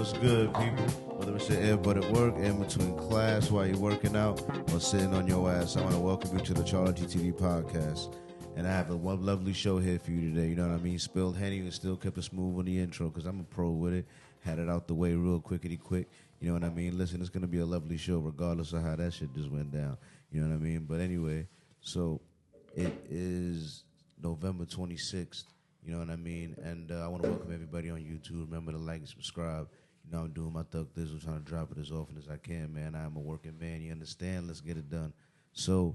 What's good, people? Whether it's your earbud at work, in between class, while you're working out, or sitting on your ass, I want to welcome you to the CharlieGtv Podcast. And I have a one lovely show here for you today. You know what I mean? Spilled Henny and still kept it smooth on the intro because I'm a pro with it. Had it out the way real quickety-quick. You know what I mean? Listen, it's going to be a lovely show regardless of how that shit just went down. You know what I mean? But anyway, so it is November 26th. You know what I mean? And I want to welcome everybody on YouTube. Remember to like and subscribe. You know, I'm doing my thug thizzle, trying to drop it as often as I can, man. I am a working man. You understand? Let's get it done. So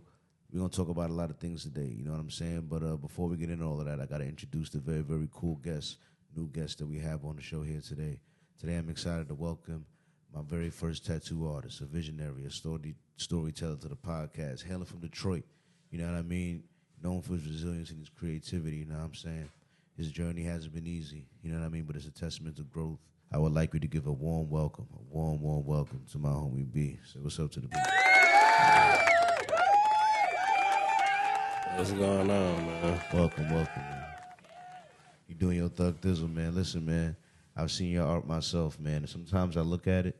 we're going to talk about a lot of things today. You know what I'm saying? But before we get into all of that, I got to introduce the very, very cool guest, new guest that we have on the show here today. Today I'm excited to welcome my very first tattoo artist, a visionary, a storyteller to the podcast, hailing from Detroit. You know what I mean? Known for his resilience and his creativity, you know what I'm saying? His journey hasn't been easy, you know what I mean? But it's a testament to growth. I would like you to give a warm welcome to my homie B. So what's up to the B? What's going on, man? Welcome, man. You doing your thug thizzle, man. Listen, man, I've seen your art myself, man. And sometimes I look at it,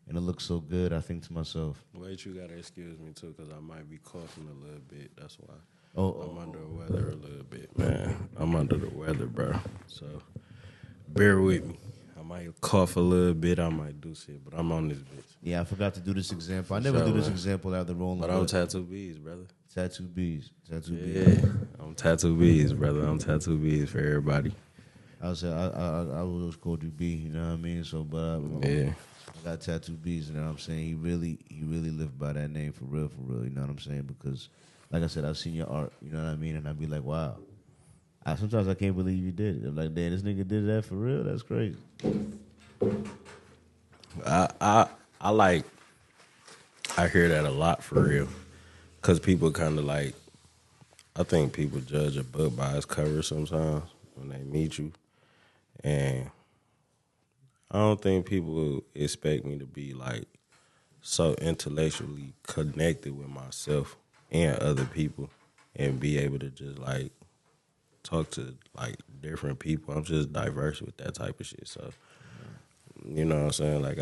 and it looks so good, I think to myself. Wait, you got to excuse me, too, because I might be coughing a little bit. That's why. I'm under the weather a little bit, man. I'm under the weather, bro. So bear with me. I might cough a little bit. I might do shit, but I'm on this bitch. Yeah, I forgot to do this example. I never do this example out of the rolling. But I'm Tattoo Beez, brother. Tattoo Beez. Yeah, I'm Tattoo Beez, brother. I'm Tattoo Beez for everybody. I always called you B, you know what I mean? So, but yeah. I got Tattoo Beez, you know what I'm saying? He really lived by that name for real, you know what I'm saying? Because, like I said, I've seen your art, you know what I mean? And I'd be like, wow. Sometimes I can't believe you did it. I'm like, damn, this nigga did that for real? That's crazy. I hear that a lot for real. Because people kind of like, I think people judge a book by its cover sometimes when they meet you. And I don't think people expect me to be like so intellectually connected with myself and other people and be able to just like talk to like different people. I'm just diverse with that type of shit. So, you know what I'm saying? Like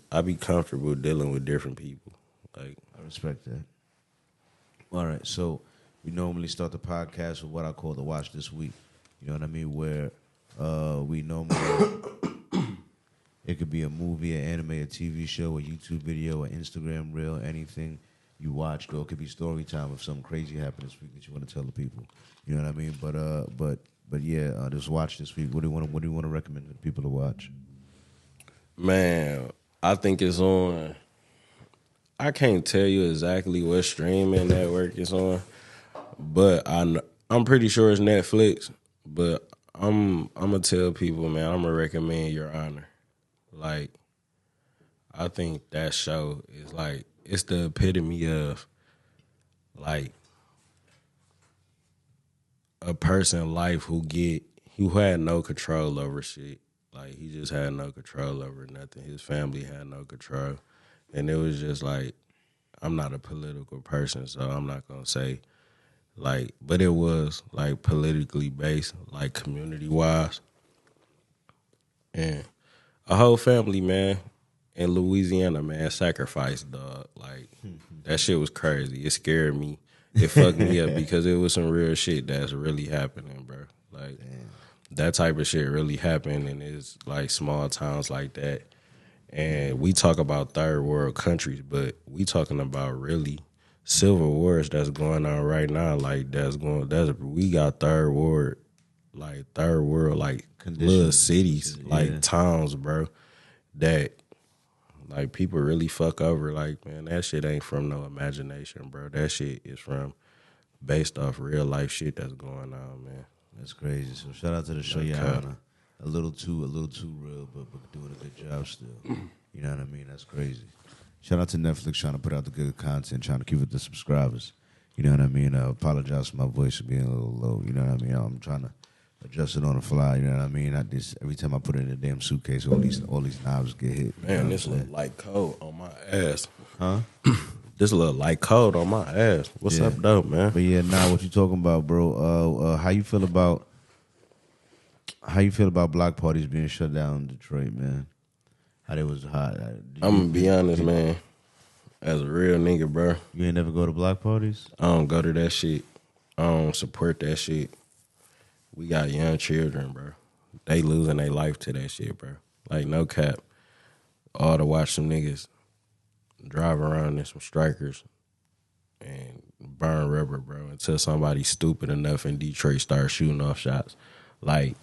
I be comfortable dealing with different people. Like I respect that. All right, so we normally start the podcast with what I call the Watch This Week. You know what I mean? Where we normally, it could be a movie, an anime, a TV show, a YouTube video, an Instagram reel, anything you watched, or it could be story time if something crazy happened this week that you want to tell the people. You know what I mean? But yeah, just watch this week. What do you want to recommend to people to watch? Man, I think it's on. I can't tell you exactly what streaming network it's on, but I'm pretty sure it's Netflix. But I'm gonna tell people, man, I'm gonna recommend Your Honor. Like, I think that show is like it's the epitome of like a person life who had no control over shit. Like he just had no control over nothing. His family had no control. And it was just like, I'm not a political person, so I'm not going to say, like, but it was, like, politically based, like, community-wise. And a whole family, man, in Louisiana, man, sacrificed, dog. Like, that shit was crazy. It scared me. It fucked me up because it was some real shit that's really happening, bro. Like, that type of shit really happened, and it's, like, small towns like that. And we talk about third world countries, but we talking about really civil wars that's going on right now. Like we got third world like little cities, like towns, bro. That like people really fuck over. Like, man, that shit ain't from no imagination, bro. That shit is from based off real life shit that's going on, man. That's crazy. So shout out to the show, Your Honor. A little too real, but doing a good job still. You know what I mean? That's crazy. Shout out to Netflix trying to put out the good content, trying to keep it the subscribers. You know what I mean? I apologize for my voice being a little low. You know what I mean? I'm trying to adjust it on the fly. You know what I mean? Every time I put it in a damn suitcase, all these knobs get hit. Man, this look like cold on my ass. Huh? This look like cold on my ass. What's up, though, man? But yeah, what you talking about, bro? How you feel about block parties being shut down in Detroit, man? How they was hot? I'm gonna be honest, man. As a real nigga, bro, You ain't never go to block parties? I don't go to that shit. I don't support that shit. We got young children, bro. They losing their life to that shit, bro. Like, no cap. All to watch some niggas drive around in some strikers and burn rubber, bro, until somebody stupid enough in Detroit starts shooting off shots. Like,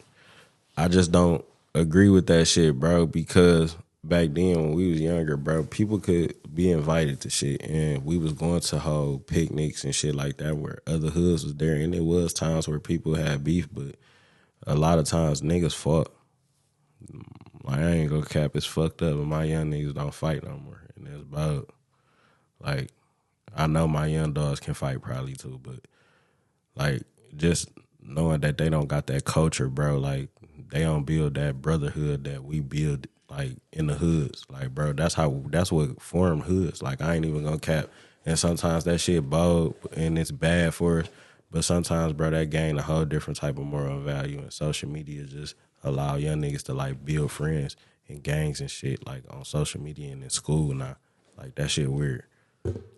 I just don't agree with that shit, bro, because back then when we was younger, bro, people could be invited to shit, and we was going to hold picnics and shit like that where other hoods was there, and it was times where people had beef, but a lot of times niggas fought. Like, I ain't gonna cap, it's fucked up, but my young niggas don't fight no more, and that's about, like, I know my young dogs can fight probably too, but, like, just knowing that they don't got that culture, bro, like, they don't build that brotherhood that we build, like, in the hoods. Like, bro, that's what formed hoods. Like, I ain't even gonna cap. And sometimes that shit bold and it's bad for us, but sometimes, bro, that gain a whole different type of moral value. And social media just allow young niggas to, like, build friends and gangs and shit, like, on social media and in school now. Like, that shit weird.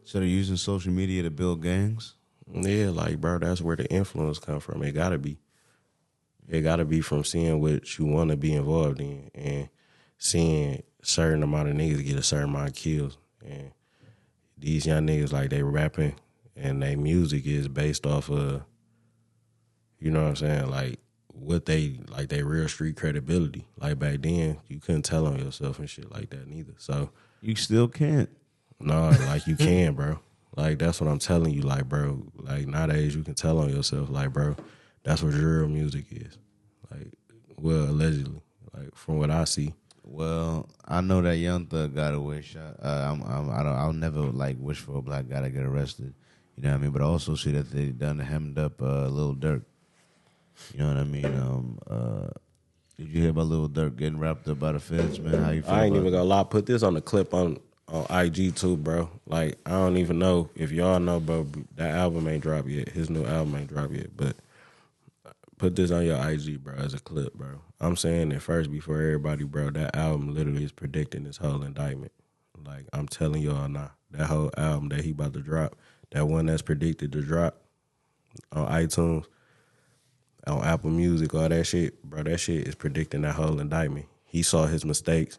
So they're using social media to build gangs? Yeah, like, bro, that's where the influence come from. It gotta be. It gotta be from seeing what you want to be involved in and seeing a certain amount of niggas get a certain amount of kills. And these young niggas, like, they rapping and their music is based off of, you know what I'm saying, like, what they, like, their real street credibility. Like, back then, you couldn't tell on yourself and shit like that neither. So You still can't. no, like, you can, bro. Like, that's what I'm telling you, like, bro. Like, nowadays you can tell on yourself, like, bro, that's what real music is. Like, well, allegedly, like, from what I see. Well, I know that Young Thug got away shot. I'll never like wish for a black guy to get arrested. You know what I mean? But I also see that they done hemmed up Little Dirk. You know what I mean? Did you hear about Little Dirk getting wrapped up by the feds, man? How you feel? I ain't about even gonna lie. Put this on the clip on IG too, bro. Like, I don't even know if y'all know, bro. That album ain't dropped yet. His new album ain't dropped yet. But put this on your IG, bro, as a clip, bro. I'm saying it first before everybody, bro. That album literally is predicting this whole indictment. Like, I'm telling y'all now, that whole album that he about to drop, that one that's predicted to drop on iTunes, on Apple Music, all that shit, bro, that shit is predicting that whole indictment. He saw his mistakes,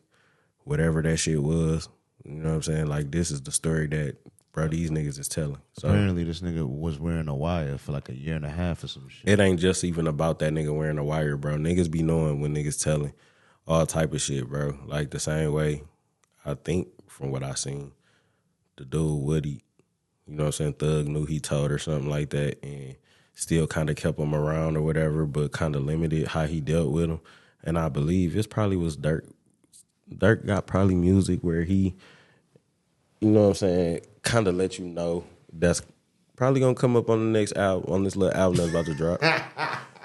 whatever that shit was. You know what I'm saying? Like, this is the story that, bro, these niggas is telling. So apparently, this nigga was wearing a wire for like a year and a half or some shit. it ain't just even about that nigga wearing a wire, bro. Niggas be knowing when niggas telling all type of shit, bro. Like, the same way, I think, from what I seen, the dude Woody, you know what I'm saying, Thug knew he told or something like that and still kind of kept him around or whatever, but kind of limited how he dealt with him. And I believe this probably was Dirk. Dirk got probably music where he, you know what I'm saying, kind of let you know that's probably gonna come up on the next album, on this little album that's about to drop.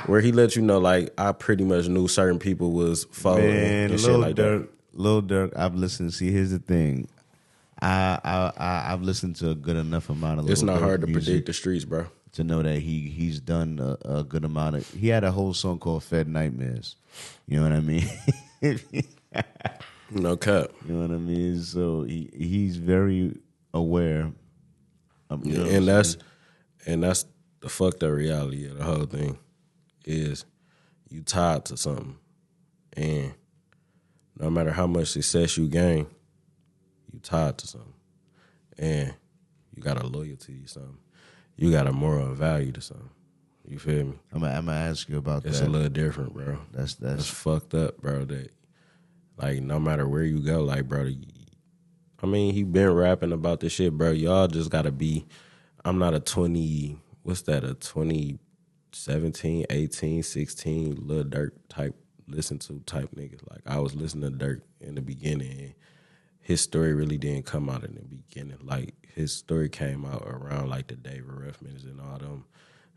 Where he let you know, like, I pretty much knew certain people was following and shit like that. Lil Dirk, I've listened. See, here's the thing. I've listened to a good enough amount of Lil It's not Durk hard to music predict the streets, bro. to know that he's done a good amount of. He had a whole song called "Fed Nightmares." You know what I mean? No cap. You know what I mean? So he's very aware. You know And that's the fucked up reality of the whole thing is you tied to something, and no matter how much success you gain, you tied to something, and you got a loyalty to something, you got a moral value to something. You feel me? I'm gonna ask you about It's that. a little different, bro. That's fucked up, bro. That, like, no matter where you go, like, bro, I mean, he been rapping about this shit, bro. Y'all just gotta be. I'm not a 20. What's that? A 2017, 18, 16 Little Dirk type listen to type nigga. Like, I was listening to Dirk in the beginning, and his story really didn't come out in the beginning. Like, his story came out around like the David Ruffmans and all them,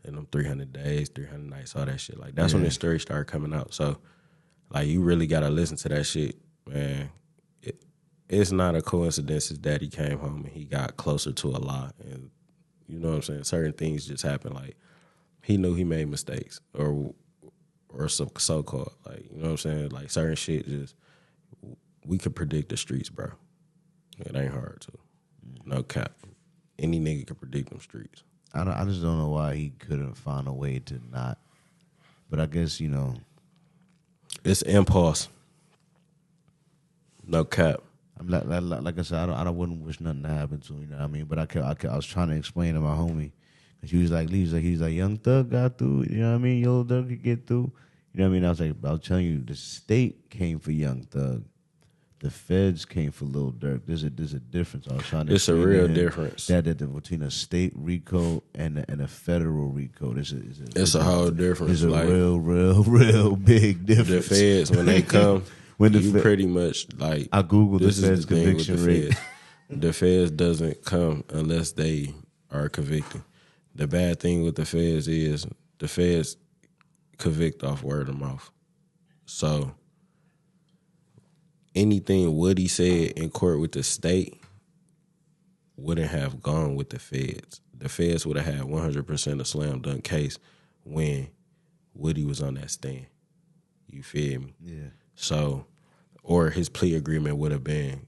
and them 300 days, 300 nights, all that shit. Like, that's when his story started coming out. So, like, you really gotta listen to that shit, man. It's not a coincidence his daddy came home and he got closer to Allah, and you know what I'm saying. Certain things just happen. Like, he knew he made mistakes, or so called. Like, you know what I'm saying. Like, certain shit just we could predict the streets, bro. It ain't hard to. No cap. Any nigga can predict them streets. I just don't know why he couldn't find a way to not. But I guess, you know. It's impulse. No cap. I'm like I said, I wouldn't wish nothing to happen to him, you know what I mean? But I was trying to explain to my homie. Cause he was like, Young Thug got through, you know what I mean? Little Dirk could get through. You know what I mean? I was like, I was telling you, the state came for Young Thug. The feds came for Little Dirk. There's a difference. I was trying to. It's a real difference. That between a state RICO and a federal RICO. It's a whole difference. It's a real big difference. The feds when they come, you pretty much like. I googled the feds conviction rate. The feds doesn't come unless they are convicted. The bad thing with the feds is the feds convict off word of mouth. So anything Woody said in court with the state wouldn't have gone with the feds. The feds would have had 100% a slam dunk case when Woody was on that stand. You feel me? Yeah. So, or his plea agreement would have been,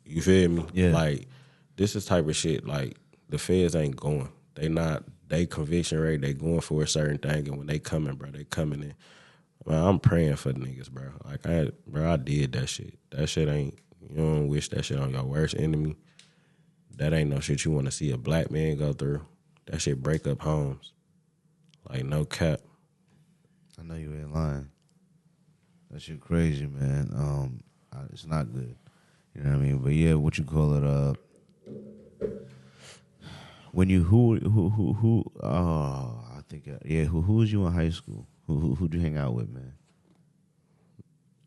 you feel me? Yeah. Like, this is type of shit, like, the feds ain't going. They conviction rate, they going for a certain thing, and when they coming, bro, they coming in. Man, I'm praying for the niggas, bro. Like, I did that shit. That shit ain't, you don't wish that shit on your worst enemy. That ain't no shit you want to see a black man go through. That shit break up homes. Like, no cap. I know you ain't lying. That shit crazy, man. It's not good. You know what I mean? But yeah, what you call it? When you I think who was you in high school? Who'd you hang out with, man?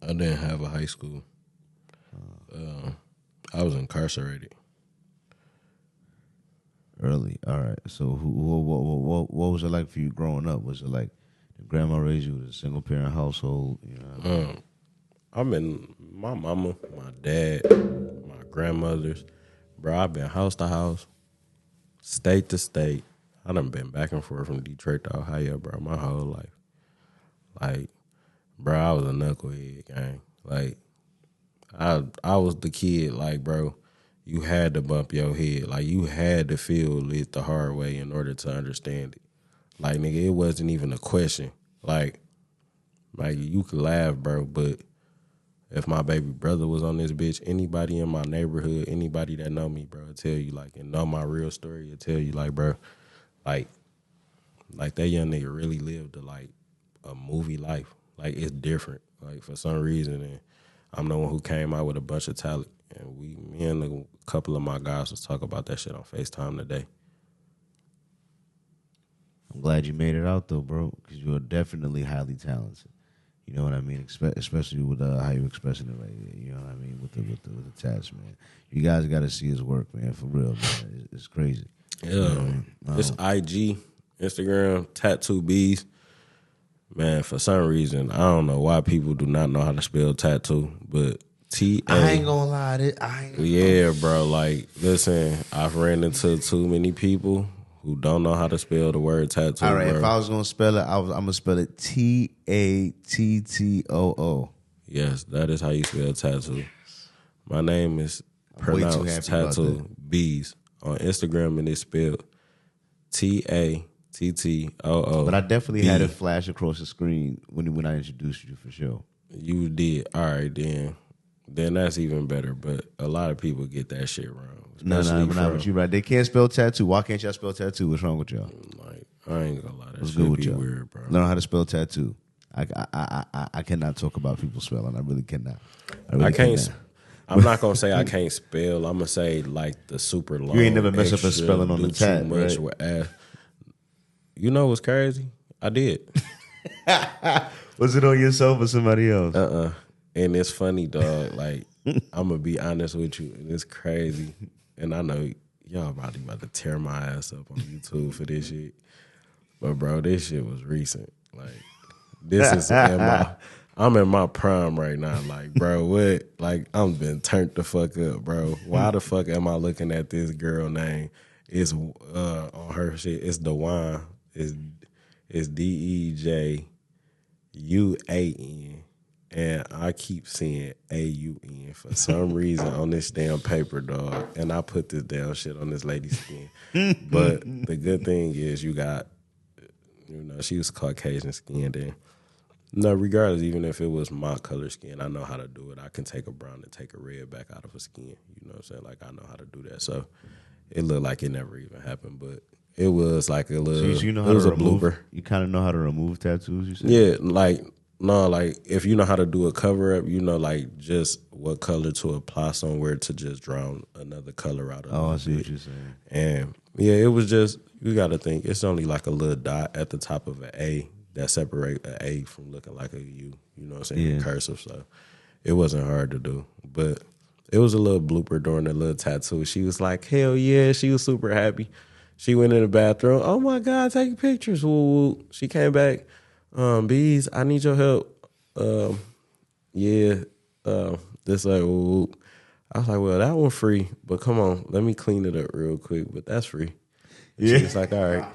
I didn't have a high school. I was incarcerated. Early, all right. So, what was it like for you growing up? Was it like your grandma raised you with a single parent household? You know, I mean, my mama, my dad, my grandmothers, bro. I've been house to house, state to state. I done been back and forth from Detroit to Ohio, bro, my whole life. Like, bro, I was a knucklehead, gang. Like, I was the kid, like, bro. You had to bump your head. Like, you had to feel it the hard way in order to understand it. Like, nigga, it wasn't even a question. Like you could laugh, bro, but if my baby brother was on this bitch, anybody in my neighborhood, anybody that know me, bro, will tell you, like, and know my real story, will tell you, like, bro, like that young nigga really lived a movie life. Like, it's different. Like, for some reason, and I'm the one who came out with a bunch of talent. And me and a couple of my guys was talking about that shit on FaceTime today. I'm glad you made it out, though, bro, because you are definitely highly talented. You know what I mean? Especially with how you expressing it right there. You know what I mean? With the tats, man. You guys got to see his work, man, for real, man. It's crazy. Yeah. You know what I mean? It's IG, Instagram, Tattoo Bees. Man, for some reason, I don't know why people do not know how to spell tattoo, but T-A. I ain't gonna lie. Yeah, bro. Like, listen, I've ran into too many people who don't know how to spell the word tattoo. All right, bro. if I was gonna spell it, I'm gonna spell it TATTOO. Yes, that is how you spell tattoo. My name is pronounced Tattoo Bees on Instagram, and it's spelled TATTOO. But I definitely had it flash across the screen when I introduced you for sure. You did. All right, then that's even better. But a lot of people get that shit wrong. No, but you right. They can't spell tattoo. Why can't y'all spell tattoo? What's wrong with y'all? Like, I ain't gonna lie. That What's shit good with be y'all? weird, bro. Learn how to spell tattoo. I cannot talk about people spelling. I really cannot. I can't. I'm not gonna say I can't spell. I'm gonna say like the super long. You ain't never mess up a spelling on the tat, right? You know what's crazy? I did. Was it on yourself or somebody else? And it's funny, dog. Like, I'm gonna be honest with you, and it's crazy. And I know y'all probably about to tear my ass up on YouTube for this shit. But bro, this shit was recent. Like, this is I'm in my prime right now. Like, bro, what? Like, I'm been turned the fuck up, bro. Why the fuck am I looking at this girl name? It's on her shit. It's Dewan. It's DEJUAN. And I keep seeing AUN for some reason on this damn paper, dog. And I put this damn shit on this lady's skin. But the good thing is you got, she was Caucasian skinned. And no, regardless, even if it was my color skin, I know how to do it. I can take a brown and take a red back out of a skin. You know what I'm saying? Like, I know how to do that. So it looked like it never even happened. But it was like a little, So you know how it was to a blooper. You kind of know how to remove tattoos, you said? Yeah, like if you know how to do a cover up, like just what color to apply somewhere to just draw another color out of it. Oh, I see what you're saying. And yeah, it was just, you got to think, it's only like a little dot at the top of an A that separate an A from looking like a U, you know what I'm saying, in cursive. So it wasn't hard to do. But it was a little blooper during the little tattoo. She was like, hell yeah, she was super happy. She went in the bathroom, oh my God, taking pictures, woo woo. She came back, Beez, I need your help. This like, woo. I was like, well, that one free, but come on, let me clean it up real quick, but that's free. Yeah. She was like, all right.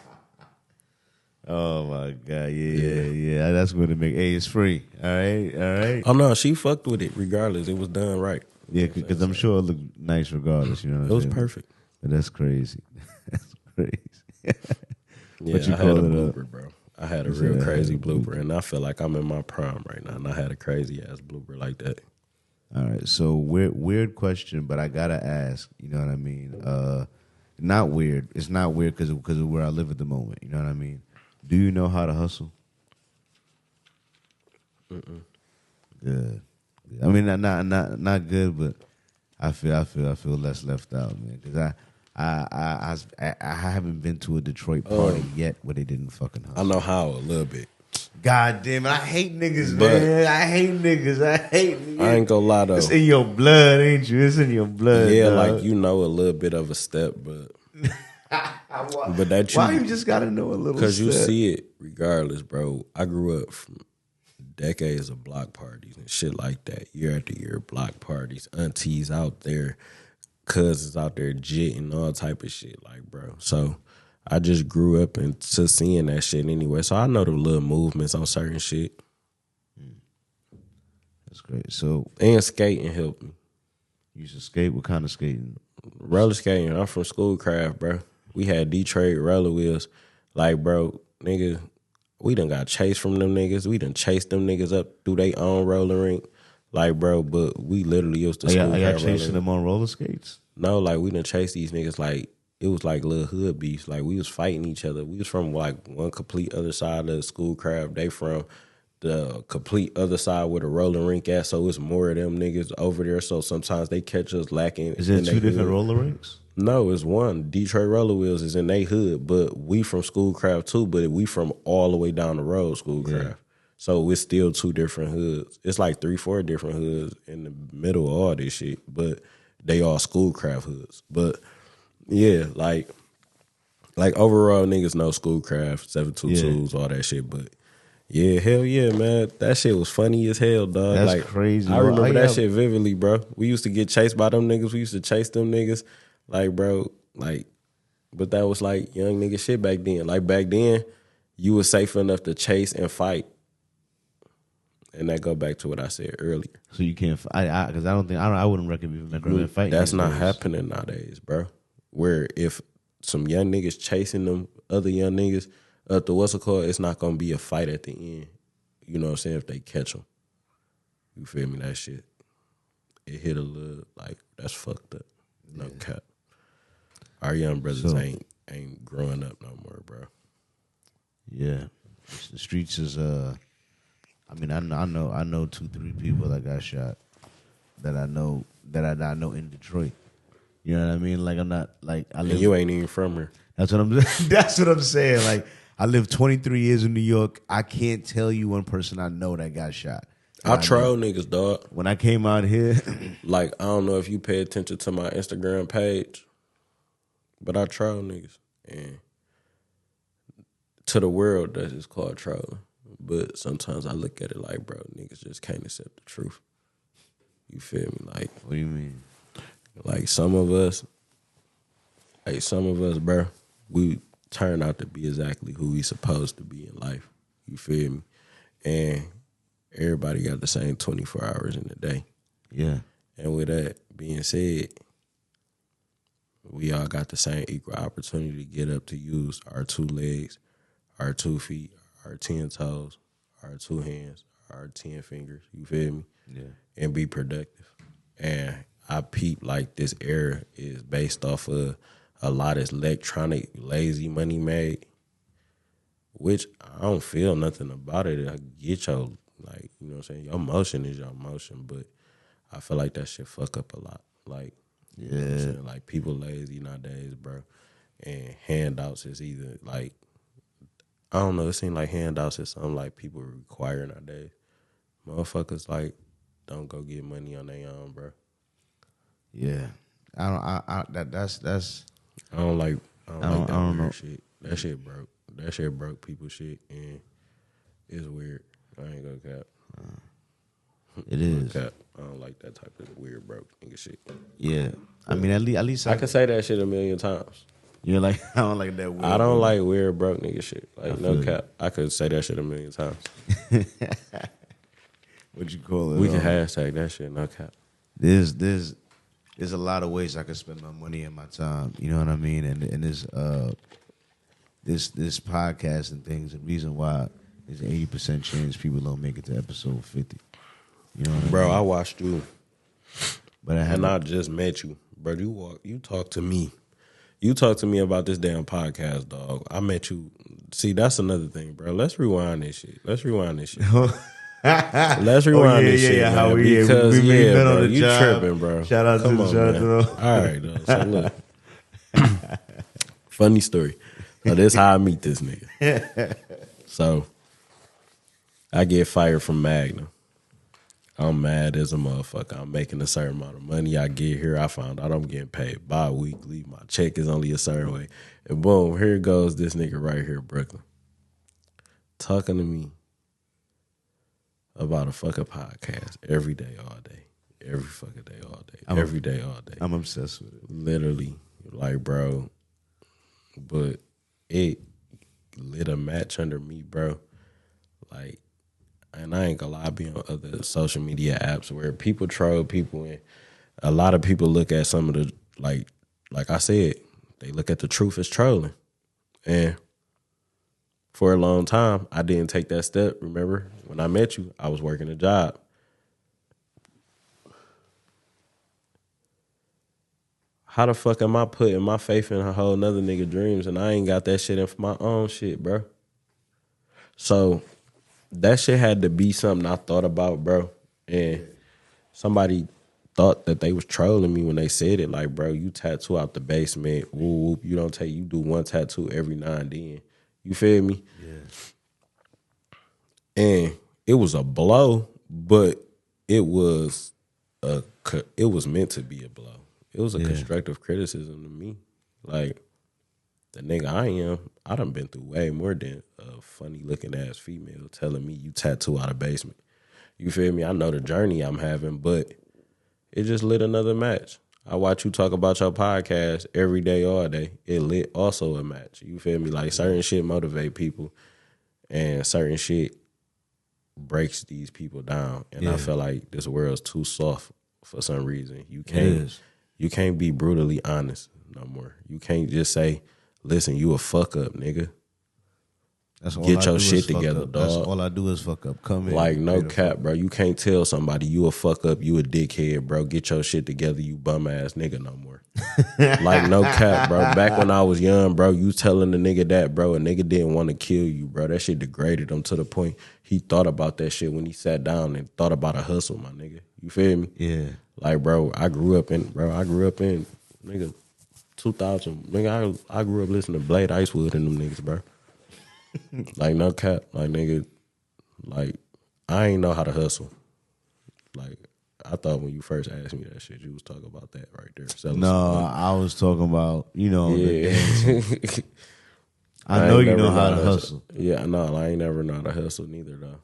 Oh my God, yeah. That's what it make. Hey, it's free. All right. Oh no, she fucked with it regardless. It was done right. Yeah, because I'm sure it looked nice regardless. You know, it was perfect. But that's crazy. That's crazy. Yeah, I had a blooper, bro. I had a real crazy blooper, and I feel like I'm in my prime right now, and I had a crazy ass blooper like that. All right, so weird question, but I gotta ask. You know what I mean? Not weird. It's not weird because of where I live at the moment. You know what I mean? Do you know how to hustle? Good. I mean, not good, but I feel less left out, man. Because I haven't been to a Detroit party yet where they didn't fucking hustle. I know how a little bit. God damn it, I hate niggas, man. I hate niggas. I ain't gonna lie though. It's in your blood, ain't you? It's in your blood. Yeah, dog. like a little bit of a step, but but that why you just gotta know a little? Because you see it regardless, bro. I grew up from decades of block parties and shit like that, year after year, block parties, aunties out there, cousins out there jitting, all type of shit, like, bro. So I just grew up into seeing that shit anyway. So I know the little movements on certain shit. That's great. So and skating helped me. You used to skate? What kind of skating? Roller skating. I'm from Schoolcraft, bro. We had Detroit roller wheels. Like, bro, nigga, we done got chased from them niggas. We done chased them niggas up through their own roller rink. Like, bro, but we literally used to Are y'all chasing them on roller skates? No, like, we done chased these niggas like, it was like little hood beefs. Like, we was fighting each other. We was from, like, one complete other side of Schoolcraft. They from the complete other side where the roller rink at, so it's more of them niggas over there. So sometimes they catch us lacking. Is there two different roller rinks? No, it's one. Detroit Roller Wheels is in they hood, but we from Schoolcraft too, but we from all the way down the road, Schoolcraft. Yeah. So it's still two different hoods. It's like 3-4 different hoods in the middle of all this shit, but they all Schoolcraft hoods. But yeah, like overall niggas know Schoolcraft, 722s, all that shit, but yeah, hell yeah, man. That shit was funny as hell, dog. That's like, crazy. I remember that shit vividly, bro. We used to get chased by them niggas. We used to chase them niggas. Like, bro, like, but that was like young nigga shit back then. Like, back then, you was safe enough to chase and fight. And that go back to what I said earlier. So you can't, because I wouldn't recommend fighting. That's not happening nowadays, bro. Where if some young niggas chasing them other young niggas up to what's it called, it's not gonna be a fight at the end. You know what I'm saying? If they catch them, you feel me? That shit, it hit a little like that's fucked up. No cap. Our young brothers ain't growing up no more, bro. Yeah, the streets is I mean, I know 2-3 people that got shot that I know in Detroit. You know what I mean? Like, I'm not like I live. And you ain't even from here. That's what I'm saying. Like, I lived 23 years in New York. I can't tell you one person I know that got shot. I troll niggas, dog. When I came out here, like, I don't know if you pay attention to my Instagram page, but I troll niggas. And to the world, that's just called trolling. But sometimes I look at it like, bro, niggas just can't accept the truth. You feel me? Like, what do you mean? Like, some of us, bro, we turn out to be exactly who we supposed to be in life. You feel me? And everybody got the same 24 hours in the day. Yeah. And with that being said, we all got the same equal opportunity to get up to use our 2 legs, our 2 feet, our 10 toes, our 2 hands, our 10 fingers, you feel me? Yeah. And be productive. And I peep like this era is based off of a lot of electronic, lazy money made, which I don't feel nothing about it. I get your, like, you know what I'm saying? Your motion is your motion, but I feel like that shit fuck up a lot. Like, you know what I'm saying? Like, people lazy nowadays, bro. And handouts is either, like, I don't know, it seems like handouts is something like people require nowadays. Motherfuckers, like, don't go get money on their own, bro. Yeah. That's I don't like that weird know. shit. That shit broke. That shit broke people's shit, and it's weird. I ain't gonna cap. It is. Cap. I don't like that type of weird broke nigga shit. Yeah. I mean, at least I can say that shit a million times. You're like, I don't like that weird. I don't like weird broke nigga shit. Like, no feel cap. I could say that shit a million times. What you call it? We can hashtag that shit, no cap. There's a lot of ways I can spend my money and my time. You know what I mean? And this podcast and things. The reason why is 80% chance people don't make it to episode 50. You know what I mean? Bro, I watched you, But I just met you, bro. You talk to me. You talk to me about this damn podcast, dog. I met you. See, that's another thing, bro. Let's rewind this shit. Let's rewind this shit. Let's rewind this shit, man, how we because met bro, on the you job. tripping, bro. Shout out Come to on, the man. job. All right, though. So look, funny story. So this how I meet this nigga. So I get fired from Magnum. I'm mad as a motherfucker. I'm making a certain amount of money. I get here, I found out I'm getting paid bi-weekly. My check is only a certain way. And boom, here goes this nigga right here, Brooklyn, talking to me about a fucking podcast every day, all day. Every fucking day, all day. Every day, all day. I'm obsessed with it. Literally. Like, bro. But it lit a match under me, bro. Like, and I ain't gonna lie, I be on other social media apps where people troll people, and a lot of people look at some of the, like I said, they look at the truth as trolling. And for a long time, I didn't take that step. Remember, when I met you, I was working a job. How the fuck am I putting my faith in a whole nother nigga dreams and I ain't got that shit in for my own shit, bro? So that shit had to be something I thought about, bro. And somebody thought that they was trolling me when they said it. Like, bro, you tattoo out the basement. Whoop, whoop. You do one tattoo every now and then. You feel me? Yeah. And it was a blow, but it was meant to be a blow. It was a constructive criticism to me. Like, the nigga I done been through way more than a funny looking ass female telling me you tattoo out a basement. You feel me? I know the journey I'm having, but it just lit another match. I watch you talk about your podcast every day, all day. It lit also a match. You feel me? Like, certain shit motivate people and certain shit breaks these people down. And I feel like this world's too soft for some reason. You can't be brutally honest no more. You can't just say, listen, you a fuck up, nigga. Get your shit together, dog. That's all I do is fuck up. Come in. Like, no cap, bro. You can't tell somebody you a fuck up, you a dickhead, bro. Get your shit together, you bum ass nigga no more. Like, no cap, bro. Back when I was young, bro, you telling the nigga that, bro, a nigga didn't want to kill you, bro. That shit degraded him to the point he thought about that shit when he sat down and thought about a hustle, my nigga. You feel me? Yeah. Like, bro, I grew up in, nigga, 2000. Nigga, I grew up listening to Blade Icewood and them niggas, bro. Like, no cap. Like, nigga, like, I ain't know how to hustle. Like, I thought when you first asked me that shit, you was talking about that right there. No, I was talking about, yeah. I know you know how to hustle. Yeah, no, I ain't never know how to hustle neither, though.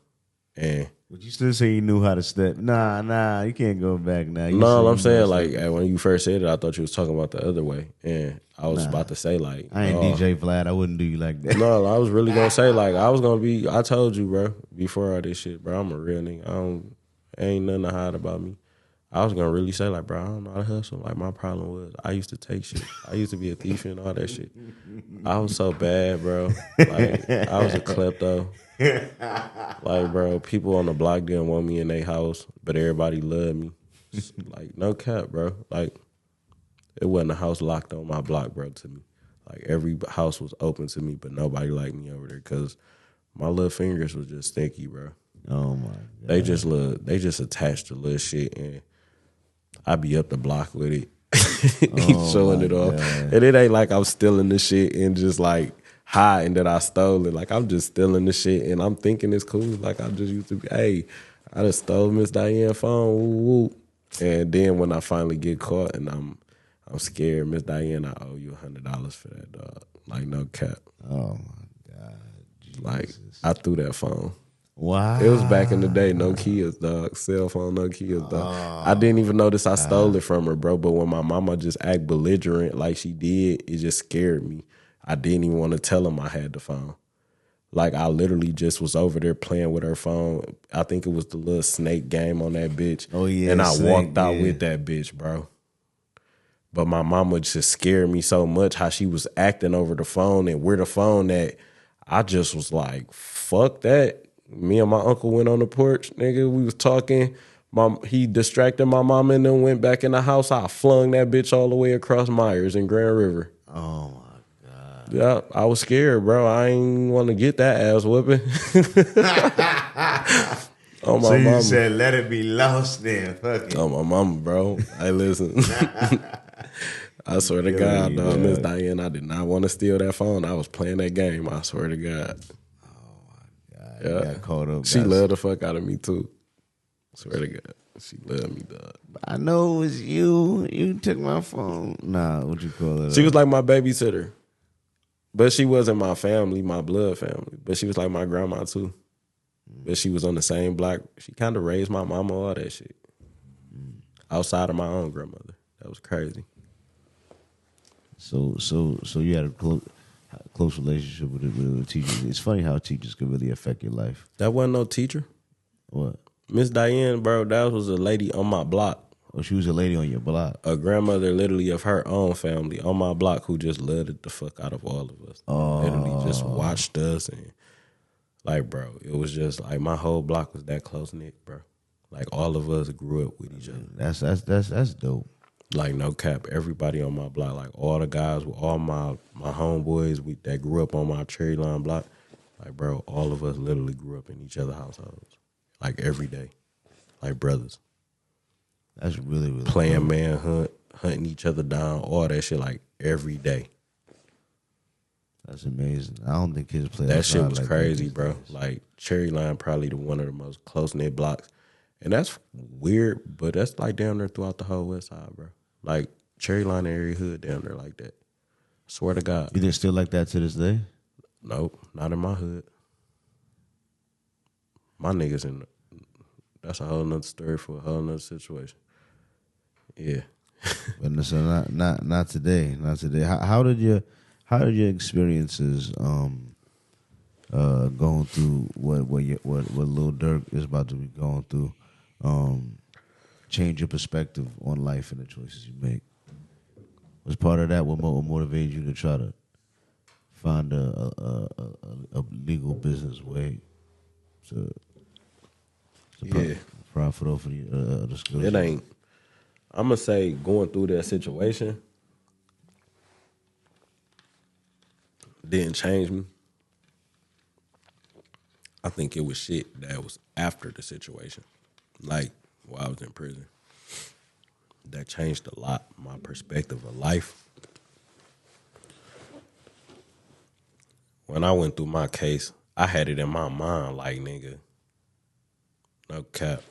And But you still say you knew how to step. Nah, you can't go back now. You No, say I'm you saying know like step. when you first said it, I thought you was talking about the other way, and I was about to say like, I ain't DJ Vlad. I wouldn't do you like that. no, I was really gonna say like I was gonna be. I told you, bro, before all this shit, bro. I'm a real nigga. Ain't nothing to hide about me. I was gonna really say like, bro, I don't know how to hustle. Like my problem was I used to take shit. I used to be a thief and all that shit. I was so bad, bro. Like I was a klepto. Like, bro, people on the block didn't want me in their house, but everybody loved me. Like, no cap, bro. Like, it wasn't a house locked on my block, bro, to me. Like, every house was open to me, but nobody liked me over there because my little fingers was just stinky, bro. Oh, my God. They just attached to little shit, and I be up the block with it, showing it off. God. And it ain't like I'm stealing the shit and just, like, hiding that I stole it. Like, I'm just stealing the shit, and I'm thinking it's cool. Like, I just used to be, hey, I just stole Miss Diane's phone, woo, woo. And then when I finally get caught and I'm scared, Miss Diane, I owe you $100 for that, dog. Like, no cap. Oh, my God. Jesus. Like, I threw that phone. Wow. It was back in the day, no kids, dog. Cell phone, no kids, dog. I didn't even notice I stole it from her, bro. But when my mama just act belligerent like she did, it just scared me. I didn't even want to tell him I had the phone. Like, I literally just was over there playing with her phone. I think it was the little snake game on that bitch. Oh, yeah. And I snake, walked out yeah. with that bitch, bro. But my mama just scared me so much how she was acting over the phone and where the phone at. I just was like, fuck that. Me and my uncle went on the porch, nigga. We was talking. He distracted my mama and then went back in the house. I flung that bitch all the way across Myers in Grand River. Oh, my God. Yeah, I was scared, bro. I ain't want to get that ass whooping. On my So you mama. said, let it be lost then. Fuck it. On my mama, bro. Hey, listen. I swear to God, dog, Miss Diane, I did not want to steal that phone. I was playing that game. I swear to God. God, Yeah. you got caught up. She loved the fuck out of me, too. Swear to God. She loved me, dog. I know it was you. You took my phone. Nah, what you call it? She was like my babysitter. But she wasn't my family, my blood family. But she was like my grandma, too. But she was on the same block. She kind of raised my mama, all that shit. Outside of my own grandmother. That was crazy. So you had a close relationship with a teacher. It's funny how teachers can really affect your life. That wasn't no teacher. What? Miss Diane, bro, that was a lady on my block. Oh, she was a lady on your block. A grandmother literally of her own family on my block who just loved it the fuck out of all of us. Literally just watched us and like, bro, it was just like my whole block was that close-knit, bro. Like all of us grew up with each other. That's dope. Like no cap, everybody on my block, like all the guys, all my homeboys that grew up on my Cherry Line block, like bro, all of us literally grew up in each other's households, like every day, like brothers. That's really Playing dope. manhunt, hunting each other down, all that shit, like every day. That's amazing. I don't think kids play That shit outside was like crazy, that bro. these days. Like Cherry Line, probably one of the most close knit blocks, and that's weird, but that's like down there throughout the whole West Side, bro. Like Cherry Line area hood down there like that. Swear to God. You think still like that to this day? Nope, not in my hood. My niggas that's a whole nother story for a whole nother situation. Yeah. But so not today. Not today. How did your experiences going through what Little Dirk is about to be going through change your perspective on life and the choices you make? Was part of that what motivated you to try to find a legal business way to profit off of the skills? It ain't. I'm going to say going through that situation didn't change me. I think it was shit that was after the situation. Like, while I was in prison. That changed a lot, my perspective of life. When I went through my case, I had it in my mind like, nigga, no cap.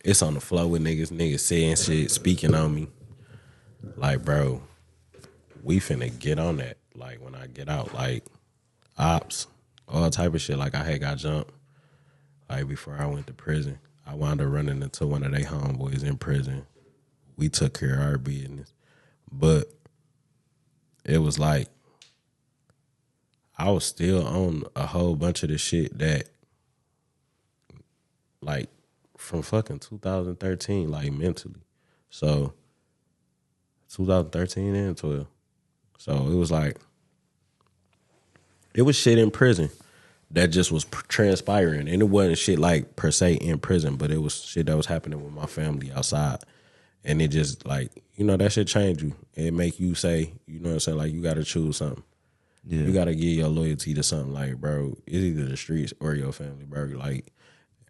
It's on the floor with niggas saying shit, speaking on me. Like, bro, we finna get on that. Like, when I get out, like, ops, all type of shit. Like, I had got jumped. like before I went to prison, I wound up running into one of their homeboys in prison. We took care of our business. But it was like I was still on a whole bunch of the shit that like from fucking 2013, like mentally. So 2013 and 12. So it was like, it was shit in prison that just was transpiring. And it wasn't shit like per se in prison, but it was shit that was happening with my family outside. And it just like, you know, that shit change you. It make you say, you know what I'm saying, like you got to choose something. Yeah. You got to give your loyalty to something like, bro, it's either the streets or your family, bro. Like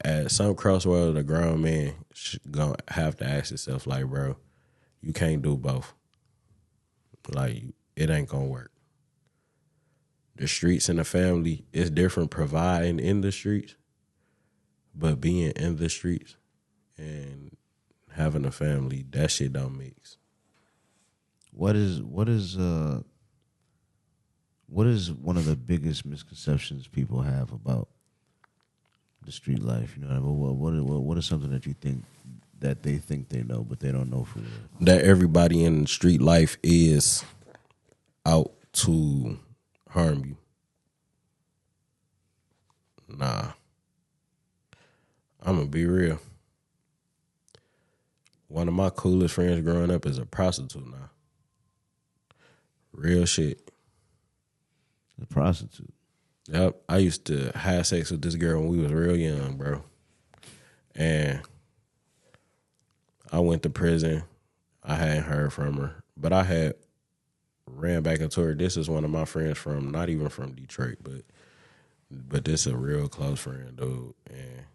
at some crossroads, a grown man gonna have to ask himself, like, bro, you can't do both. Like, it ain't gonna work. The streets and the family is different providing in the streets, but being in the streets and having a family, that shit don't mix. What is one of the biggest misconceptions people have about the street life? You know what I mean? What is something that you think that they think they know, but they don't know for real? That everybody in street life is out to harm you. Nah. I'm gonna be real. One of my coolest friends growing up is a prostitute now. Real shit. A prostitute? Yep. I used to have sex with this girl when we was real young, bro. And I went to prison. I hadn't heard from her. But I had ran back into her. This is one of my friends from, not even from Detroit, but this is a real close friend, dude. And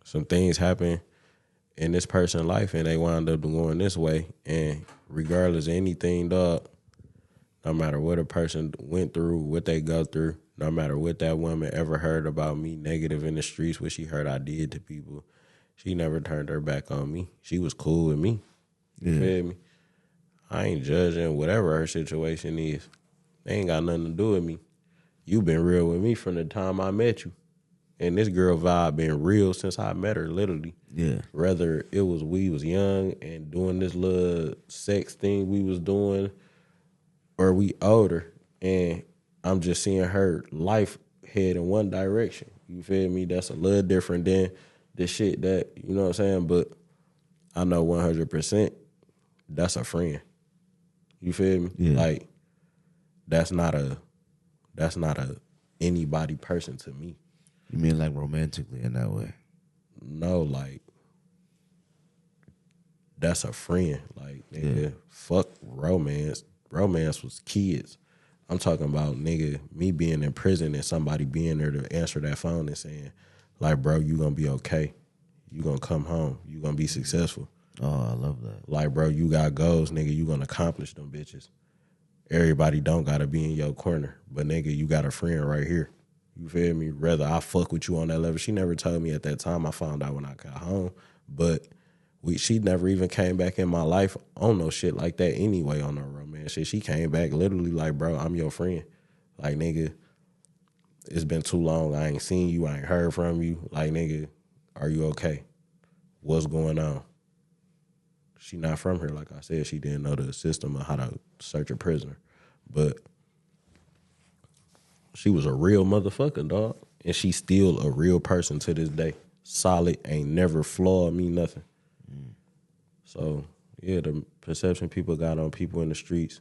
some things happen in this person's life and they wound up going this way. And regardless of anything, dog, no matter what a person went through, what they go through, no matter what that woman ever heard about me negative in the streets, what she heard I did to people, she never turned her back on me. She was cool with me. You feel me? I ain't judging whatever her situation is. They ain't got nothing to do with me. You been real with me from the time I met you. And this girl vibe been real since I met her, literally. Yeah. Whether it was we was young and doing this little sex thing we was doing, or we older, and I'm just seeing her life head in one direction. You feel me? That's a little different than the shit that, you know what I'm saying? But I know 100% that's a friend. You feel me? Yeah. Like, that's not a anybody person to me. You mean like romantically in that way? No, like, that's a friend. Like, nigga, fuck romance. Romance was kids. I'm talking about, nigga, me being in prison and somebody being there to answer that phone and saying, like, bro, you gonna be okay. You gonna come home. You gonna be successful. Oh, I love that. Like, bro, you got goals, nigga. You gonna accomplish them bitches. Everybody don't gotta be in your corner. But, nigga, you got a friend right here. You feel me? Rather I fuck with you on that level. She never told me at that time. I found out when I got home. But she never even came back in my life on no shit like that anyway, on no romance shit. She came back literally like, bro, I'm your friend. Like, nigga, it's been too long. I ain't seen you. I ain't heard from you. Like, nigga, are you okay? What's going on? She not from here. Like I said, she didn't know the system of how to search a prisoner. But she was a real motherfucker, dog. And she's still a real person to this day. Solid, ain't never flawed me, nothing. So, yeah, the perception people got on people in the streets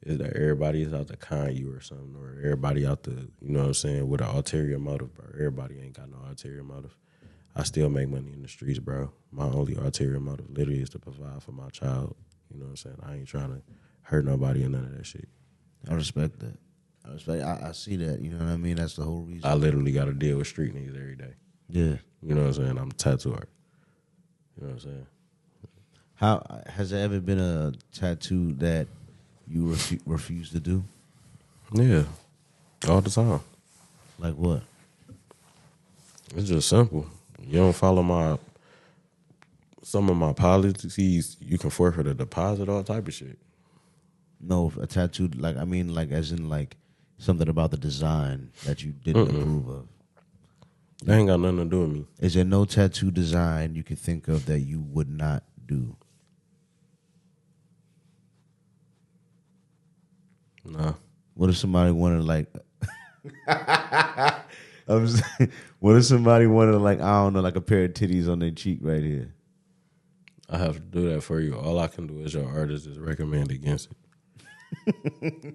is that everybody is out to con you or something, or everybody out to, you know what I'm saying, with an ulterior motive, bro. Everybody ain't got no ulterior motive. I still make money in the streets, bro. My only ulterior motive literally is to provide for my child. You know what I'm saying? I ain't trying to hurt nobody or none of that shit. I respect that. I see that, you know what I mean? That's the whole reason. I literally got to deal with street niggas every day. Yeah. You know what I'm saying? I'm a tattoo artist. You know what I'm saying? How has there ever been a tattoo that you refuse to do? Yeah, all the time. Like what? It's just simple. You don't follow some of my policies, you can forfeit a deposit, all type of shit. No, a tattoo, like, I mean, like, as in, like, something about the design that you didn't approve of. That ain't got nothing to do with me. Is there no tattoo design you can think of that you would not do? No. What if somebody wanted like what if somebody wanted like, I don't know, like a pair of titties on their cheek right here? I have to do that for you. All I can do as your artist is recommend against it.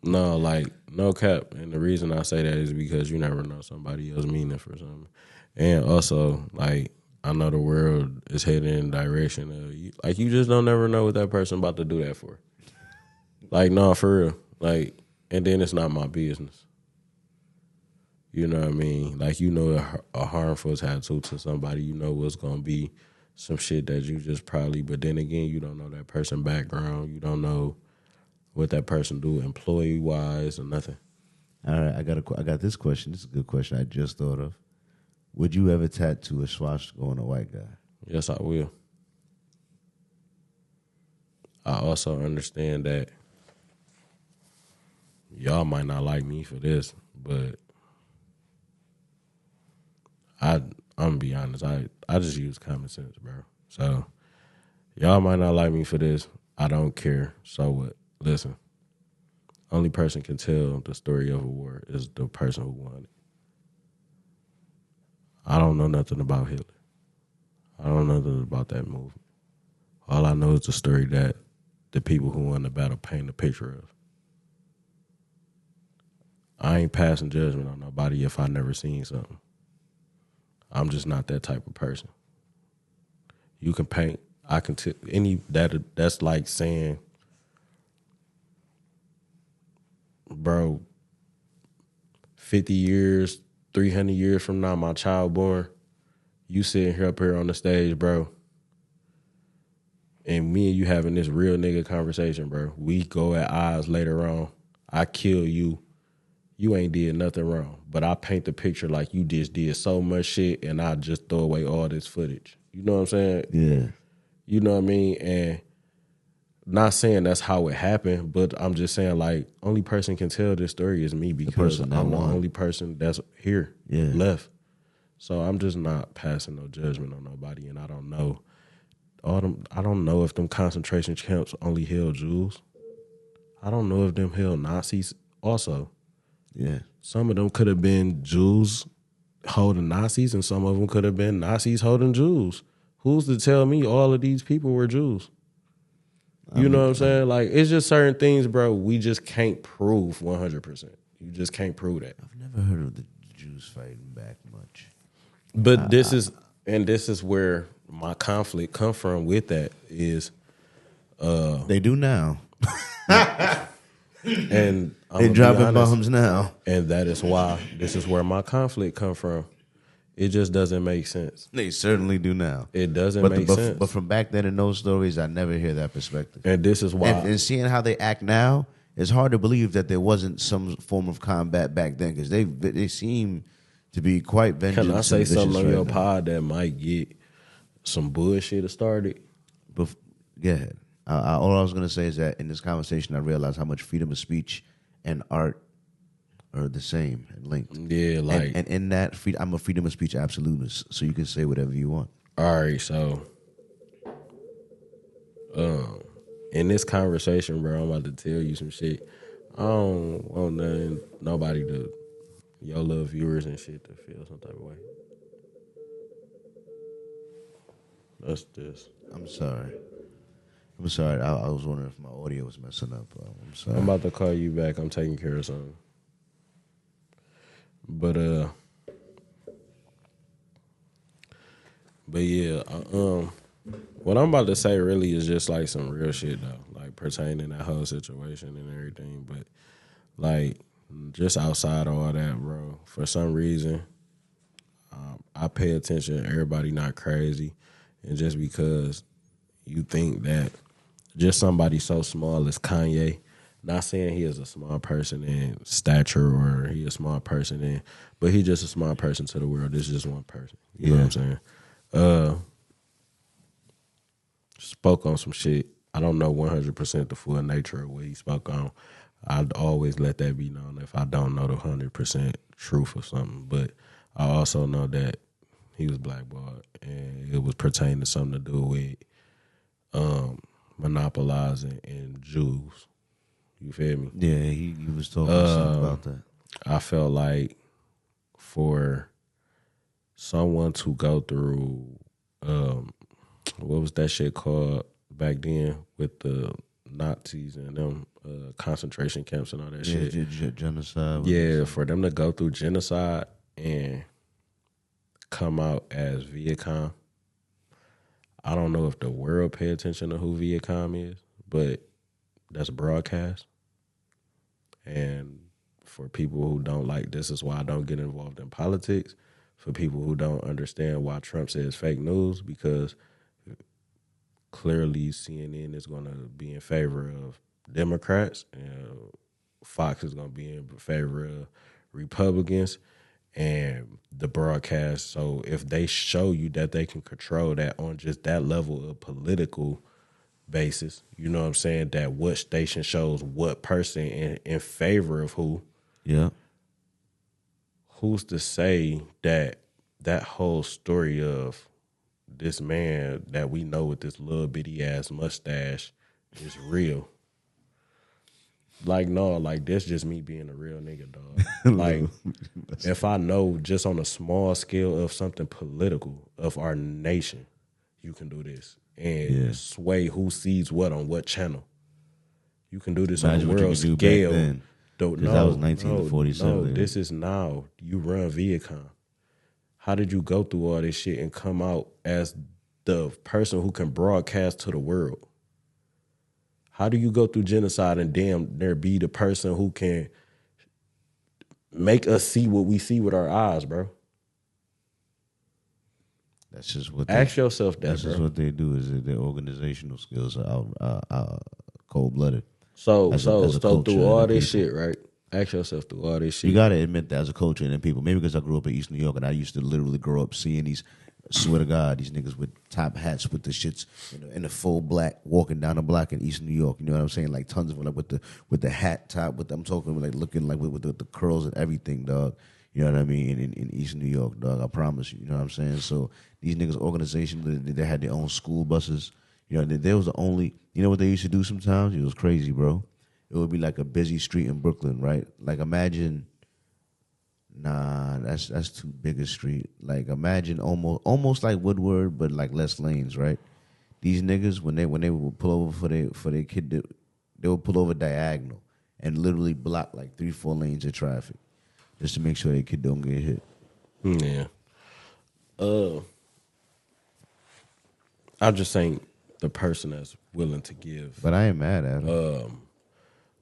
No, like, no cap. And the reason I say that is because you never know somebody else meaning for something. And also, like, I know the world is heading in the direction of, you just don't never know what that person about to do that for. Like, no, for real. Like, and then it's not my business. You know what I mean? Like, you know a harmful tattoo to somebody, you know what's going to be some shit that you just probably, but then again, you don't know that person background. You don't know what that person do employee-wise or nothing. All right, I got this question. This is a good question I just thought of. Would you ever tattoo a swastika on a white guy? Yes, I will. I also understand that y'all might not like me for this, but I'm gonna be honest. I just use common sense, bro. So y'all might not like me for this. I don't care. So what? Listen, only person can tell the story of a war is the person who won it. I don't know nothing about Hitler. I don't know nothing about that movement. All I know is the story that the people who won the battle paint a picture of. I ain't passing judgment on nobody if I never seen something. I'm just not that type of person. You can paint. I can that's like saying, bro, 50 years, 300 years from now, my child born, you sitting up here on the stage, bro, and me and you having this real nigga conversation, bro. We go at odds later on. I kill you. You ain't did nothing wrong. But I paint the picture like you just did so much shit and I just throw away all this footage. You know what I'm saying? Yeah. You know what I mean? And not saying that's how it happened, but I'm just saying, like, only person can tell this story is me because I'm the only person that's here left. So I'm just not passing no judgment on nobody, and I don't know I don't know if them concentration camps only held Jews. I don't know if them held Nazis also. Yeah. Some of them could have been Jews holding Nazis, and some of them could have been Nazis holding Jews. Who's to tell me all of these people were Jews? You know what I'm saying? Like, it's just certain things, bro, we just can't prove 100%. You just can't prove that. I've never heard of the Jews fighting back much. But this is where my conflict come from with that is they do now. And they're dropping bombs now. And that is why this is where my conflict come from. It just doesn't make sense. They certainly do now. It doesn't make sense. But from back then in those stories, I never hear that perspective. And this is why. And seeing how they act now, it's hard to believe that there wasn't some form of combat back then because they seem to be quite vengeful. Can I say something on your pod that might get some bullshit started? Go ahead. All I was going to say is that in this conversation, I realized how much freedom of speech and art are the same and linked. Yeah, like... And in that, I'm a freedom of speech absolutist, so you can say whatever you want. All right, so... in this conversation, bro, I'm about to tell you some shit. I don't want nobody to... your little viewers and shit to feel some type of way. That's this. I'm sorry. I was wondering if my audio was messing up. I'm sorry. I'm about to call you back. I'm taking care of something. But yeah, what I'm about to say really is just like some real shit though, like pertaining to that whole situation and everything. But like just outside of all that, bro, for some reason, I pay attention. Everybody not crazy, and just because you think that just somebody so small as Kanye. Not saying he is a small person in stature or he a small person but he just a small person to the world. This is just one person. You know what I'm saying? Spoke on some shit. I don't know 100% the full nature of what he spoke on. I'd always let that be known if I don't know the 100% truth of something. But I also know that he was blackballed, and it was pertaining to something to do with monopolizing and Jews. You feel me? Yeah, he was talking something about that. I felt like for someone to go through, what was that shit called back then with the Nazis and them concentration camps and all that shit? Genocide. Yeah, for them to go through genocide and come out as Viet Cong. I don't know if the world pay attention to who Viet Cong is, but that's broadcast. And for people who don't like, this is why I don't get involved in politics. For people who don't understand why Trump says fake news, because clearly CNN is going to be in favor of Democrats, and Fox is going to be in favor of Republicans, and the broadcast. So if they show you that they can control that on just that level of political basis, you know what I'm saying, that what station shows what person in favor of who. Yeah. Who's to say that that whole story of this man that we know with this little bitty ass mustache is real? Like, no, like, that's just me being a real nigga, dog. Like, if I know just on a small scale of something political of our nation, you can do this and sway who sees what on what channel. You can do this on a world scale. Because that was 1947. No, this is now. You run Viet Cong. How did you go through all this shit and come out as the person who can broadcast to the world? How do you go through genocide and damn near be the person who can make us see what we see with our eyes, bro? That's just what. Ask yourself that, That's bro. just what they do. Is that their organizational skills are out cold blooded. So through all this shit, right? Ask yourself through all this shit. You gotta admit that as a culture and then people. Maybe because I grew up in East New York and I used to literally grow up seeing these. Swear to God, these niggas with top hats with the shits in the full black walking down the block in East New York. You know what I'm saying? Like tons of them, like with the hat top. I'm talking like looking like with the curls and everything, dog. You know what I mean? In East New York, dog. I promise you. You know what I'm saying? So these niggas' organization, they had their own school buses. You know, they was the only. You know what they used to do sometimes? It was crazy, bro. It would be like a busy street in Brooklyn, right? Like imagine. Nah, that's too big a street. Like imagine almost like Woodward, but like less lanes, right? These niggas when they would pull over for their kid, they would pull over diagonal and literally block like 3-4 lanes of traffic just to make sure their kid don't get hit. Yeah. I'm just saying the person that's willing to give. But I ain't mad at him.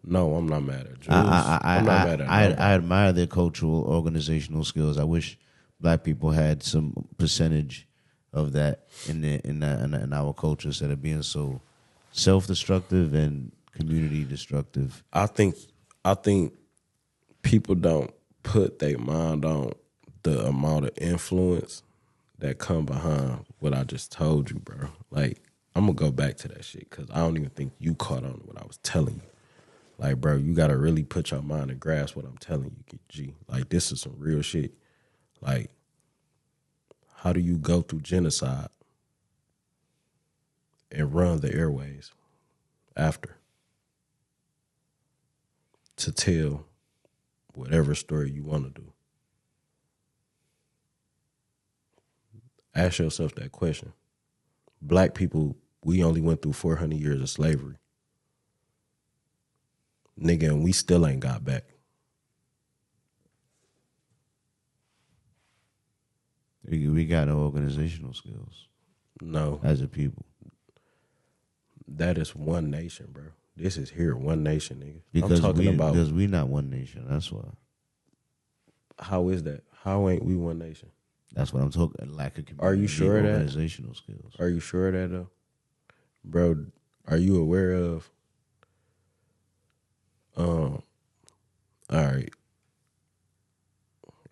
No, I'm not mad at Jews. I'm not mad at I admire their cultural, organizational skills. I wish black people had some percentage of that in our culture instead of being so self-destructive and community destructive. I think people don't put their mind on the amount of influence that come behind what I just told you, bro. Like, I'm going to go back to that shit because I don't even think you caught on to what I was telling you. Like, bro, you got to really put your mind and grasp what I'm telling you, G. Like, this is some real shit. Like, how do you go through genocide and run the airways after to tell whatever story you want to do? Ask yourself that question. Black people, we only went through 400 years of slavery. Nigga, and we still ain't got back. We got no organizational skills. No. As a people. That is one nation, bro. This is here, one nation, nigga. Because because we not one nation, that's why. How is that? How ain't we one nation? That's what I'm talking. Lack of community. Are you sure of that? Organizational skills. Are you sure of that though? Bro, are you aware of all right.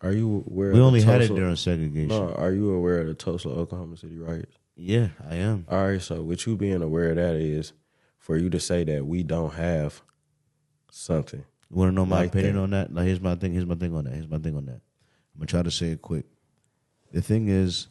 Are you aware we of only Tulsa? had it during segregation. No, are you aware of the Tulsa, Oklahoma City riots? Yeah, I am. All right, so with you being aware of that is for you to say that we don't have something. You want to know my like opinion that. on that? Now, here's my thing on that. going to try to say it quick. The thing is,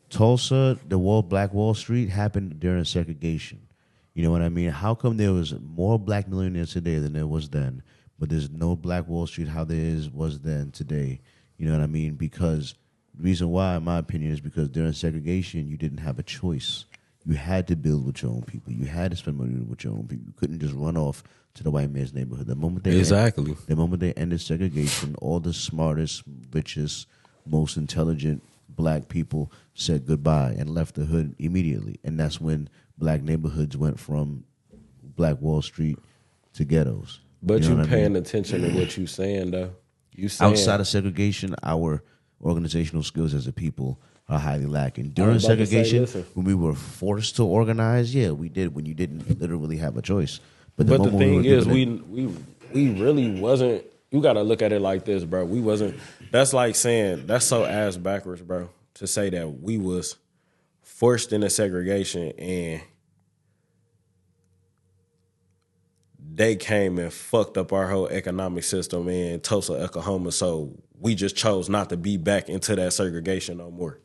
Tulsa, Black Wall Street happened during segregation. You know what I mean? How come there was more black millionaires today than there was then, but there's no Black Wall Street how there was then today? You know what I mean? Because the reason why, in my opinion, is because during segregation, you didn't have a choice. You had to build with your own people. You had to spend money with your own people. You couldn't just run off to the white man's neighborhood. The moment they ended segregation, all the smartest, richest, most intelligent black people said goodbye and left the hood immediately. And that's when black neighborhoods went from Black Wall Street to ghettos. But you paying attention to what you saying, though. You saying outside of segregation, our organizational skills as a people are highly lacking. During segregation, when we were forced to organize, yeah, we did when you didn't literally have a choice. But the thing is, we really wasn't. You got to look at it like this, bro. We wasn't. That's like saying, that's so ass backwards, bro, to say that we was forced into segregation and they came and fucked up our whole economic system in Tulsa, Oklahoma, so we just chose not to be back into that segregation no more.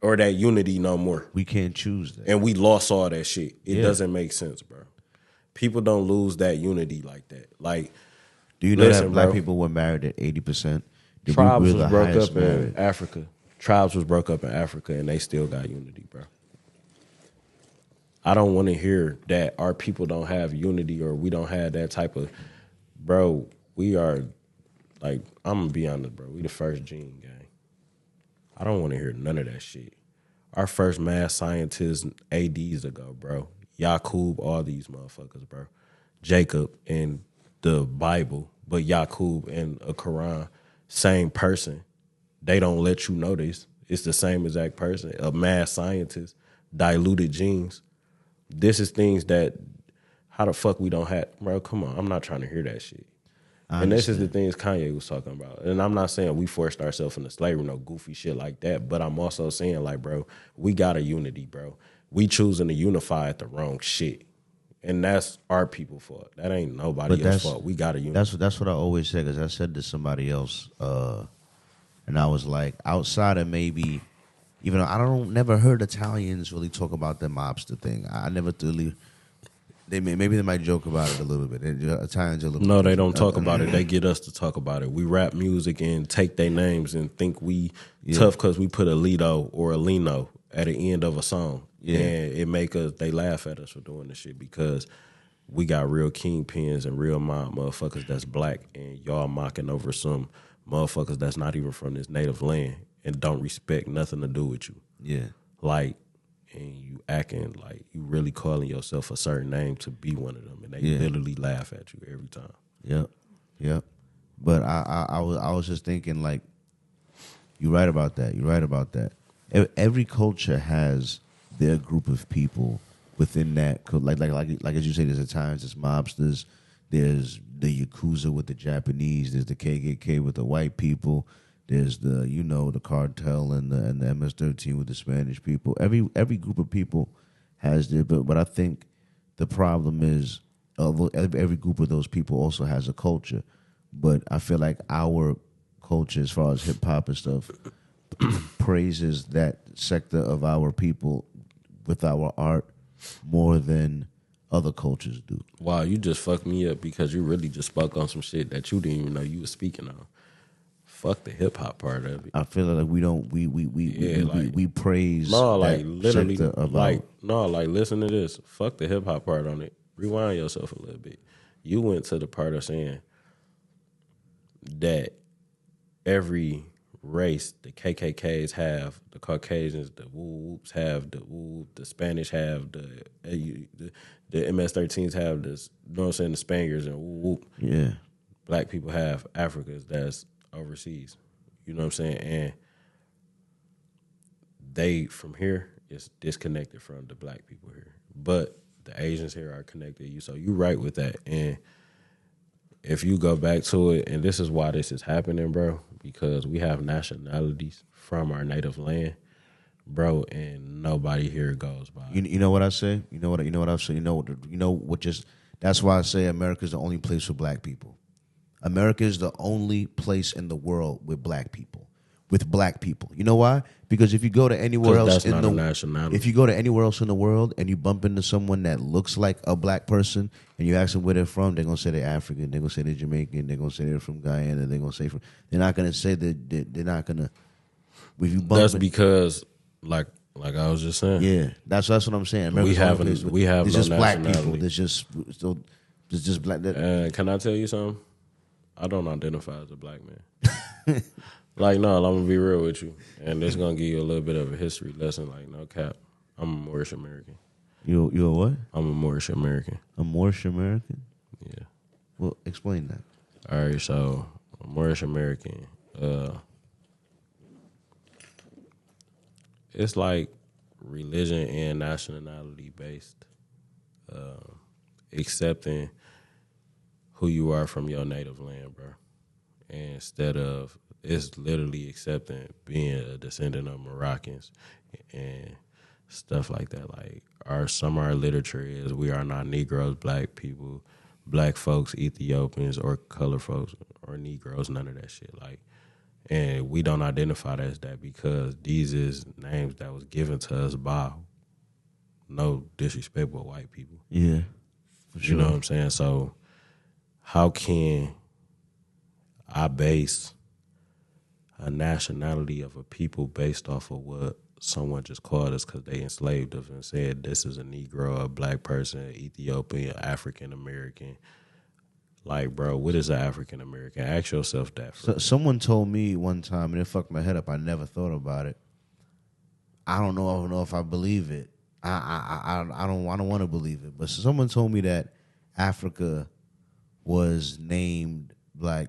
Or that unity no more. We can't choose that. And we lost all that shit. It doesn't make sense, bro. People don't lose that unity like that. Like, do you know that black people were married at 80%? Tribes was broke up in Africa. Tribes was broke up in Africa and they still got unity, bro. I don't want to hear that our people don't have unity or we don't have that type of, bro, we are, like, I'm going to be honest, bro. We the first gene gang. I don't want to hear none of that shit. Our first math scientists ADs ago, bro. Yaqub, all these motherfuckers, bro. Jacob in the Bible, but Yaqub in a Quran, same person. They don't let you know this. It's the same exact person. A math scientist, diluted genes. This is things that, how the fuck we don't have, bro, come on. I'm not trying to hear that shit. And this is the things Kanye was talking about. And I'm not saying we forced ourselves into slavery, no goofy shit like that. But I'm also saying, like, bro, we got a unity, bro. We choosing to unify at the wrong shit. And that's our people fault. That ain't nobody else's fault. We got a unity. That's what I always say, because I said to somebody else, and I was like, outside of maybe, even though I never heard Italians really talk about the mobster thing. I never really... Maybe they might joke about it a little bit. Italians are a little. No, they don't talk about it. They get us to talk about it. We rap music and take their names and think we tough because we put a Lido or a Lino at the end of a song. Yeah. And it make us, they laugh at us for doing this shit because we got real kingpins and real mob motherfuckers that's black and y'all mocking over some motherfuckers that's not even from this native land and don't respect nothing to do with you. Yeah. Like, and you acting like you really calling yourself a certain name to be one of them, and they literally laugh at you every time. Yep. But I was just thinking, like, you're right about that. Every culture has their group of people within that. Like as you say, there's Italians, there's mobsters, there's the Yakuza with the Japanese, there's the KKK with the white people. There's the cartel and the MS-13 with the Spanish people. Every group of people has their, but I think the problem is every group of those people also has a culture. But I feel like our culture, as far as hip hop and stuff, praises that sector of our people with our art more than other cultures do. Wow, you just fucked me up because you really just spoke on some shit that you didn't even know you were speaking on. Fuck the hip hop part of it. I feel like we praise literally listen to this. Fuck the hip hop part on it. Rewind yourself a little bit. You went to the part of saying that every race, the KKKs have, the Caucasians, the woo-woops have, the Spanish have, the MS-13s have this, you know what I'm saying, the Spaniards and woo-whoop. Yeah. Black people have Africans that's overseas, you know what I'm saying, and they from here is disconnected from the black people here, but the Asians here are connected. So you right with that, and if you go back to it, and this is why this is happening, bro, because we have nationalities from our native land, bro, and nobody here goes by. You know what I say? You know what I say? That's why I say America's the only place for black people. America is the only place in the world with black people. You know why? Because if you go to anywhere else that's not a nationality. if you go to anywhere else in the world and you bump into someone that looks like a black person and you ask them where they're from, they're gonna say they're African, they're gonna say they're Jamaican, they're gonna say they're from Guyana, they're gonna say they're not gonna say that they're not gonna. If you bump that's because like I was just saying. Yeah, that's what I'm saying. We have there's no just black nationality. people. There's just black. And can I tell you something? I don't identify as a black man. Like, no, I'm gonna be real with you, and this gonna give you a little bit of a history lesson. Like, no cap, I'm a Moorish American. You a what? I'm a Moorish American. A Moorish American? Yeah. Well, explain that. All right, so a Moorish American. It's like religion and nationality based, accepting who you are from your native land, bro. Instead of, it's literally accepting being a descendant of Moroccans and stuff like that. Like some of our literature is we are not Negroes, black people, black folks, Ethiopians, or color folks, or Negroes, none of that shit. Like, and we don't identify as that because these is names that was given to us by, no disrespect, but white people. Yeah, for sure. You know what I'm saying? So how can I base a nationality of a people based off of what someone just called us because they enslaved us and said this is a Negro, a black person, Ethiopian, African American? Like, bro, what is an African American? Ask yourself that. Someone told me one time, and it fucked my head up. I never thought about it. I don't know if I believe it. I don't want to believe it. But someone told me that Africa was named by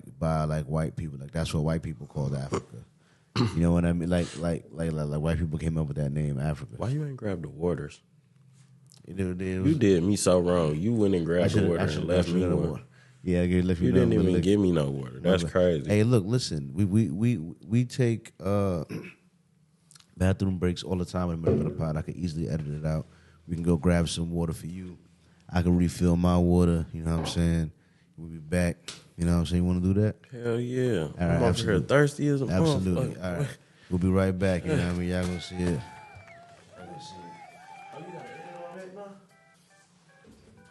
white people. Like that's what white people called Africa. You know what I mean? Like white people came up with that name, Africa. Why you ain't grabbed the waters? You did me so wrong. You went and grabbed the water and left me one. Yeah, I left you didn't even give me no water. That's crazy. Hey, look, listen. We take bathroom breaks all the time in the middle of the pod. I could easily edit it out. We can go grab some water for you. I can refill my water. You know what I'm saying? We'll be back. You know what I'm saying? You want to do that? Hell yeah. All right, I'm over here thirsty as a motherfucker. Absolutely. All right. We'll be right back. You know what I mean? Y'all gonna see it. Oh, you got it already, man?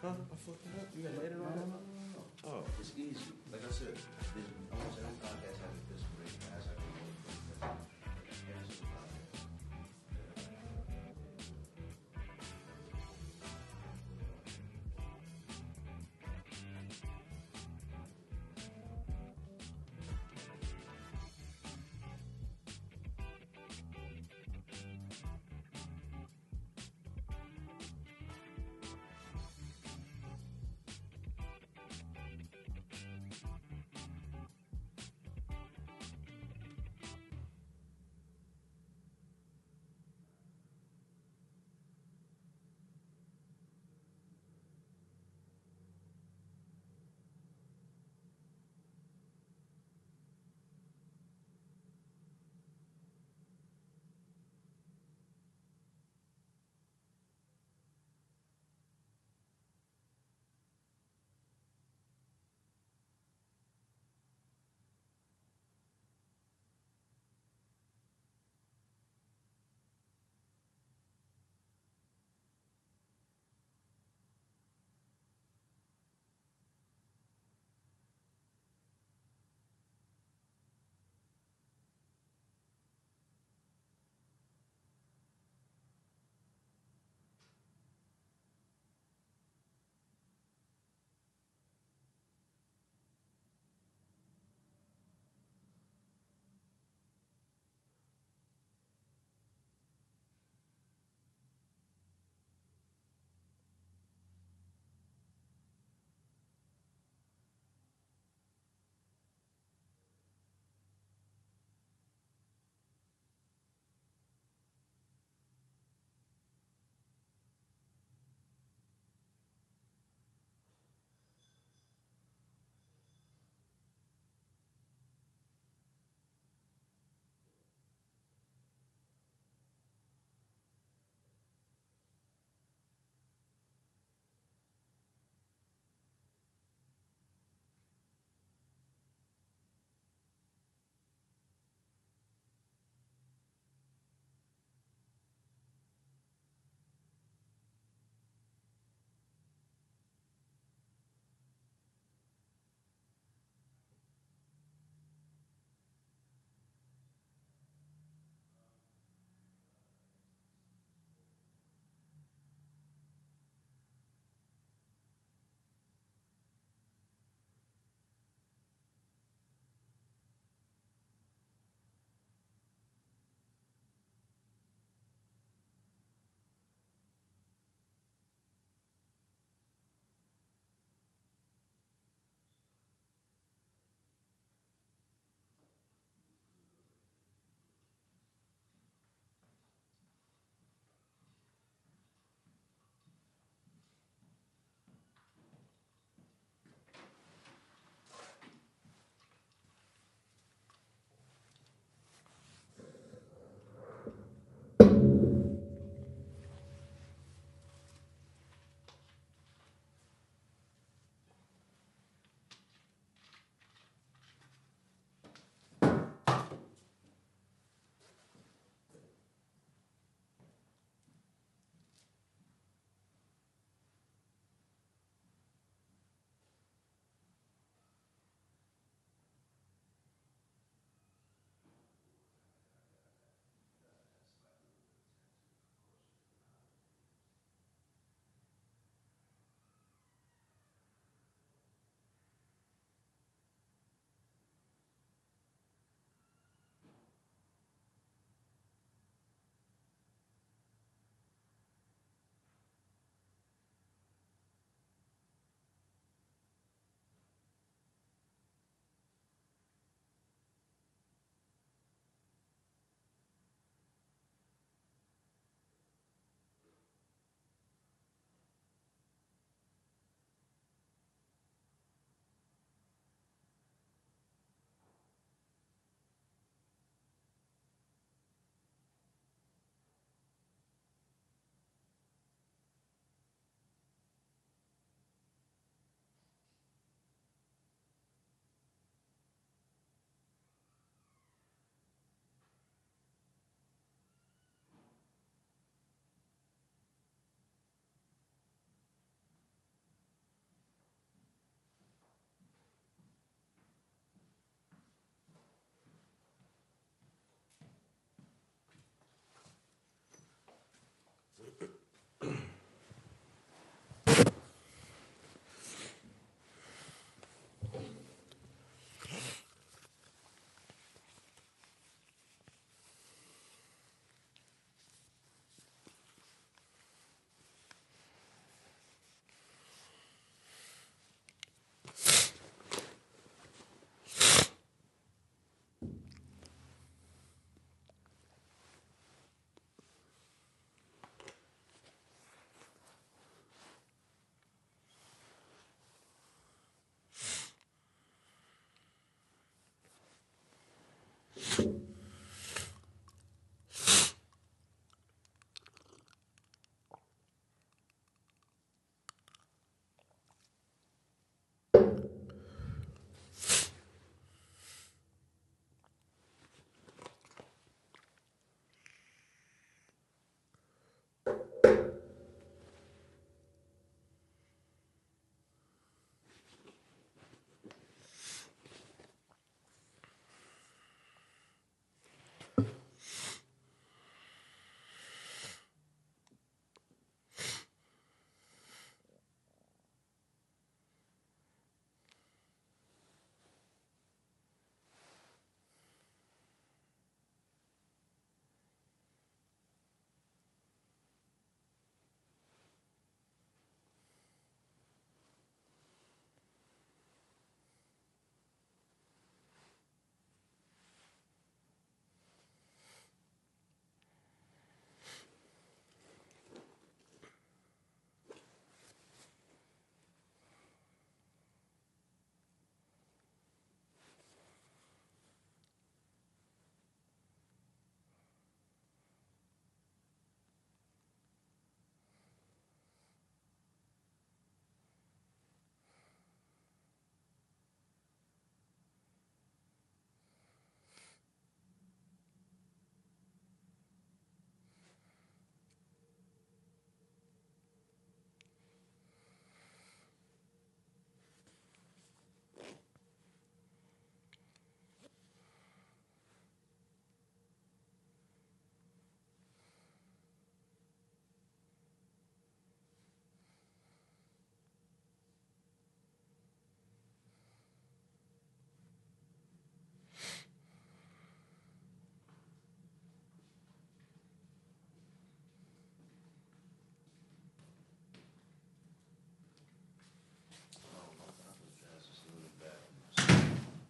Huh? I fucked it up. You got later on that? No. Oh, It's easy. Like I said, I want to say I'm podcast having this break as I go.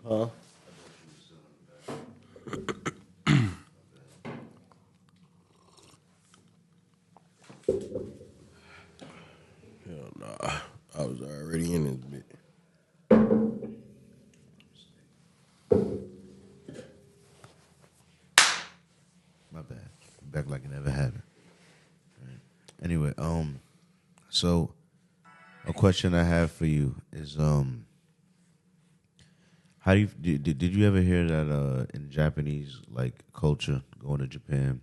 Huh? Hell nah. I was already in this bit. My bad. Back like it never happened. Right. Anyway, so a question I have for you is, how do you did you ever hear that in Japanese like culture, going to Japan,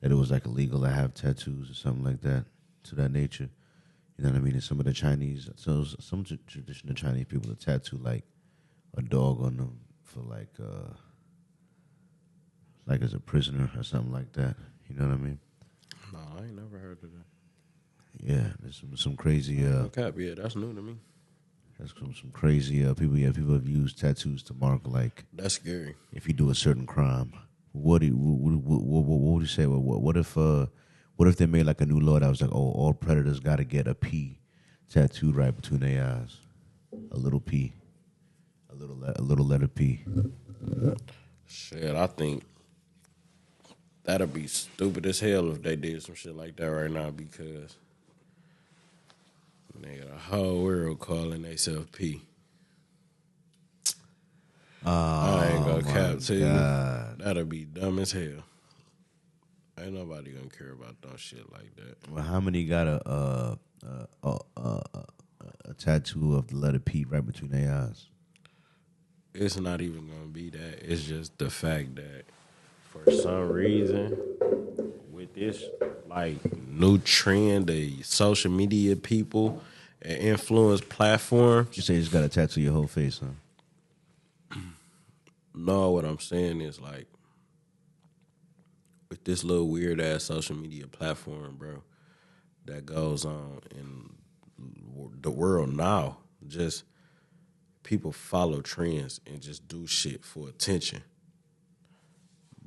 that it was like illegal to have tattoos or something like that, to that nature? You know what I mean? And some of the Chinese, so some traditional Chinese people will tattoo like a dog on them for like as a prisoner or something like that. You know what I mean? No, I ain't never heard of that. Yeah, there's some crazy. Cap, yeah, that's new to me. There's some crazy people. Yeah, people have used tattoos to mark like That's scary. if you do a certain crime. What would you say? What if they made like a new law that was like, oh, all predators got to get a P tattooed right between their eyes, a little P, a little letter P. Shit, I think that'd be stupid as hell if they did some shit like that right now because nigga, the whole world calling themselves P. I ain't gonna cap to you. That'd be dumb as hell. Ain't nobody gonna care about no shit like that. Well, how many got a tattoo of the letter P right between their eyes? It's not even gonna be that. It's just the fact that for some reason, with this like new trend, the social media people and influence platforms. You say you just got to tattoo your whole face, huh? No, what I'm saying is like with this little weird ass social media platform, bro, that goes on in the world now. Just people follow trends and just do shit for attention.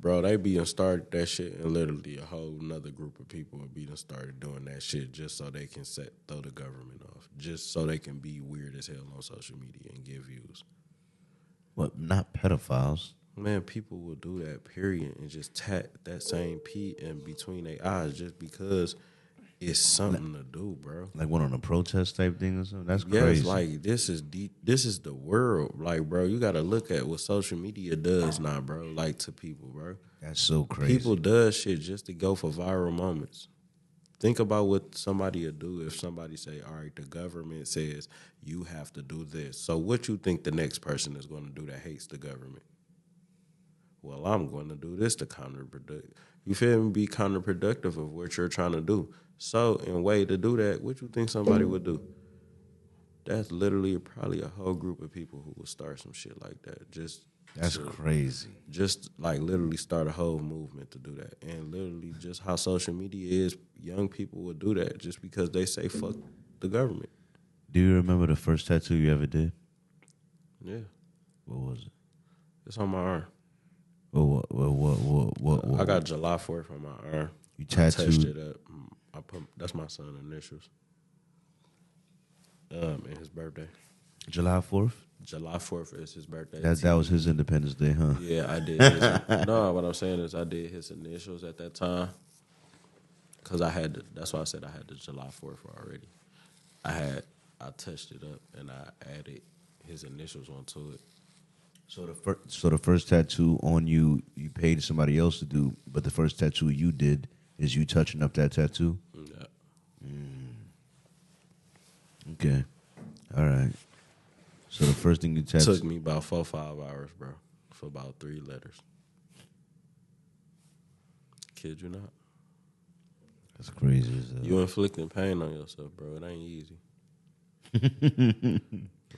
Bro, they be done started that shit and literally a whole nother group of people would be done started doing that shit just so they can throw the government off. Just so they can be weird as hell on social media and get views. What? Not pedophiles. Man, people will do that, period, and just tat that same P in between their eyes just because it's something to do, bro. Like one on a protest type thing or something? That's Yes, crazy. like this is the world. Like, bro, you gotta look at what social media does now, bro. Like to people, bro. That's so crazy. People does shit just to go for viral moments. Think about what somebody would do if somebody say, all right, the government says you have to do this. So what you think the next person is going to do that hates the government? Well, I'm going to do this to counterproductive. You feel me? Be counterproductive of what you're trying to do. So in a way to do that, what you think somebody would do? That's literally probably a whole group of people who would start some shit like that. That's crazy. Just like literally start a whole movement to do that. And literally just how social media is, young people would do that just because they say fuck the government. Do you remember the first tattoo you ever did? Yeah. What was it? It's on my arm. What? I got July 4th on my arm. You tattooed? I touched it up. That's my son's initials. And his birthday. July 4th? July 4th is his birthday. That was his Independence Day, huh? Yeah, I did. No, what I'm saying is I did his initials at that time. Because that's why I said I had the July 4th already. I touched it up and I added his initials onto it. So the first tattoo on you paid somebody else to do, but the first tattoo you did is you touching up that tattoo? Yeah. Okay. All right. So the first thing you tattooed... Took me about 4 or 5 hours, bro, for about 3 letters. Kid you not. That's crazy. You inflicting pain on yourself, bro. It ain't easy.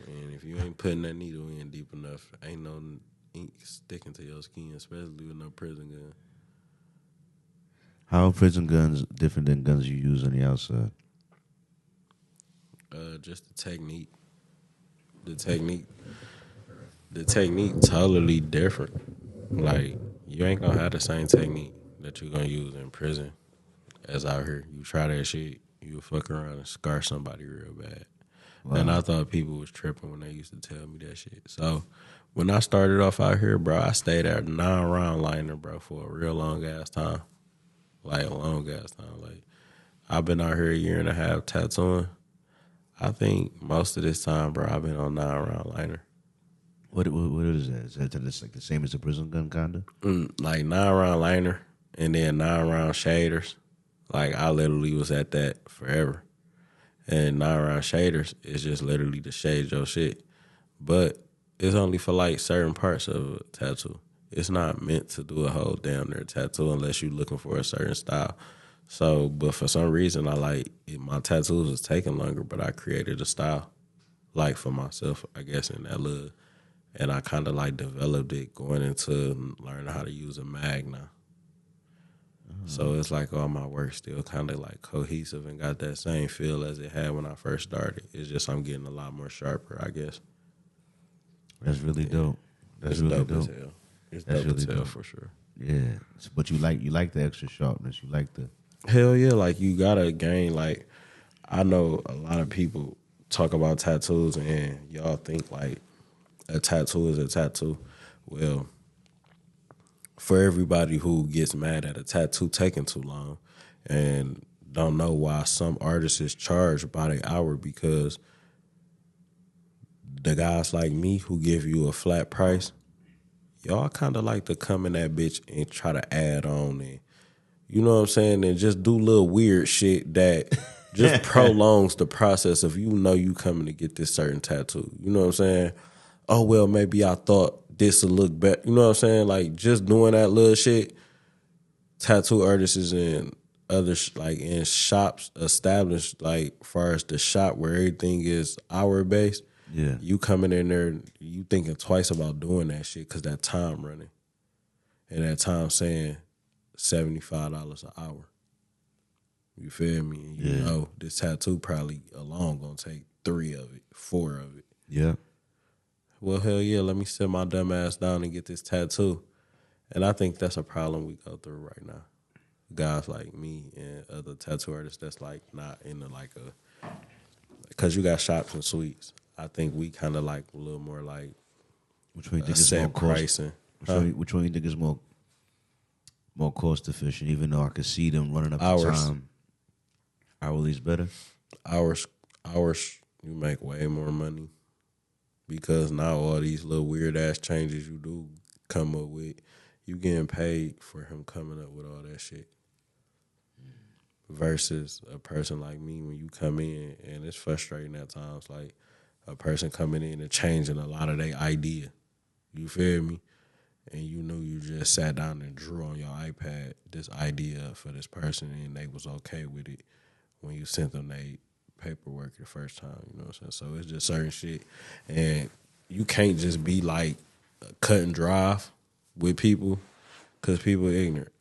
And if you ain't putting that needle in deep enough, ain't no ink sticking to your skin, especially with no prison gun. How are prison guns different than guns you use on the outside? Just the technique. The technique totally different. Like, you ain't gonna have the same technique that you're gonna use in prison as out here. You try that shit, you fuck around and scar somebody real bad. Wow. And I thought people was tripping when they used to tell me that shit. So when I started off out here, bro, I stayed at 9-round liner, bro, for a real long ass time. Like a long ass time. Like I've been out here a year and a half tattooing. I think most of this time, bro, I've been on 9-round liner. What is that? Is that just like the same as a prison gun, kinda? Like 9-round liner and then 9-round shaders. Like I literally was at that forever. And 9-round shaders is just literally to shade your shit. But it's only for like certain parts of a tattoo. It's not meant to do a whole damn near tattoo unless you're looking for a certain style. So, but for some reason, my tattoos was taking longer, but I created a style, like for myself, I guess, in that little, and I kind of like developed it going into learning how to use a mag now. So it's like all my work still kind of like cohesive and got that same feel as it had when I first started. It's just I'm getting a lot more sharper, I guess. That's really dope. That's really dope. As hell. It's dope really as hell for sure. Yeah, but you like the extra sharpness. You like the hell yeah. Like you gotta gain. Like I know a lot of people talk about tattoos and y'all think like a tattoo is a tattoo. Well, for everybody who gets mad at a tattoo taking too long and don't know why some artists is charged by the hour, because the guys like me who give you a flat price, y'all kind of like to come in that bitch and try to add on and, you know what I'm saying, and just do little weird shit that just prolongs the process of you coming to get this certain tattoo. You know what I'm saying? Oh, well, maybe I thought this would look better. You know what I'm saying? Like, just doing that little shit, tattoo artists and other, like, in shops established, like, far as the shop where everything is hour-based, yeah, you coming in there, you thinking twice about doing that shit because that time running. And that time saying $75 an hour. You feel me? And you know this tattoo probably alone gonna take 3 of it, 4 of it. Yeah. Well, hell yeah, let me sit my dumb ass down and get this tattoo. And I think that's a problem we go through right now. Guys like me and other tattoo artists that's like not into like a, because you got shops and suites. I think we kind of like a little more like which one you think is more pricing. Which one you think is more cost efficient? Even though I could see them running up hours. The time. Hourly's better. Hours, you make way more money because now all these little weird ass changes you do come up with, you getting paid for him coming up with all that shit. Versus a person like me, when you come in, and it's frustrating at times, like a person coming in and changing a lot of their idea. You feel me? And you knew you just sat down and drew on your iPad this idea for this person and they was okay with it when you sent them their paperwork the first time, you know what I'm saying? So it's just certain shit. And you can't just be like cut and drive with people because people are ignorant.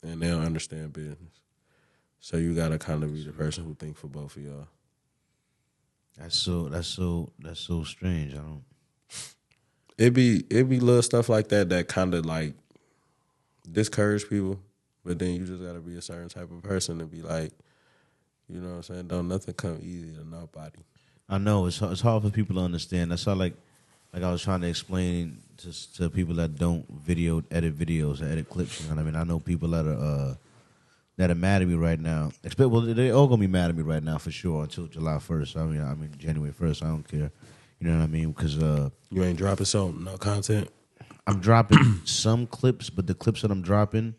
And they don't understand business. So you gotta kind of be the person who think for both of y'all. That's so strange. I don't. It be little stuff like that kind of like discourage people, but then you just gotta be a certain type of person to be like, you know what I'm saying? Don't nothing come easy to nobody. I know it's hard for people to understand. That's how like I was trying to explain to people that don't edit videos or edit clips. You know what I mean? I know people that are mad at me right now. Well, they all gonna be mad at me right now for sure until July 1st. I mean January 1st. I don't care. You know what I mean? Because you ain't dropping no content. I'm dropping some clips, but the clips that I'm dropping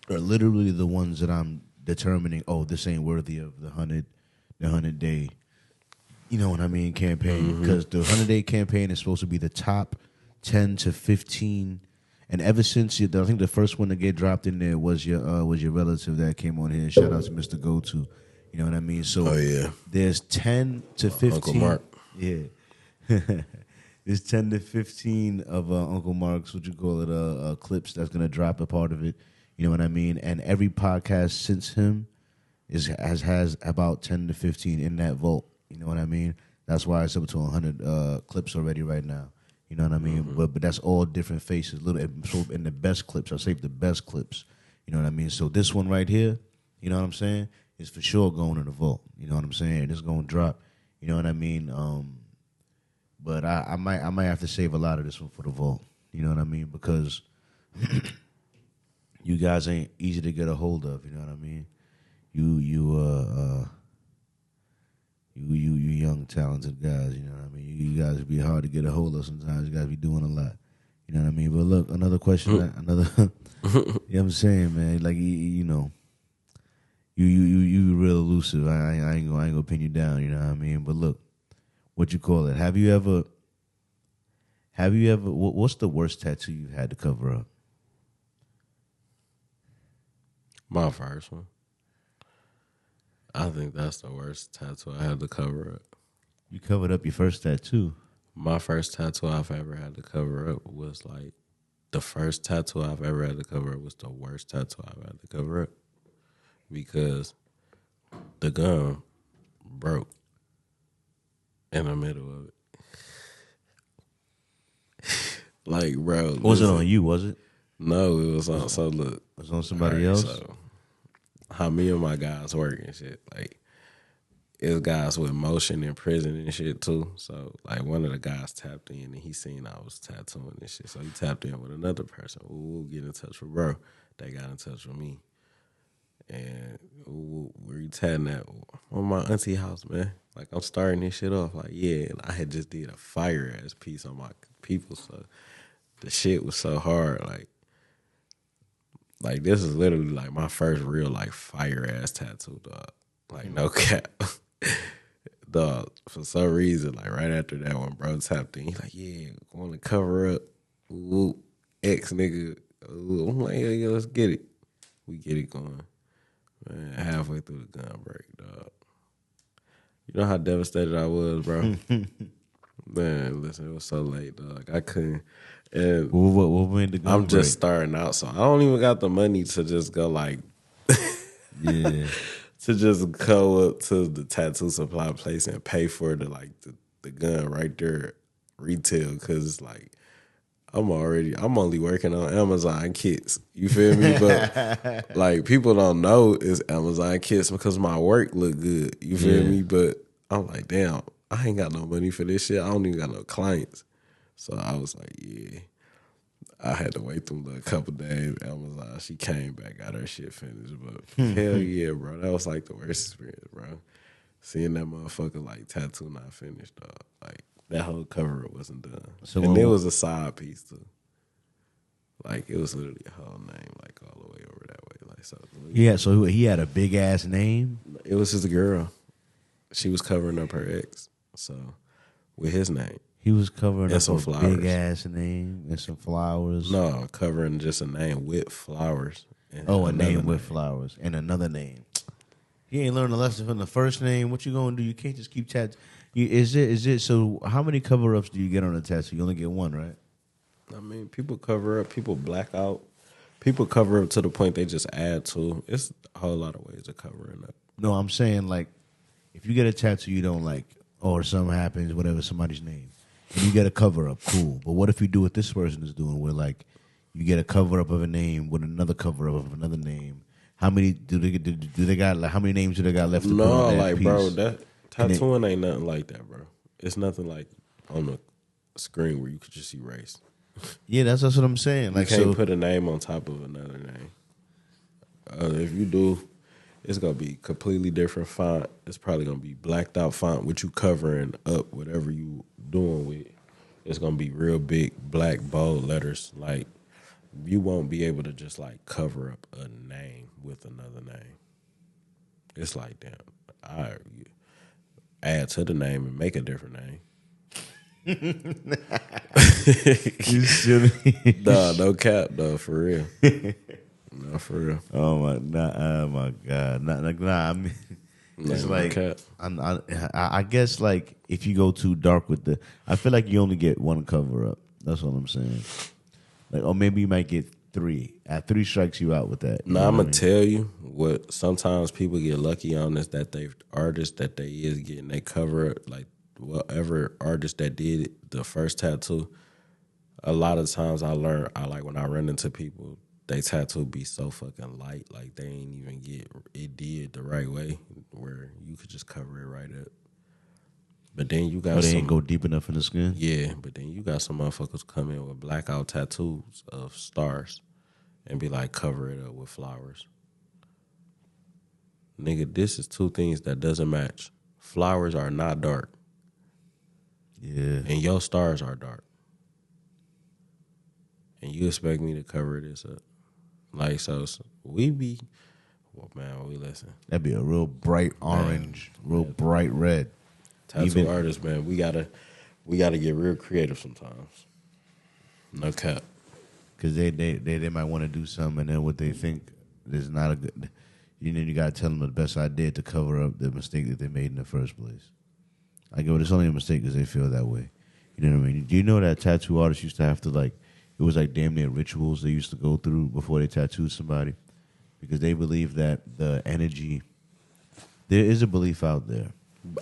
are literally the ones that I'm determining. Oh, this ain't worthy of the 100 day. You know what I mean? Campaign, because the 100-day campaign is supposed to be the top 10 to 15. And ever since I think the first one to get dropped in there was your relative that came on here. Shout out to Mr. Go-To. You know what I mean? So there's 10 to 15. Uncle Mark. Yeah. There's 10 to 15 of Uncle Mark's, what you call it, clips that's going to drop a part of it. You know what I mean? And every podcast since him has about 10 to 15 in that vault. You know what I mean? That's why it's up to 100 clips already right now. You know what I mean? Mm-hmm. But that's all different faces. In the best clips, I saved the best clips. You know what I mean? So this one right here, you know what I'm saying, is for sure going in the vault. You know what I'm saying? It's going to drop You know what I mean? But I might have to save a lot of this one for the vault. You know what I mean? Because you guys ain't easy to get a hold of. You know what I mean? You young talented guys. You know what I mean? You guys be hard to get a hold of sometimes. You guys be doing a lot. You know what I mean? But look, another question. Another. You know what I'm saying, man? Like you know. You real elusive. I ain't gonna pin you down. You know what I mean? But look, what you call it? Have you ever? What's the worst tattoo you had to cover up? My first one. I think that's the worst tattoo I had to cover up. You covered up your first tattoo. My first tattoo I've ever had to cover up was like the first tattoo I've ever had to cover up was the worst tattoo I've had to cover up. Because the gum broke in the middle of it. Like, bro. Was it on you, was it? No, it was on, so look. It was on somebody else? So, how me and my guys work and shit, like, it's guys with motion in prison and shit, too. So, like, one of the guys tapped in and he seen I was tattooing and shit. So, he tapped in with another person. We'll get in touch with bro. They got in touch with me. And where you tatting at? On my auntie house, man. Like, I'm starting this shit off. Like, yeah, and I had just did a fire-ass piece on my people, so the shit was so hard. Like this is literally, like, my first real, like, fire-ass tattoo, dog. Like, no cap. Dog, for some reason, like, right after that one, bro tapped in. He's like, yeah, want to cover up. Ooh, ex nigga. Ooh. I'm like, yeah, let's get it. We get it going. Man, halfway through the gun break, dog. You know how devastated I was, bro? Man, listen, it was so late, dog. I couldn't. And what made the gun I'm break? just starting out, so I don't even got the money to just go, like, yeah, to just go up to the tattoo supply place and pay for the gun right there retail, because it's like, I'm only working on Amazon kits. You feel me? But like, people don't know it's Amazon kits because my work look good. You feel me? But I'm like, damn, I ain't got no money for this shit. I don't even got no clients. So I was like, yeah. I had to wait through a couple days. Amazon, she came back, got her shit finished. But hell yeah, bro. That was like the worst experience, bro. Seeing that motherfucker like tattoo not finished, dog. Like, that whole cover up wasn't done. So and it was a side piece too. Like, it was literally a whole name, like, all the way over that way. Like, so yeah. So he had a big ass name. it was his girl. She was covering up her ex, so with his name. He was covering up some a flowers. big ass name and some flowers. No, covering just a name with flowers. And a name with flowers and another name. You ain't learned a lesson from the first name. What you gonna do? You can't just keep tattoo. Is it? So how many cover ups do you get on a tattoo? You only get one, right? I mean, people cover up, people black out, people cover up to the point they just add to. It's a whole lot of ways of covering up. No, I'm saying, like, if you get a tattoo you don't like, or something happens, whatever, somebody's name, and you get a cover up, cool. But what if you do what this person is doing, where, like, you get a cover up of a name with another cover up of another name? How many do they got? Like, how many names do they got left to put on that like, piece? bro, that tattooing ain't nothing like that, bro. It's nothing like on the screen where you could just erase. Yeah, that's what I'm saying. Like, you can't put a name on top of another name. If you do, it's gonna be completely different font. It's probably gonna be blacked out font with you covering up whatever you doing with. It's gonna be real big, black, bold letters. Like, you won't be able to just, like, cover up a name with another name. It's like, damn, I add to the name and make a different name. You silly. Nah, no cap, though, for real. No, for real. Oh my god. Nah. I mean, it's no like, cap. I guess, like, if you go too dark with I feel like you only get one cover up. That's what I'm saying. Like, or maybe you might get three. At 3 strikes you out with that. No, I'm gonna tell you what. Sometimes people get lucky on is that they artists that they is getting they cover up, like, whatever artist that did the first tattoo. A lot of times I like when I run into people, they tattoo be so fucking light, like they ain't even get it did the right way, where you could just cover it right up. But then you got they ain't go deep enough in the skin? Yeah, but then you got some motherfuckers come in with blackout tattoos of stars and be like, cover it up with flowers. Nigga, this is two things that doesn't match. Flowers are not dark. Yeah. And your stars are dark. And you expect me to cover this up. Like, so we be, well, man, we listen. That'd be a real bright orange, bright red. Tattoo artists, man, we gotta get real creative sometimes. No cap. Because they might want to do something, and then what they think is not a good, you gotta tell them the best idea to cover up the mistake that they made in the first place. I go, it's only a mistake because they feel that way. You know what I mean? Do you know that tattoo artists used to have to, like, it was like damn near rituals they used to go through before they tattooed somebody? Because they believe that the energy, there is a belief out there.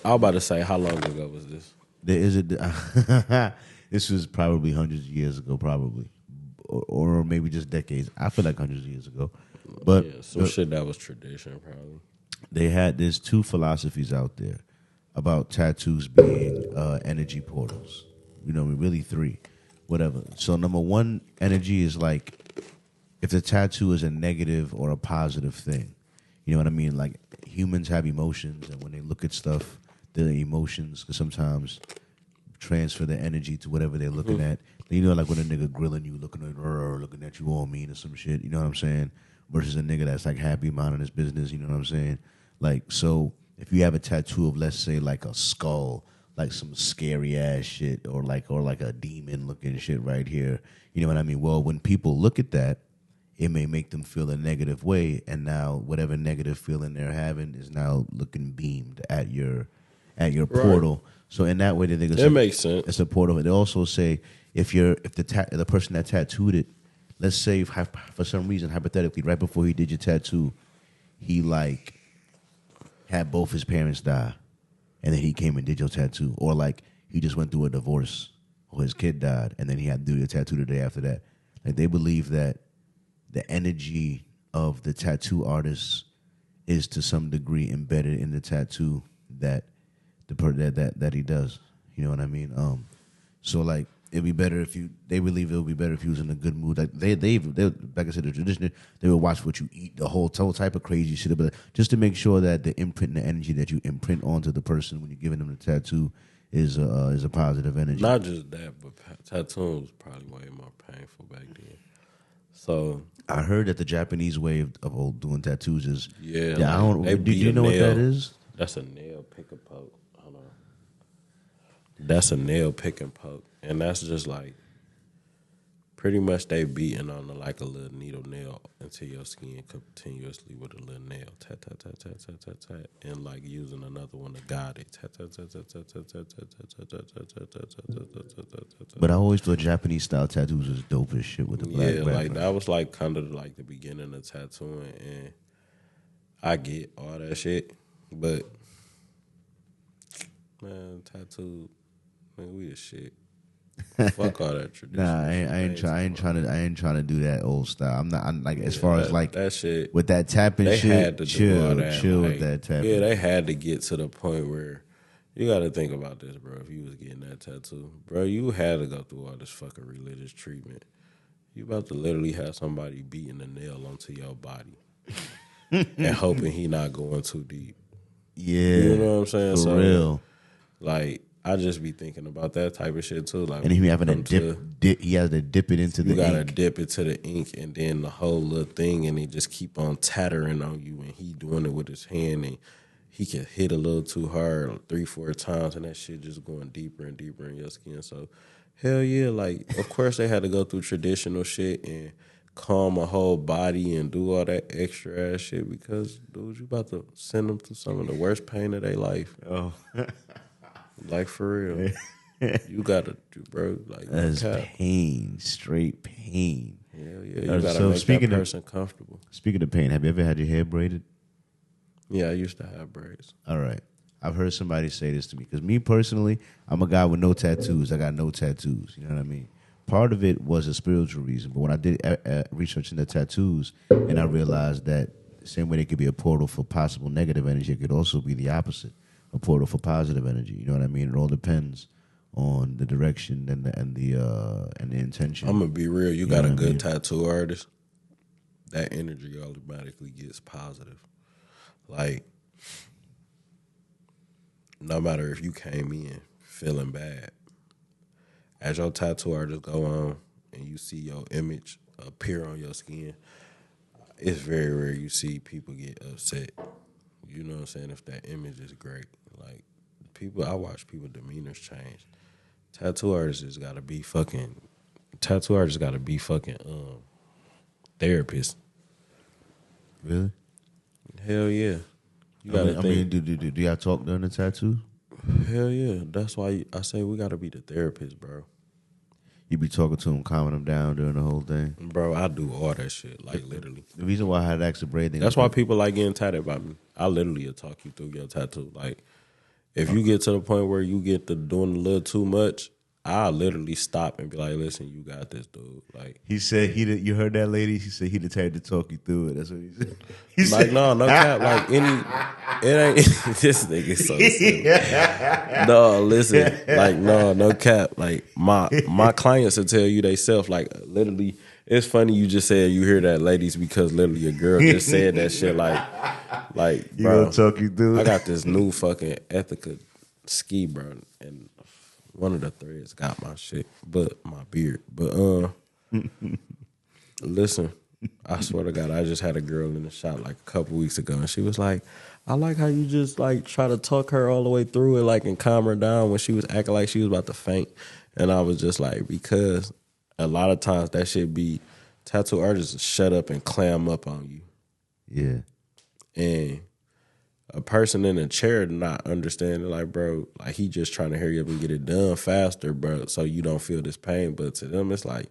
I was about to say, how long ago was this? There is a, this was probably hundreds of years ago, probably. Or maybe just decades. I feel like hundreds of years ago. But yeah, some shit that was tradition, probably. There's two philosophies out there about tattoos being energy portals. You know, really three, whatever. So number one, energy is like if the tattoo is a negative or a positive thing. You know what I mean? Like humans have emotions, and when they look at stuff, their emotions can sometimes transfer their energy to whatever they're looking at. You know, like when a nigga grilling you, looking at you all mean or some shit. You know what I'm saying? Versus a nigga that's like happy minding his business. You know what I'm saying? Like, so if you have a tattoo of, let's say, like a skull, like some scary ass shit, or like a demon looking shit right here, you know what I mean? Well, when people look at that, it may make them feel a negative way, and now whatever negative feeling they're having is now looking beamed at your portal. So in that way, they think it makes sense. It's a portal. They also say if the person that tattooed it, let's say for some reason, hypothetically, right before he did your tattoo, he like had both his parents die, and then he came and did your tattoo, or like he just went through a divorce, or his kid died, and then he had to do your tattoo the day after that. Like they believe that the energy of the tattoo artist is to some degree embedded in the tattoo that that he does. You know what I mean? So like it'd be better if they believe it would be better if you was in a good mood. Like they like I said, the tradition, they would watch what you eat, the whole type of crazy shit, but just to make sure that the imprint and the energy that you imprint onto the person when you're giving them the tattoo is a positive energy. Not just that, but tattooing was probably way more painful back then. So I heard that the Japanese way of doing tattoos is like, I don't. Did you know what that is? That's a nail pick and poke. Hold on. That's a nail pick and poke, and that's just like pretty much they beating on like a little needle nail into your skin continuously with a little nail, tat tat tat tat tat tat tat, and like using another one to guide it, tat tat tat tat tat tat tat tat tat tat tat tat tat. But I always thought Japanese style tattoos was dope as shit with the black background. Like that was like kind of like the beginning of tattooing, and I get all that shit, but man, tattoo, man, we the shit. Fuck all that tradition. Nah, I ain't trying to do that old style. I'm like as far as like that shit with that tapping they shit. Had to chill like, with that tapping. Yeah, they had to get to the point where you got to think about this, bro. If you was getting that tattoo, bro, you had to go through all this fucking religious treatment. You about to literally have somebody beating a nail onto your body and hoping he not going too deep. Yeah, you know what I'm saying? For real. Like, I just be thinking about that type of shit too. Like, and he having to dip. He has to dip it into the ink. You gotta dip it to the ink, and then the whole little thing, and it just keep on tattering on you. And he doing it with his hand, and he can hit a little too hard 3-4 times, and that shit just going deeper and deeper in your skin. So, hell yeah, like of course they had to go through traditional shit and calm a whole body and do all that extra ass shit because, dude, you about to send them through some of the worst pain of their life. Oh. Like, for real. You gotta do, bro. Like, that's pain, straight pain. Hell yeah. You gotta make that person comfortable. Speaking of pain, have you ever had your hair braided? Yeah, I used to have braids. All right. I've heard somebody say this to me because me personally, I'm a guy with no tattoos. I got no tattoos. You know what I mean? Part of it was a spiritual reason, but when I did research into tattoos, and I realized that the same way they could be a portal for possible negative energy, it could also be the opposite. a portal for positive energy. You know what I mean? It all depends on the direction and the intention. I'm gonna be real. You got a good I mean? tattoo artist, that energy automatically gets positive. Like, no matter if you came in feeling bad, as your tattoo artist go on and you see your image appear on your skin, it's very rare you see people get upset. You know what I'm saying? If that image is great. Like, I watch people demeanors change. Tattoo artists gotta be fucking therapists. Really? Hell yeah. Do y'all talk during the tattoo? Hell yeah. That's why I say we gotta be the therapist, bro. You be talking to them, calming them down during the whole thing? Bro, I do all that shit, like literally. The reason why I had asked the braid thing. That's why people like getting tatted by me. I literally will talk you through your tattoo. Like, if you get to the point where you get to doing a little too much, I'll literally stop and be like, listen, you got this, dude. Like, he said you heard that lady? He said he'd had to talk you through it. That's what he said. Like, no cap. Like, it ain't, this nigga so silly. No, listen, like, no cap. Like, my clients will tell you they self, like, literally, it's funny you just said you hear that, ladies, because literally a girl just said that shit, like, you bro, gonna talk you through it? I got this new fucking Ethica ski, bro, and one of the threads got my shit, but my beard. But listen, I swear to God, I just had a girl in the shop like a couple weeks ago, and she was like, I like how you just like try to talk her all the way through it, like, and calm her down when she was acting like she was about to faint. And I was just like, because a lot of times that shit be tattoo artists shut up and clam up on you. Yeah. And a person in a chair not understanding, like, bro, like, he just trying to hurry up and get it done faster, bro, so you don't feel this pain. But to them, it's like,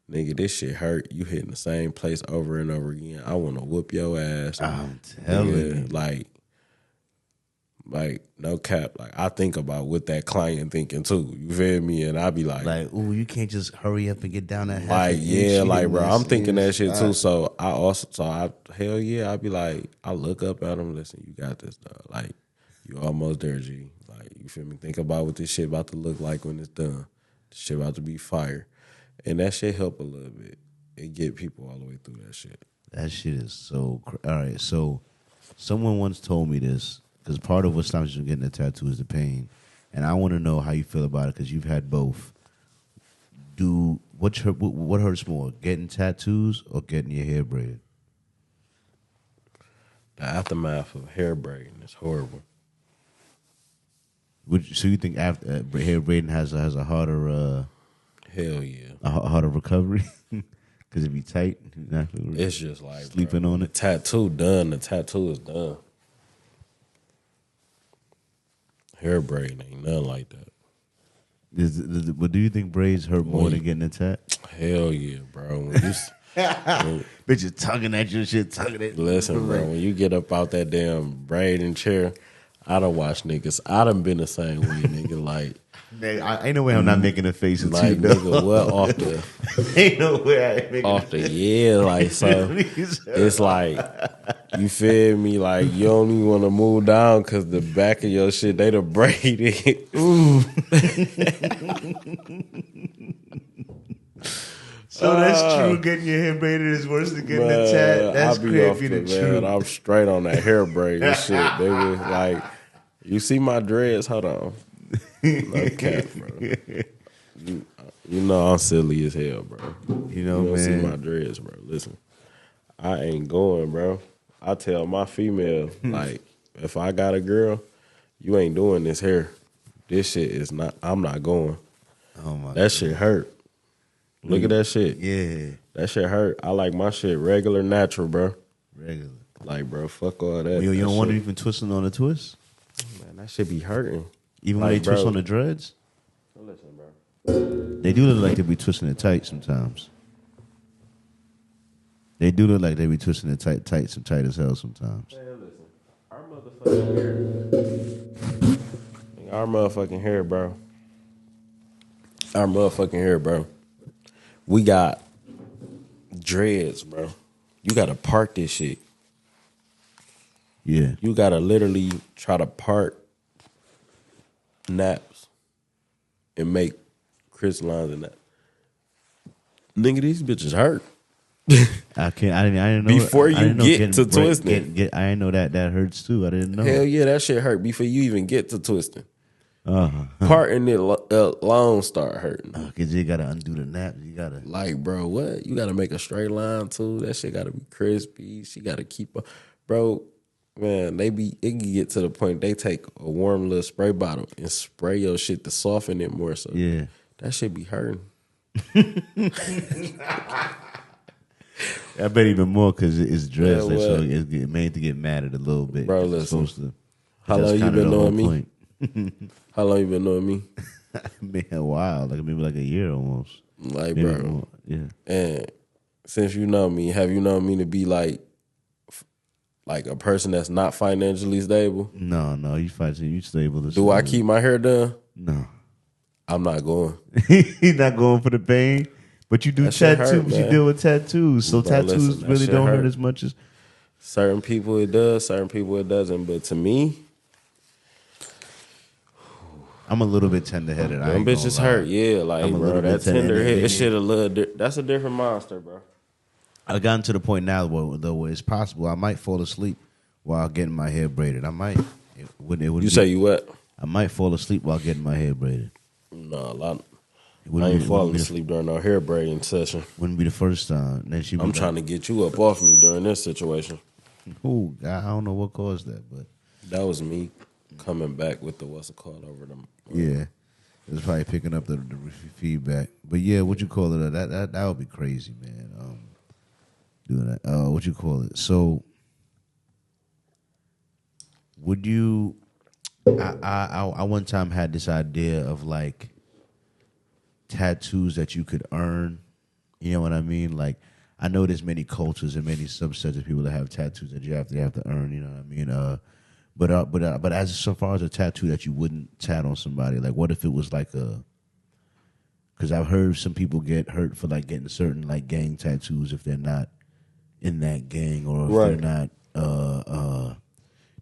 nigga, this shit hurt. You hitting the same place over and over again. I want to whoop your ass. I'm telling you. Like, no cap. Like, I think about what that client thinking, too. You feel me? And I be like, ooh, you can't just hurry up and get down that half. Like, yeah, like, bro, I'm thinking that shit, too. So, hell yeah, I be like, I look up at him, listen, you got this, dog. Like, you almost there, G. Like, you feel me? Think about what this shit about to look like when it's done. This shit about to be fire. And that shit help a little bit. It get people all the way through that shit. That shit is so all right, so someone once told me this, because part of what stops you from getting a tattoo is the pain. And I want to know how you feel about it, because you've had both. What hurts more, getting tattoos or getting your hair braided? The aftermath of hair braiding is horrible. So you think after hair braiding has a harder hell yeah, a harder recovery? Because it be tight. It's just like sleeping on it. Tattoo done. The tattoo is done. Hair braiding ain't nothing like that. But do you think braids hurt more than getting a tat? Hell yeah, bro. When you bitches tugging at your shit, tugging it. Listen, bro, when you get up out that damn braiding chair, I done watched niggas. I done been the same way, nigga. Like, man, ain't no way I'm not making a face at like, you, though. nigga, what off the ain't no way I ain't making off the yeah, like, so it's like, you feel me? Like, you don't even want to move down because the back of your shit, they done braided. Ooh. So that's true. Getting your hair braided is worse than getting a tat. That's crazy to true. I'm straight on that hair braid and shit. They was like, you see my dreads? Hold on. No cap, bro. You know I'm silly as hell, bro. You know, man. See my dreads, bro. Listen, I ain't going, bro. I tell my female, like, if I got a girl, you ain't doing this hair. This shit is not, I'm not going. Oh my That shit hurt. Look at that shit. Yeah. That shit hurt. I like my shit regular, natural, bro. Regular. Like, bro, fuck all that. You don't want to even twisting on the twist? Man, that shit be hurting. Even when they twist on the dreads? Listen, bro. They do look like they be twisting it tight sometimes. They do look like they be twisting it tight as hell sometimes. Man, listen. Our motherfucking hair, bro. Our motherfucking hair, bro. We got dreads, bro. You gotta part this shit. Yeah. You gotta literally try to part naps and make Chris lines and that. Nigga, these bitches hurt. I can't. I didn't know. Before I you didn't know get to twisting. I didn't know that hurts too. I didn't know. Hell yeah, that shit hurt before you even get to twisting. Uh-huh. Parting it long start hurting. Cause you gotta undo the nap. You gotta bro, what? You gotta make a straight line too. That shit gotta be crispy. She gotta keep up, bro. Man, it can get to the point they take a warm little spray bottle and spray your shit to soften it more. So yeah, that shit be hurting. I bet even more because it's dressed, so it's made to get mad at a little bit. Bro, listen. How long you been knowing me? How long you been knowing me? Man, a while, maybe like a year almost. Maybe bro, more. Yeah. And since you know me, have you known me to be like a person that's not financially stable? No, you stable. Do I keep my hair done? No, I'm not going. He's not going for the pain. But you do tattoos. You deal with tattoos, so bro, tattoos really don't hurt as much as certain people. It does. Certain people it doesn't. But to me, I'm a little bit tender-headed. Them bitches hurt. Yeah, bro, that tender-headed shit a little. That's a different monster, bro. I've gotten to the point now where it's possible I might fall asleep while getting my hair braided. I might. Say you what? I might fall asleep while getting my hair braided. No, a lot. I ain't falling asleep during our hair braiding session. Wouldn't be the first time. Then I'm trying to get you up off me during this situation. Oh, I don't know what caused that, but that was me coming back with the what's it called over them. Yeah, it was probably picking up the feedback. But yeah, what you call it? That would be crazy, man. Doing that. What you call it? So, would you? I one time had this idea of tattoos that you could earn. You know what I mean? I know there's many cultures and many subsets of people that have tattoos that you have to earn. You know what I mean? But as so far as a tattoo that you wouldn't tat on somebody, what if it was because I've heard some people get hurt for getting certain gang tattoos if they're not in that gang or if they're not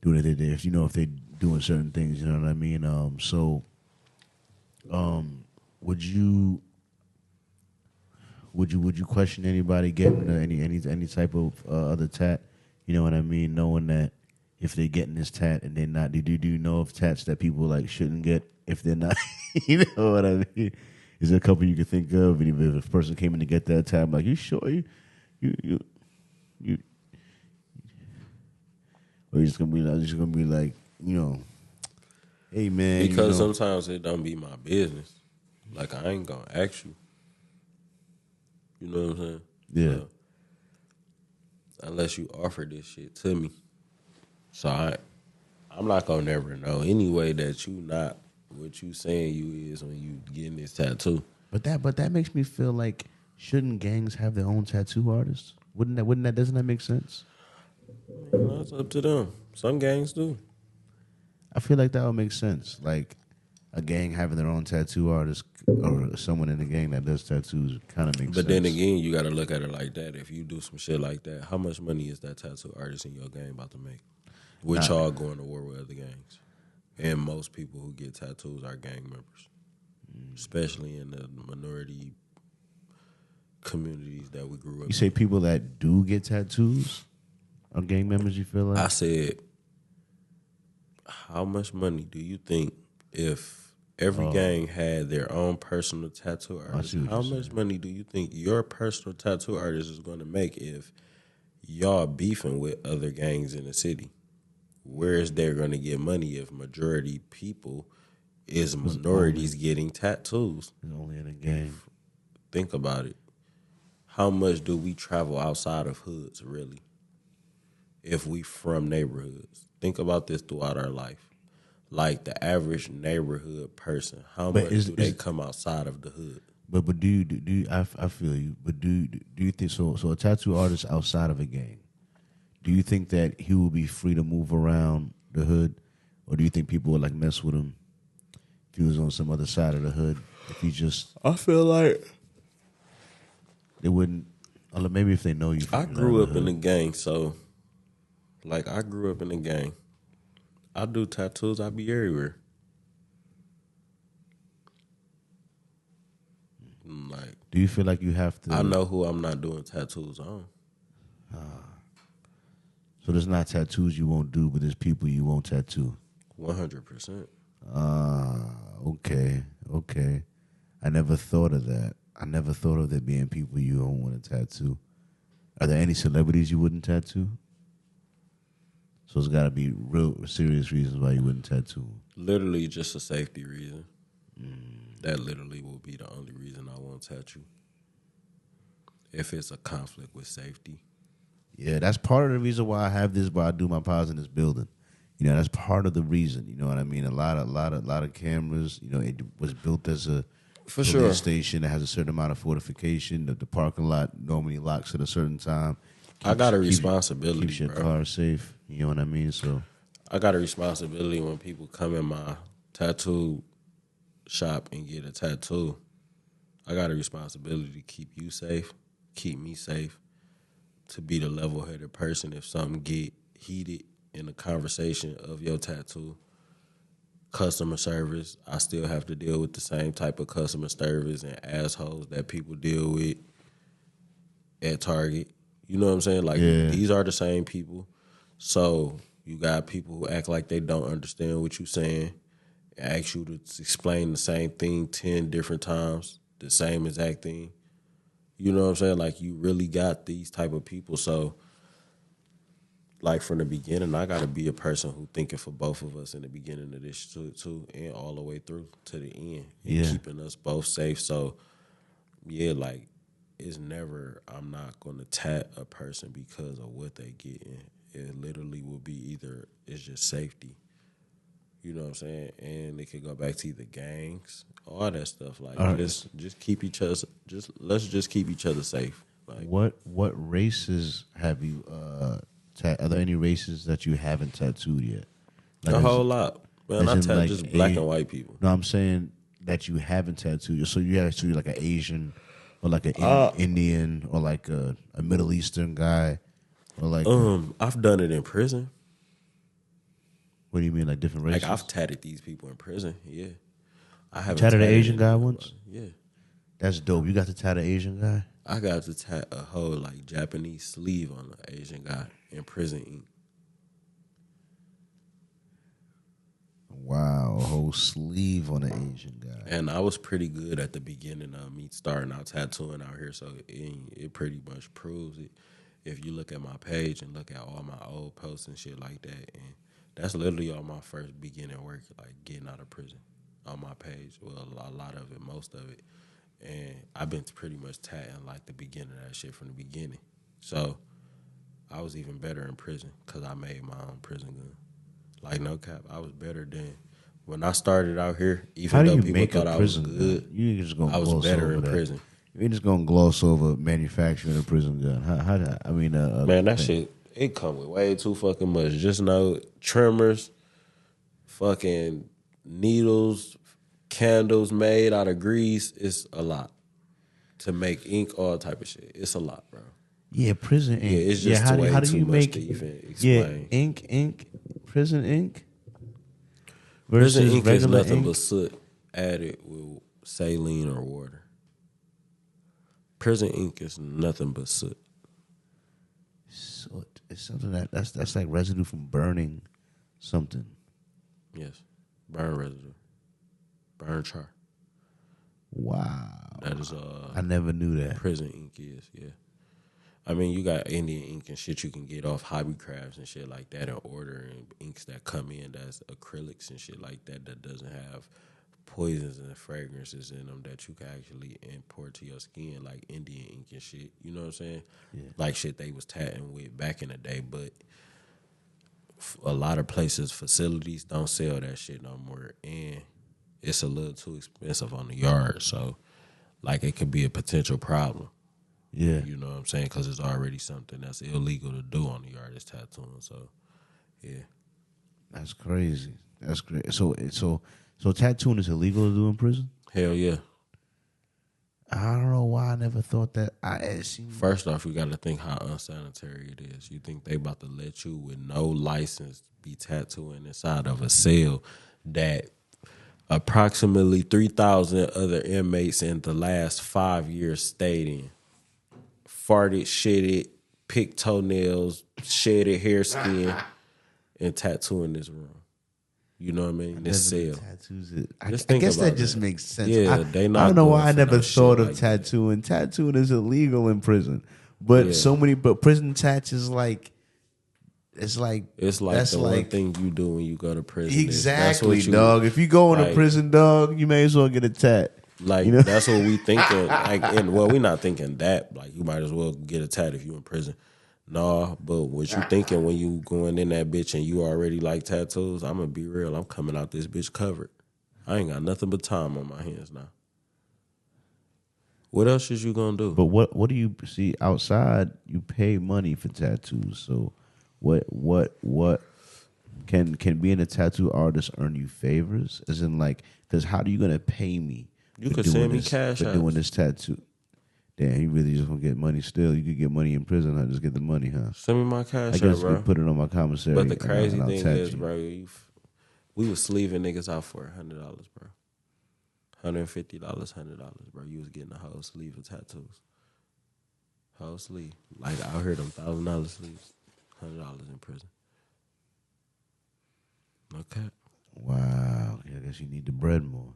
doing it. If if they're doing certain things, you know what I mean? Would you question anybody getting any type of other tat? You know what I mean? Knowing that if they're getting this tat and they're not, do you know of tats that people shouldn't get if they're not? You know what I mean? Is there a couple you could think of? And if a person came in to get that tat, I'm you sure you or you're just gonna be hey man, because sometimes it don't be my business. I ain't gonna ask you. You know what I'm saying? Yeah. Unless you offer this shit to me. So I'm not gonna never know anyway that you not what you saying you is when you getting this tattoo. But that makes me feel shouldn't gangs have their own tattoo artists? Doesn't that make sense? It's up to them. Some gangs do. I feel that would make sense. A gang having their own tattoo artist or someone in the gang that does tattoos kind of makes sense. But then again, you got to look at it like that. If you do some shit like that, how much money is that tattoo artist in your gang about to make? Which y'all going to war with other gangs. And most people who get tattoos are gang members. Especially in the minority communities that we grew up in. You say people that do get tattoos are gang members, you feel like? I said, how much money do you think if every gang had their own personal tattoo artist, how much money do you think your personal tattoo artist is going to make if y'all beefing with other gangs in the city? Where is they going to get money if majority people is minorities getting tattoos? Only in a gang. Think about it. How much do we travel outside of hoods, really? If we from neighborhoods. Think about this throughout our life. The average neighborhood person, how much do they come outside of the hood? But do you I feel you. But do you think so a tattoo artist outside of a gang, do you think that he will be free to move around the hood? Or do you think people would mess with him if he was on some other side of the hood? If he just I feel like they wouldn't, maybe if they know you. I grew up in a gang, so I grew up in a gang. I do tattoos, I be everywhere. Like, do you feel like you have to? I know who I'm not doing tattoos on. So there's not tattoos you won't do, but there's people you won't tattoo. 100%. Okay. I never thought of that. I never thought of there being people you don't want to tattoo. Are there any celebrities you wouldn't tattoo? So it's got to be real serious reasons why you wouldn't tattoo. Literally just a safety reason. That literally will be the only reason I won't tattoo. If it's a conflict with safety. Yeah, that's part of the reason why I have this, why I do my pods in this building. You know, that's part of the reason. You know what I mean? A lot of cameras. You know, it was built as a police station that has a certain amount of fortification. The parking lot normally locks at a certain time. I got a responsibility, keeps your car safe. You know what I mean? So I got a responsibility when people come in my tattoo shop and get a tattoo. I got a responsibility to keep you safe, keep me safe, to be the level-headed person if something get heated in the conversation of your tattoo. Customer service, I still have to deal with the same type of customer service and assholes that people deal with at Target. You know what I'm saying? Like, These are the same people. So you got people who act like they don't understand what you're saying, ask you to explain the same thing 10 different times, the same exact thing. You know what I'm saying? Like, you really got these type of people. So, like, from the beginning, I got to be a person who thinking for both of us in the beginning of this too, and all the way through to the end, and keeping us both safe. So, yeah, like, it's never, I'm not going to tat a person because of what they getting. It literally will be either, it's just safety. You know what I'm saying? And it could go back to either gangs, all that stuff. Like, just keep each other, let's just keep each other safe. Like, what races have you, are there any races that you haven't tattooed yet? Like, a whole lot. Man, I tattoo like just black and white people. No, I'm saying that you haven't tattooed. So you have to like an Asian or like an Indian or like a Middle Eastern guy or like I've done it in prison. What do you mean, like different races? Like, I've tatted these people in prison. Yeah, I have tatted an Asian guy once. Yeah, that's dope. You got to tat an Asian guy. I got to tat a whole like Japanese sleeve on an Asian guy in prison ink. Wow, a whole sleeve on an Asian guy. And I was pretty good at the beginning of me starting out tattooing out here, so it pretty much proves it. If you look at my page and look at all my old posts and shit like that, and that's literally all my first beginning work, like getting out of prison on my page. Well, a lot of it, most of it. And I've been pretty much tatting like the beginning of that shit from the beginning. So I was even better in prison because I made my own prison gun. Like, no cap, I was better than when I started out here. Even though people thought I was good, you just gonna I was better in prison. You're just gonna gloss over manufacturing a prison gun. How man, that shit, it come with way too fucking much. Just know trimmers, fucking needles, candles made out of grease. It's a lot to make ink, all type of shit. It's a lot, bro. Yeah, prison ink. Yeah, it's just how way do too you much make to even explain. Yeah, ink, prison ink. Prison ink is nothing ink? but soot added with saline or water. Prison ink is nothing but soot. Soot. It's something that's like residue from burning something. Yes, burn residue, burn char. Wow, That is I never knew that. Prison ink is, yeah. I mean, you got Indian ink and shit you can get off hobby crafts and shit like that, and ordering inks that come in that's acrylics and shit like that doesn't have poisons and fragrances in them that you can actually import to your skin, like Indian ink and shit. You know what I'm saying? Yeah. Like shit they was tatting with back in the day, but a lot of places, facilities don't sell that shit no more, and it's a little too expensive on the yard, so like it could be a potential problem. Yeah, you know what I'm saying? Because it's already something that's illegal to do on the yard is tattooing. So, yeah, that's crazy. That's great. So tattooing is illegal to do in prison? Hell yeah. I don't know why I never thought that. First off, you got to think how unsanitary it is. You think they about to let you with no license be tattooing inside of a cell that approximately 3,000 other inmates in the last 5 years stayed in. Farted, shitted, picked toenails, shedded hair, skin, and tattoo in this room. You know what I mean? This cell. I guess that just makes sense. Yeah, I don't know why I never thought of tattooing. Tattooing is illegal in prison, but but prison tats is like. It's like one thing you do when you go to prison. Exactly, dog. If you go into prison, dog, you may as well get a tat. Like, you know? That's what we thinking. Like, we're not thinking that. Like, you might as well get a tat if you in prison. Nah, but what you thinking when you going in that bitch and you already like tattoos? I'm gonna be real. I'm coming out this bitch covered. I ain't got nothing but time on my hands now. What else is you gonna do? But what do you see outside? You pay money for tattoos, so. What can being a tattoo artist earn you favors? As in, like, because how are you gonna pay me? You could send me cash for doing this tattoo. Damn, you really just gonna get money still? You could get money in prison, huh? Just get the money, huh? Send me my cash. I guess we put it on my commissary. But the crazy thing is, bro, we was sleeving niggas out for $100, bro. $150, $100, bro. You was getting a whole sleeve of tattoos. Whole sleeve. Like, out here, them $1,000 sleeves. $100 in prison. Okay. Wow. Yeah, I guess you need the bread more.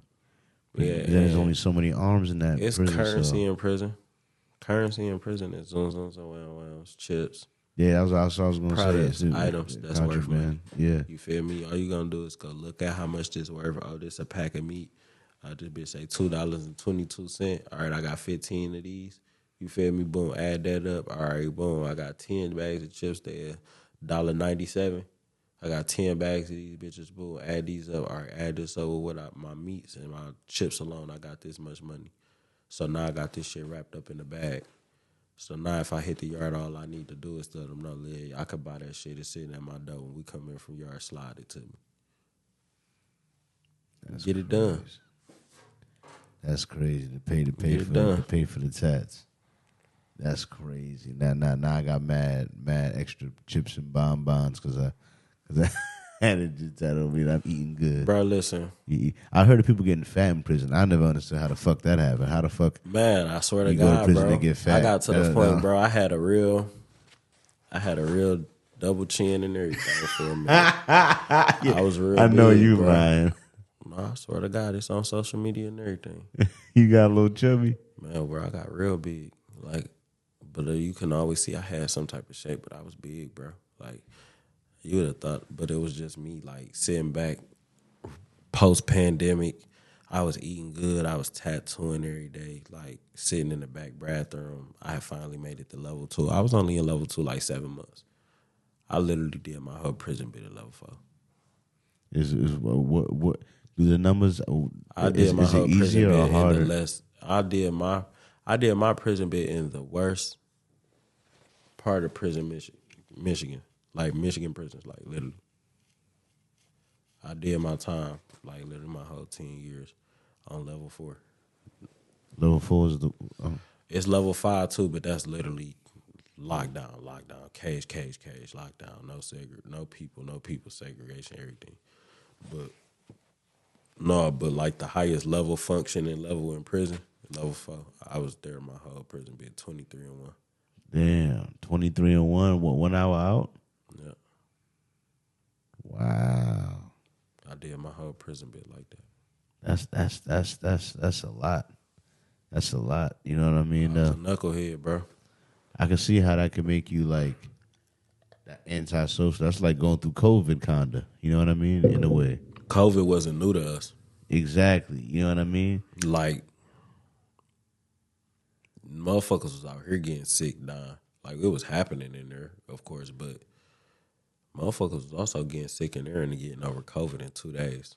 Yeah. There's only so many arms in that it's prison. Currency in prison. Currency in prison is chips. Yeah, that's what I was going to say. Items that's worth money. Yeah. You feel me? All you going to do is go look at how much this worth. Oh, this a pack of meat. This bitch say $2.22. All right, I got 15 of these. You feel me? Boom, add that up. All right, boom. I got 10 bags of chips there, $1.97. I got 10 bags of these bitches. Boom, add these up. All right, add this over with my meats and my chips alone. I got this much money. So now I got this shit wrapped up in the bag. So now if I hit the yard, all I need to do is tell them, no, yeah, I could buy that shit. It's sitting at my door. When we come in from yard, slide it to me. Get it done. That's crazy to pay for the tats. That's crazy. Now I got mad extra chips and bonbons because I had it just that over me. I'm eating good, bro. Listen, I heard of people getting fat in prison. I never understood how the fuck that happened. How the fuck? Man, I swear to God, go to prison bro. And get fat? I got to the point, bro. I had a real double chin and everything for a minute. I was real. I know big, you, bro. man. I swear to God, it's on social media and everything. You got a little chubby, man, bro. I got real big, like. But you can always see I had some type of shape, but I was big, bro. Like, you would have thought, but it was just me, like, sitting back post-pandemic. I was eating good. I was tattooing every day, like, sitting in the back bathroom. I had finally made it to level 2. I was only in level 2 like 7 months. I literally did my whole prison bit at level 4. What do the numbers? I did my whole prison bit or harder? in the less. I did my prison bit in the worst part of prison, Michigan, like Michigan prisons, like literally. I did my time, like literally my whole 10 years on level 4. Level 4 is the. It's level 5 too, but that's literally lockdown, cage, lockdown, no people, segregation, everything. But like the highest level functioning level in prison, level 4. I was there my whole prison bit, 23 and 1. Damn, 23 and 1. What, 1 hour out? Yeah. Wow. I did my whole prison bit like that. That's a lot. That's a lot. You know what I mean? I was a knucklehead, bro. I can see how that could make you like that antisocial. That's like going through COVID, kinda. You know what I mean? In a way. COVID wasn't new to us. Exactly. You know what I mean? Like, motherfuckers was out here getting sick, dying. Like, it was happening in there, of course, but motherfuckers was also getting sick in there and getting over COVID in 2 days.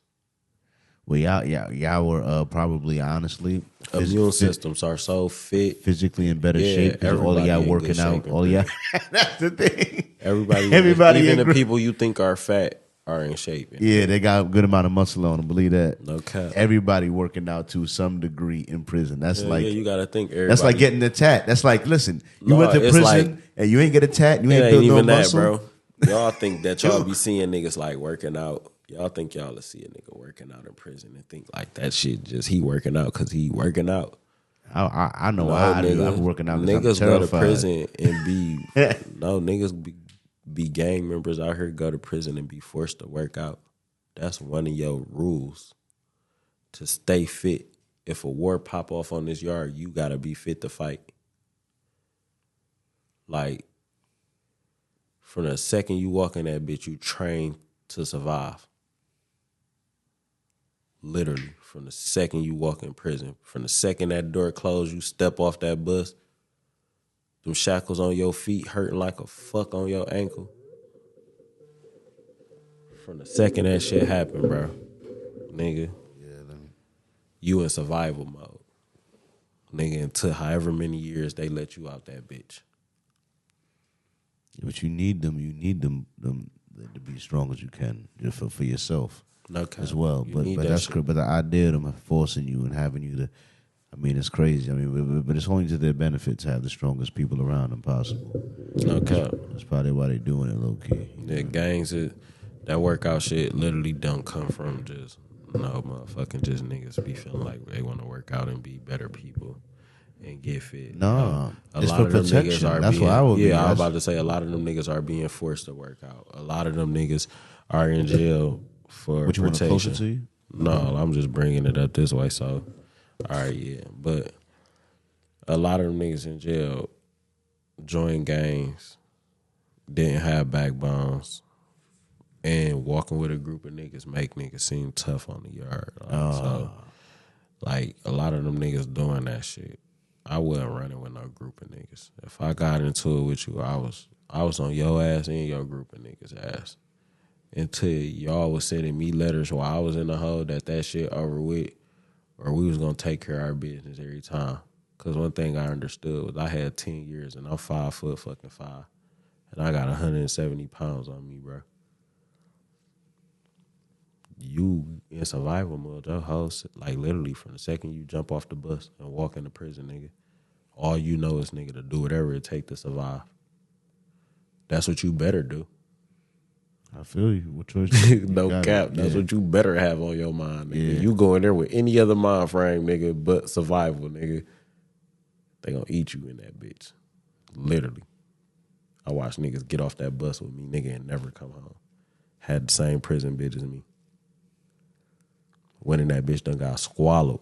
Well, y'all were probably, honestly, immune systems are so fit, physically in better shape. All of y'all working out. All y'all. That's the thing. Everybody, even the people you think are fat are in shape. Yeah, they got a good amount of muscle on them. Believe that. No cap. Everybody working out to some degree in prison. That's you gotta think. Everybody. That's like getting a tat. That's like, listen, you went to prison and you ain't get a tat. You ain't built no muscle, bro. Y'all think that y'all be seeing niggas like working out Y'all think y'all will see a nigga working out in prison and think like that shit just he working out because he working out. I know I do. I'm working out because niggas I'm go to terrified. prison and be no niggas be gang members out here go to prison and be forced to work out. That's one of your rules to stay fit. If a war pop off on this yard, you gotta be fit to fight. Like from the second you walk in that bitch, you train to survive. Literally, from the second you walk in prison, from the second that door closed, you step off that bus, them shackles on your feet hurting like a fuck on your ankle. From the second that shit happened, bro, nigga, you in survival mode. Nigga, until however many years they let you out that bitch. But you need them to be as strong as you can just for yourself. Okay. As well. But that's but the idea of them forcing you and having you to, I mean, it's crazy. I mean, but it's only to their benefit to have the strongest people around them possible. Okay. That's probably why they doing it low key. The gangs, that workout shit literally don't come from just no motherfucking just niggas be feeling like they want to work out and be better people and get fit. No, a it's lot for of them protection. Niggas are That's being, what I would. Yeah, I was about to say a lot of them niggas are being forced to work out. A lot of them niggas are in jail for Would you protection. want to closer to you? No, I'm just bringing it up this way. So, all right, yeah, but a lot of them niggas in jail joined gangs, didn't have backbones. And walking with a group of niggas make niggas seem tough on the yard. So, like, a lot of them niggas doing that shit. I wasn't running with no group of niggas. If I got into it with you, I was on your ass and your group of niggas' ass. Until y'all was sending me letters while I was in the hole that shit over with, or we was gonna take care of our business every time. Cause one thing I understood was I had 10 years and I'm 5'5", and I got 170 pounds on me, bro. You in survival mode, your host, like literally from the second you jump off the bus and walk into prison, nigga, all you know is, nigga, to do whatever it take to survive. That's what you better do. I feel you. What choice? No cap. That's what you better have on your mind, nigga. Yeah. You go in there with any other mind frame, nigga, but survival, nigga. They gonna eat you in that bitch. Literally. I watched niggas get off that bus with me, nigga, and never come home. Had the same prison bitch as me. Went in that bitch done got swallowed.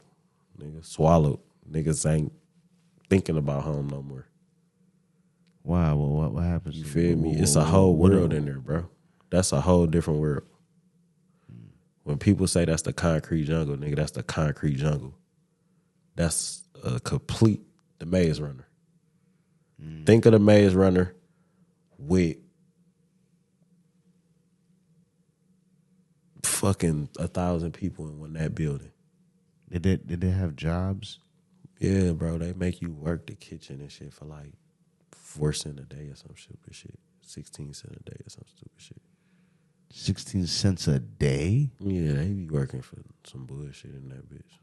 Nigga, swallowed. Niggas ain't thinking about home no more. Wow, well, what happens? You feel me? It's a whole world in there, bro. That's a whole different world. When people say that's the concrete jungle, nigga, that's the concrete jungle. That's a complete, the Maze Runner. Think of the Maze Runner with fucking 1,000 people in that building. Did they have jobs? Yeah, bro. They make you work the kitchen and shit for like 4 cents a day or some stupid shit. 16 cents a day or some stupid shit. 16 cents a day? Yeah, they be working for some bullshit in that bitch.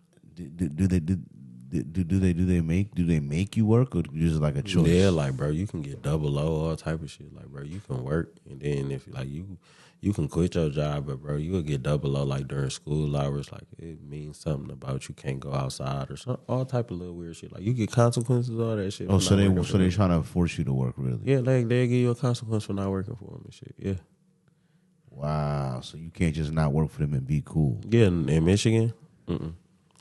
Do they make you work, or just like a choice? Yeah, like, bro, you can get double O, all type of shit. Like, bro, you can work, and then if like you can quit your job, but bro, you will get double O like during school hours. Like, it means something about you can't go outside or something, all type of little weird shit. Like, you get consequences, all that shit. Oh, so they trying to force you to work, really? Yeah, they give you a consequence for not working for them and shit. Yeah. Wow, so you can't just not work for them and be cool. Yeah, in Michigan,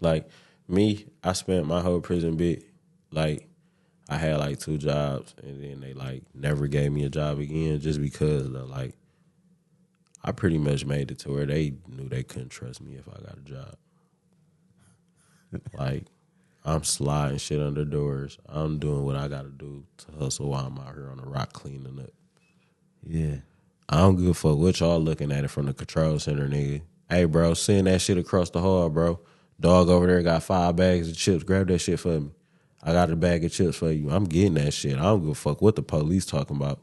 like me, I spent my whole prison bit, like I had like 2 jobs, and then they like never gave me a job again just because like I pretty much made it to where they knew they couldn't trust me if I got a job. Like, I'm sliding shit under doors. I'm doing what I got to do to hustle while I'm out here on the rock cleaning up. Yeah. I don't give a fuck what y'all looking at it from the control center, nigga. Hey, bro, send that shit across the hall, bro. Dog over there got 5 bags of chips. Grab that shit for me. I got a bag of chips for you. I'm getting that shit. I don't give a fuck what the police talking about.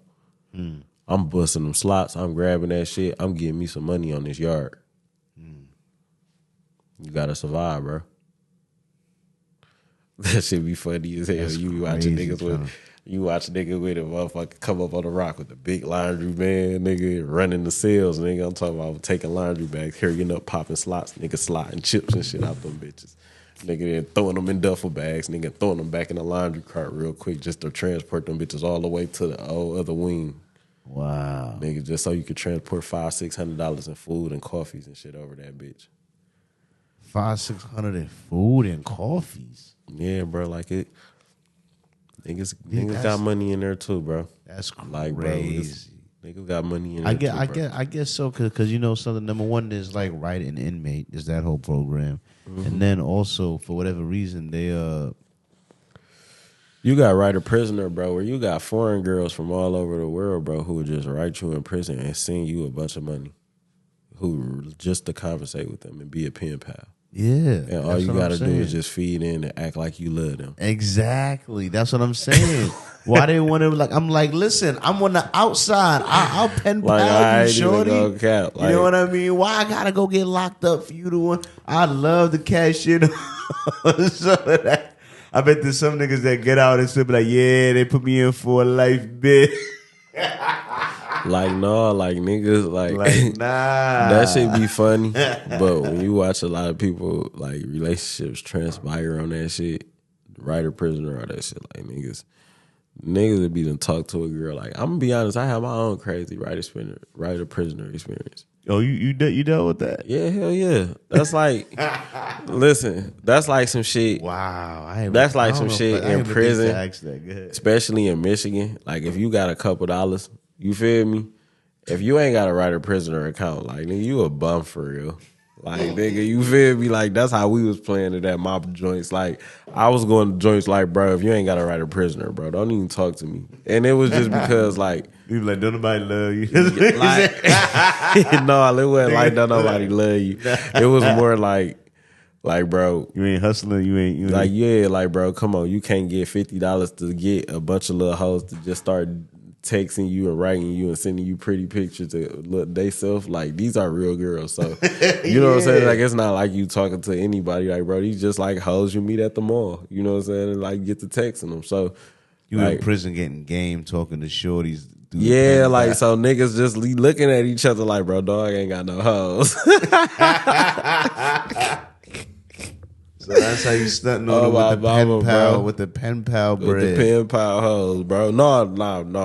I'm busting them slots. I'm grabbing that shit. I'm getting me some money on this yard. You gotta survive, bro. That shit be funny as hell. That's You be watching crazy, niggas with, you watch niggas with a motherfucker come up on the rock with a big laundry man, nigga, running the sales, nigga. I'm talking about taking laundry bags, carrying up, popping slots, nigga, slotting chips and shit out them bitches. Nigga, then throwing them in duffel bags, nigga, throwing them back in the laundry cart real quick just to transport them bitches all the way to the other wing. Wow. Nigga, just so you could transport $500-$600 in food and coffees and shit over that bitch. $500-$600 in food and coffees. Yeah, bro, like it. Niggas got money in there too, bro. That's crazy. Like, bro, niggas got money in there too, I guess so, because you know something. Number one is like Write an Inmate. Is that whole program, and then also for whatever reason they You got Write a Prisoner, bro, where you got foreign girls from all over the world, bro, who would just write you in prison and send you a bunch of money, who just to conversate with them and be a pen pal. Yeah. And all you got to do is just feed in and act like you love them. Exactly. That's what I'm saying. Why they want to, like, I'm like, listen, I'm on the outside. I'll pen pal you, shorty. You know what I mean? Why I got to go get locked up for you to want? I love the cash shit. So that, I bet there's some niggas that get out and still be like, yeah, they put me in for a life bit. Like, no, like niggas, like nah. That shit be funny. But when you watch a lot of people, like, relationships transpire on that shit, Write a Prisoner, all that shit, like, niggas would be done talk to a girl. Like, I'm gonna be honest, I have my own crazy Write a Prisoner experience. Oh, you dealt with that? Yeah, hell yeah. That's like, listen, that's like some shit. Wow. That's like some shit in prison, that. especially in Michigan. Like, if you got a couple dollars, you feel me? If you ain't got a Write a Prisoner account, like, nigga, you a bum for real. Like, nigga, you feel me? Like, that's how we was playing it at mob joints. Like, I was going to joints like, bro, if you ain't got to Write a Prisoner, bro, don't even talk to me. And it was just because, like, you like, don't nobody love you. Like, no, it wasn't like, don't nobody love you. It was more like, bro, you ain't hustling. You ain't like, yeah, like, bro, come on, you can't get $50 to get a bunch of little hoes to just start texting you and writing you and sending you pretty pictures to look they self. Like, these are real girls, so you know what I'm saying? Like, it's not like you talking to anybody. Like, bro, these just like hoes you meet at the mall. You know what I'm saying? And like, get to texting them. So you like, in prison getting game, talking to shorties. Yeah, like, so niggas just looking at each other like, bro, dog ain't got no hoes. So that's how you stunting on with the pen pal bread. With the pen pal hoes, bro. No,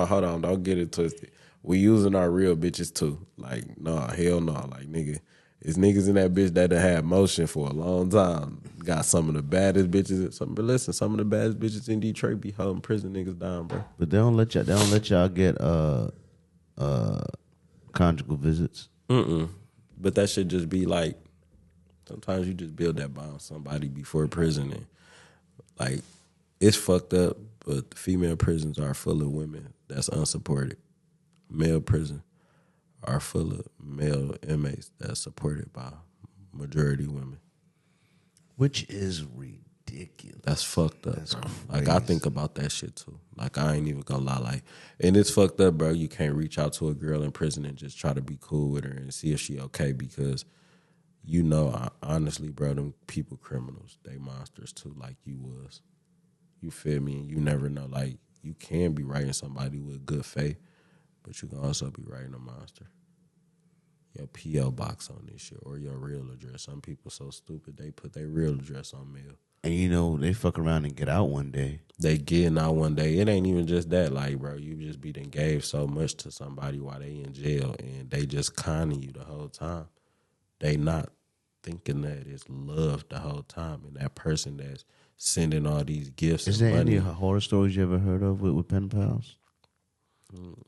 hold on. Don't get it twisted. We using our real bitches too. Like, no, hell no. Like, nigga, it's niggas in that bitch that done had motion for a long time. Got some of the baddest bitches. But listen, some of the baddest bitches in Detroit be holding prison niggas down, bro. But they don't let y'all get conjugal visits. But that should just be like, sometimes you just build that bond with somebody before prison, and like, it's fucked up, but the female prisons are full of women that's unsupported. Male prisons are full of male inmates that's supported by majority women. Which is ridiculous. That's fucked up. That's like, I think about that shit too. Like, I ain't even gonna lie. Like, and it's fucked up, bro. You can't reach out to a girl in prison and just try to be cool with her and see if she okay, because you know, honestly, bro, them people criminals. They monsters too, like you was. You feel me? And you never know. Like, you can be writing somebody with good faith, but you can also be writing a monster. Your P.O. box on this shit, or your real address. Some people so stupid, they put their real address on mail. And you know, they fuck around and get out one day. They getting out one day. It ain't even just that. Like, bro, you just be done gave so much to somebody while they in jail, and they just conning you the whole time. They not thinking that it's love the whole time, and that person that's sending all these gifts. Is there any horror stories you ever heard of with pen pals?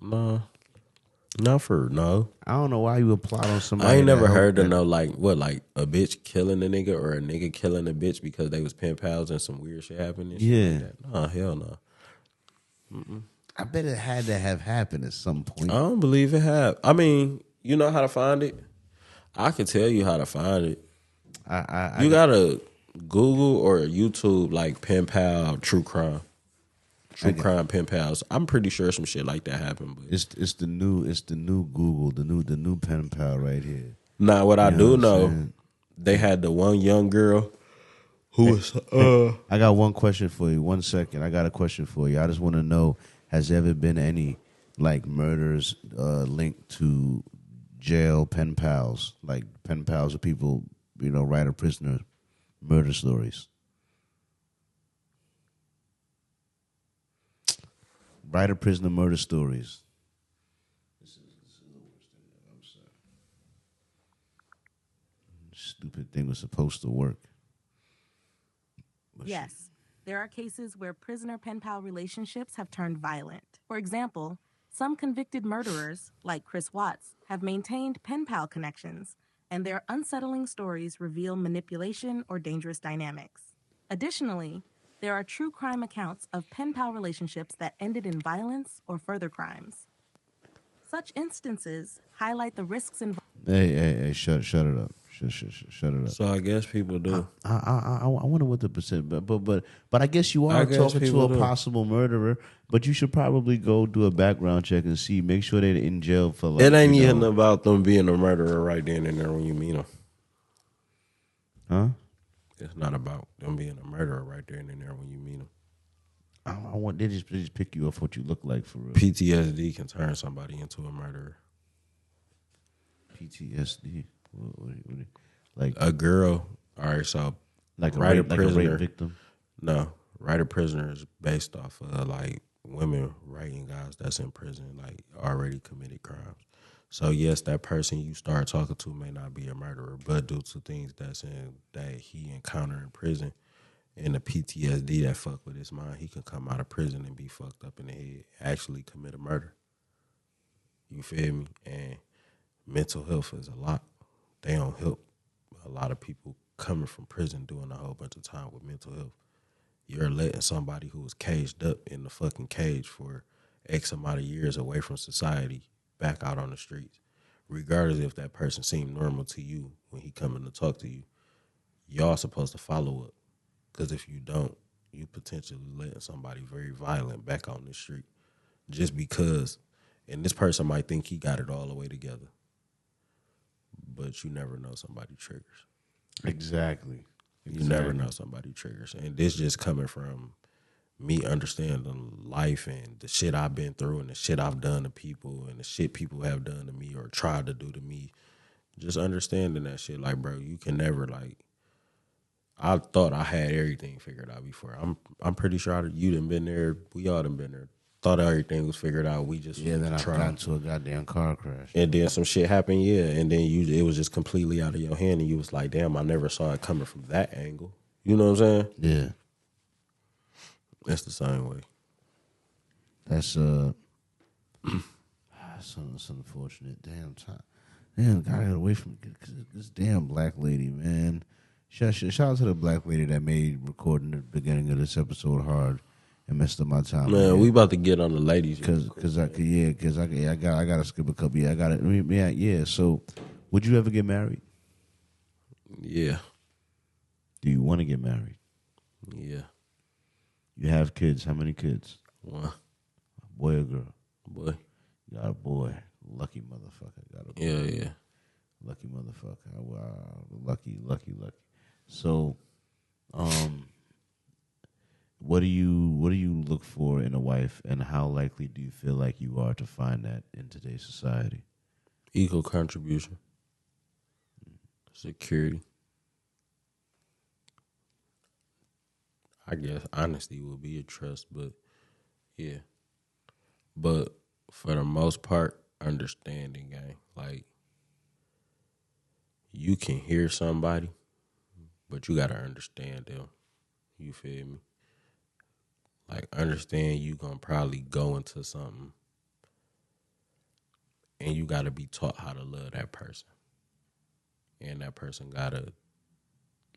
No. No. I don't know why you would plot on somebody. I ain't never heard of no, like, what, like a bitch killing a nigga or a nigga killing a bitch because they was pen pals and some weird shit happened and shit like that. No, hell no. I bet it had to have happened at some point. I don't believe it have. I mean, you know how to find it? I can tell you how to find it. You gotta Google or YouTube, like, pen pal true crime. Crime pen pals. I'm pretty sure some shit like that happened. But it's the new Google, the new pen pal right here. Now, what I do know, they had the one young girl Who is I got one question for you. 1 second. I got a question for you. I just want to know, has there ever been any like murders linked to jail pen pals? Like pen pals of people, write a prisoner murder stories. Write a prisoner murder stories. This is the worst thing. I'm sorry. Stupid thing was supposed to work. Yes, there are cases where prisoner pen pal relationships have turned violent. For example, some convicted murderers, like Chris Watts, have maintained pen pal connections, and their unsettling stories reveal manipulation or dangerous dynamics. Additionally, there are true crime accounts of pen pal relationships that ended in violence or further crimes. Such instances highlight the risks involved. Hey, shut it up. Shut it up. So I guess people do. I wonder what the percent, but I guess you are I guess talking to people a do. possible murderer, but you should probably go do a background check and make sure they're in jail for like. It ain't even about them being a murderer right then and there when you meet them. Huh? It's not about them being a murderer right there and there when you meet them. I want they just pick you off what you look like for real. PTSD can turn somebody into a murderer. PTSD, like A girl. All right, so like a writer rape, prisoner. like a rape victim. No, writer prisoner is based off of like women writing guys that's in prison, like already committed crimes. So yes, that person you start talking to may not be a murderer, but due to things that he encountered in prison and the PTSD that fuck with his mind, he can come out of prison and be fucked up in the head, actually commit a murder. You feel me? And mental health is a lot. They don't help a lot of people coming from prison doing a whole bunch of time with mental health. You're letting somebody who was caged up in the fucking cage for X amount of years away from society back out on the streets. Regardless if that person seemed normal to you when he coming to talk to you, y'all supposed to follow up. Because if you don't, you potentially letting somebody very violent back on the street just because. And this person might think he got it all the way together. But you never know somebody triggers. Exactly. You never know somebody triggers. And this just coming from me understanding life and the shit I've been through and the shit I've done to people and the shit people have done to me or tried to do to me. Just understanding that shit. Like, bro, you can never, like, I thought I had everything figured out before. I'm pretty sure you done been there. We all done been there. Thought everything was figured out. We just then I got into a goddamn car crash. And then some shit happened, and then it was just completely out of your hand, and you was like, damn, I never saw it coming from that angle. You know what I'm saying? Yeah. That's the same way. That's that's unfortunate. Damn time. Damn, gotta get away from this damn black lady, man. Shout out to the black lady that made recording the beginning of this episode hard and messed up my time. Man, we about to get on the ladies because I gotta skip a couple. Yeah, I got it. Yeah. So, would you ever get married? Yeah. Do you want to get married? Yeah. You have kids. How many kids? One. A boy or girl? Boy. You got a boy. Lucky motherfucker. Got a boy. Yeah. Lucky motherfucker. Wow. Lucky. So, what do you look for in a wife, and how likely do you feel like you are to find that in today's society? Equal contribution. Security. I guess honesty would be a trust, but yeah. But for the most part, understanding, gang. Like, you can hear somebody, but you gotta understand them. You feel me? Like, understand you gonna probably go into something and you gotta be taught how to love that person. And that person gotta,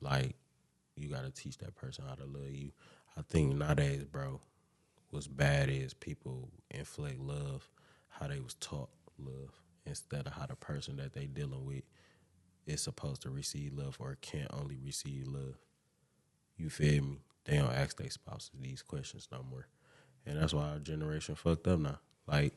like, you gotta teach that person how to love you. I think nowadays, bro, what's bad is people inflict love how they was taught love instead of how the person that they dealing with is supposed to receive love or can't only receive love. You feel me? They don't ask their spouses these questions no more. And that's why our generation fucked up now. Like,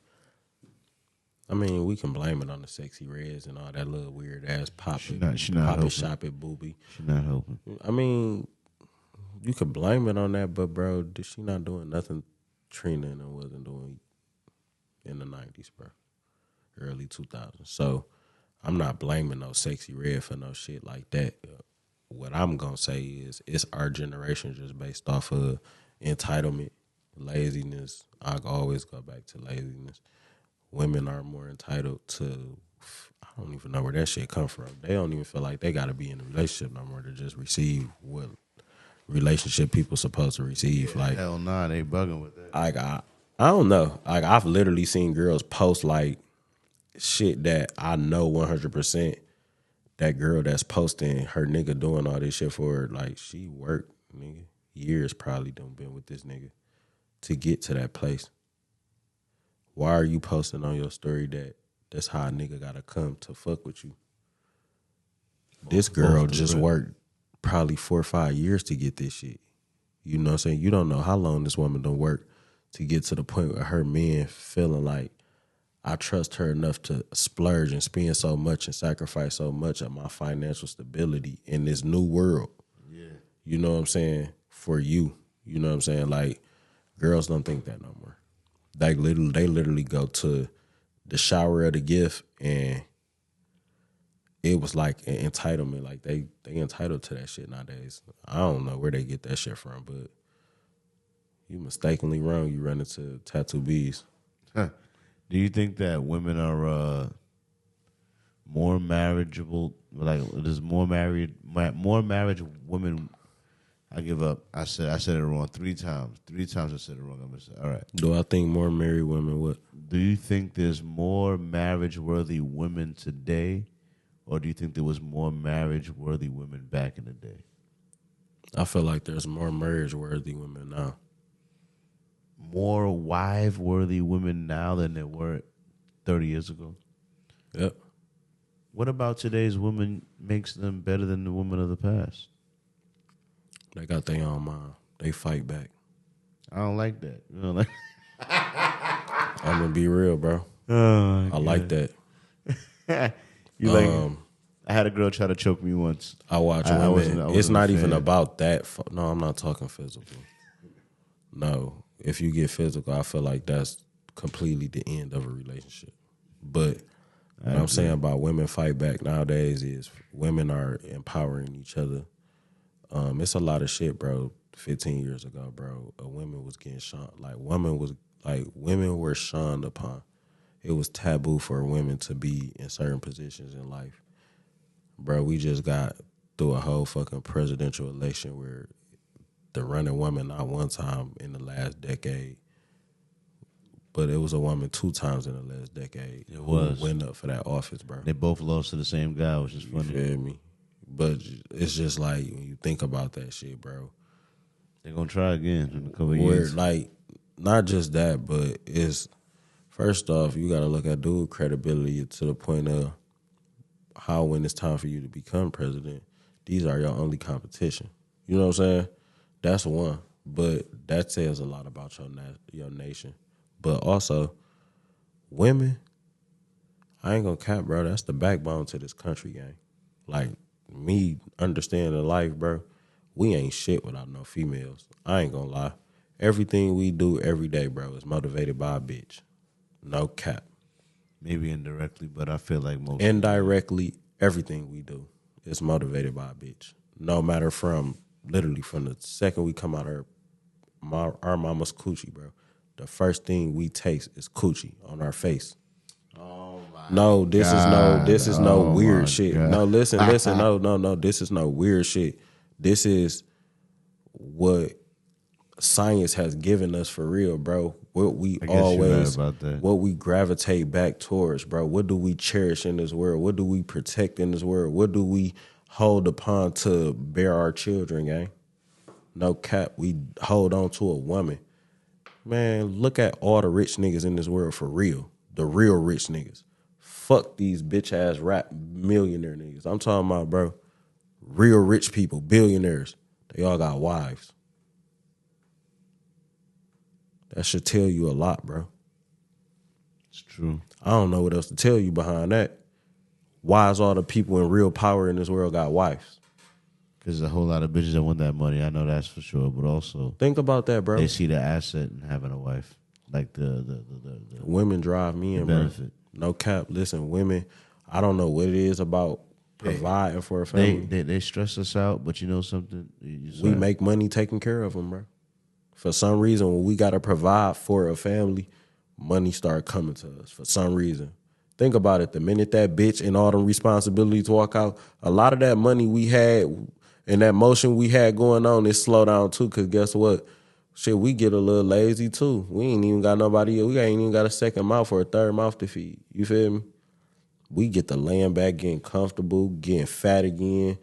I mean, we can blame it on the sexy reds and all that little weird ass pop She not helping. shop at booby. She not helping. I mean, You could blame it on that, but bro, did she not doing nothing Trina and wasn't doing in the 90s, bro? Early 2000s. So I'm not blaming no Sexy Red for no shit like that. What I'm gonna say is it's our generation just based off of entitlement, laziness. I always go back to laziness. Women are more entitled to, I don't even know where that shit come from. They don't even feel like they gotta be in a relationship no more to just receive what relationship people supposed to receive. Yeah, like hell nah, they bugging with that. Like I don't know. Like I've literally seen girls post like shit that I know 100% that girl that's posting her nigga doing all this shit for her, like she worked, nigga, years probably done been with this nigga to get to that place. Why are you posting on your story that that's how a nigga gotta come to fuck with you? This girl just worked probably 4 or 5 years to get this shit. You know what I'm saying? You don't know how long this woman done work to get to the point where her man feeling like I trust her enough to splurge and spend so much and sacrifice so much of my financial stability in this new world. Yeah. You know what I'm saying? For you. You know what I'm saying? Like, girls don't think that no more. Like, they literally go to the shower of the gift and it was like an entitlement. Like, they entitled to that shit nowadays. I don't know where they get that shit from, but you mistakenly wrong. You run into tattoo bees. Huh. Do you think that women are more marriageable? Like, there's more marriage women. I give up. I said it wrong 3 times. 3 times I said it wrong. I'm gonna say, all right. Do I think more married women what? Do you think there's more marriage-worthy women today, or do you think there was more marriage-worthy women back in the day? I feel like there's more marriage-worthy women now. More wife-worthy women now than there were 30 years ago? Yep. What about today's women makes them better than the women of the past? They got their own mind. They fight back. I don't like that. You know, like I'm gonna be real, bro. oh, I like that. You like? I had a girl try to choke me once. I watch women. I wasn't it's not a even fan. about that. No, I'm not talking physical. No, if you get physical, I feel like that's completely the end of a relationship. But what I'm saying about women fight back nowadays is women are empowering each other. It's a lot of shit, bro. 15 years ago, bro, a woman was getting shunned. Women were shunned upon. It was taboo for women to be in certain positions in life. Bro, we just got through a whole fucking presidential election where the running woman, not one time in the last decade, but it was a woman 2 times in the last decade. It was. Who went up for that office, bro. They both lost to the same guy, which is funny. You feel me? But it's just like when you think about that shit, bro. They're gonna try again in a couple of years. Like, not just that, but it's first off, you gotta look at dude credibility to the point of how when it's time for you to become president, these are your only competition. You know what I'm saying? That's one. But that says a lot about your nation. But also, women, I ain't gonna cap, bro. That's the backbone to this country, gang. Like, me understanding life, bro, we ain't shit without no females. I ain't gonna lie. Everything we do every day, bro, is motivated by a bitch. No cap. Maybe indirectly, but I feel like most Indirectly, everything we do is motivated by a bitch. No matter literally from the second we come out of our mama's coochie, bro. The first thing we taste is coochie on our face. Oh my No, this is no weird shit. God. No, listen, no. This is no weird shit. This is what science has given us for real, bro. What we always, right about that. what we gravitate back towards, bro. What do we cherish in this world? What do we protect in this world? What do we hold upon to bear our children, gang? No cap, we hold on to a woman. Man, look at all the rich niggas in this world for real. The real rich niggas. Fuck these bitch-ass rap millionaire niggas. I'm talking about, bro, real rich people, billionaires. They all got wives. That should tell you a lot, bro. It's true. I don't know what else to tell you behind that. Why is all the people in real power in this world got wives? Because there's a whole lot of bitches that want that money. I know that's for sure. But also, Think about that, bro. they see the asset in having a wife, like the Women drive me in, bro. benefit. No cap. Listen, women, I don't know what it is about providing for a family. They stress us out, but you know something? We make money taking care of them, bro. For some reason, when we got to provide for a family, money start coming to us for some reason. Think about it. The minute that bitch and all them responsibilities walk out, a lot of that money we had and that motion we had going on is slow down too, because guess what? Shit, we get a little lazy too. We ain't even got nobody. We ain't even got a second mouth or a third mouth to feed. You feel me? We get the laying back, getting comfortable, getting fat again.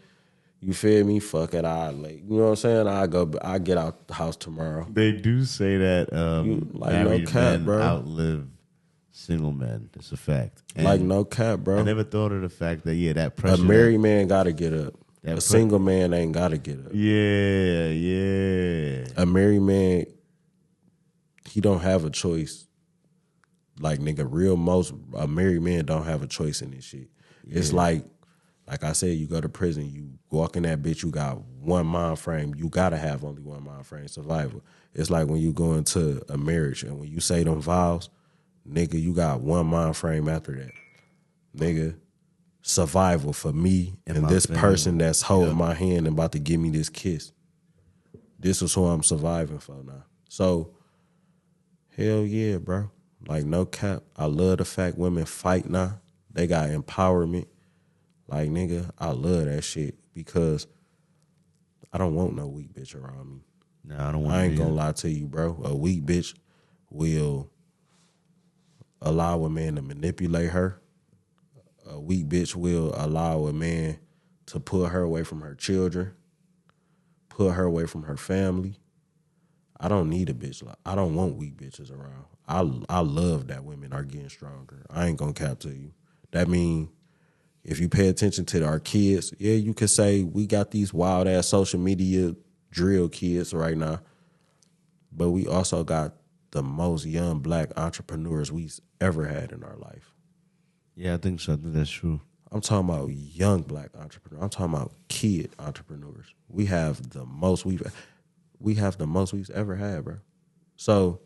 You feel me? Fuck it, you know what I'm saying? I get out the house tomorrow. They do say that married men bro. outlive single men. It's a fact. And Like no cap, bro. I never thought of the fact that that pressure. A married man gotta get up. A single man ain't gotta get up. Yeah. A married man, he don't have a choice. Like nigga, a married man don't have a choice in this shit. Yeah. It's like I said, you go to prison, you walk in that bitch, you got one mind frame. You gotta have only one mind frame, survival. It's like when you go into a marriage and when you say them vows, nigga, you got one mind frame after that. Nigga, survival for me and this family. Person that's holding my hand and about to give me this kiss. This is who I'm surviving for now. So, hell yeah, bro. Like, no cap. I love the fact women fight now. They got empowerment. Like, nigga, I love that shit because I don't want no weak bitch around me. No, I don't want I ain't gonna lie to you, bro. A weak bitch will allow a man to manipulate her. A weak bitch will allow a man to pull her away from her children, pull her away from her family. I don't need a bitch. I don't want weak bitches around. I love that women are getting stronger. I ain't gonna cap to you. That mean if you pay attention to our kids, yeah, you could say we got these wild ass social media drill kids right now, but we also got the most young black entrepreneurs we've ever had in our life. Yeah, I think so. I think that's true. I'm talking about young black entrepreneurs. I'm talking about kid entrepreneurs. We have the most we've ever had, bro. So,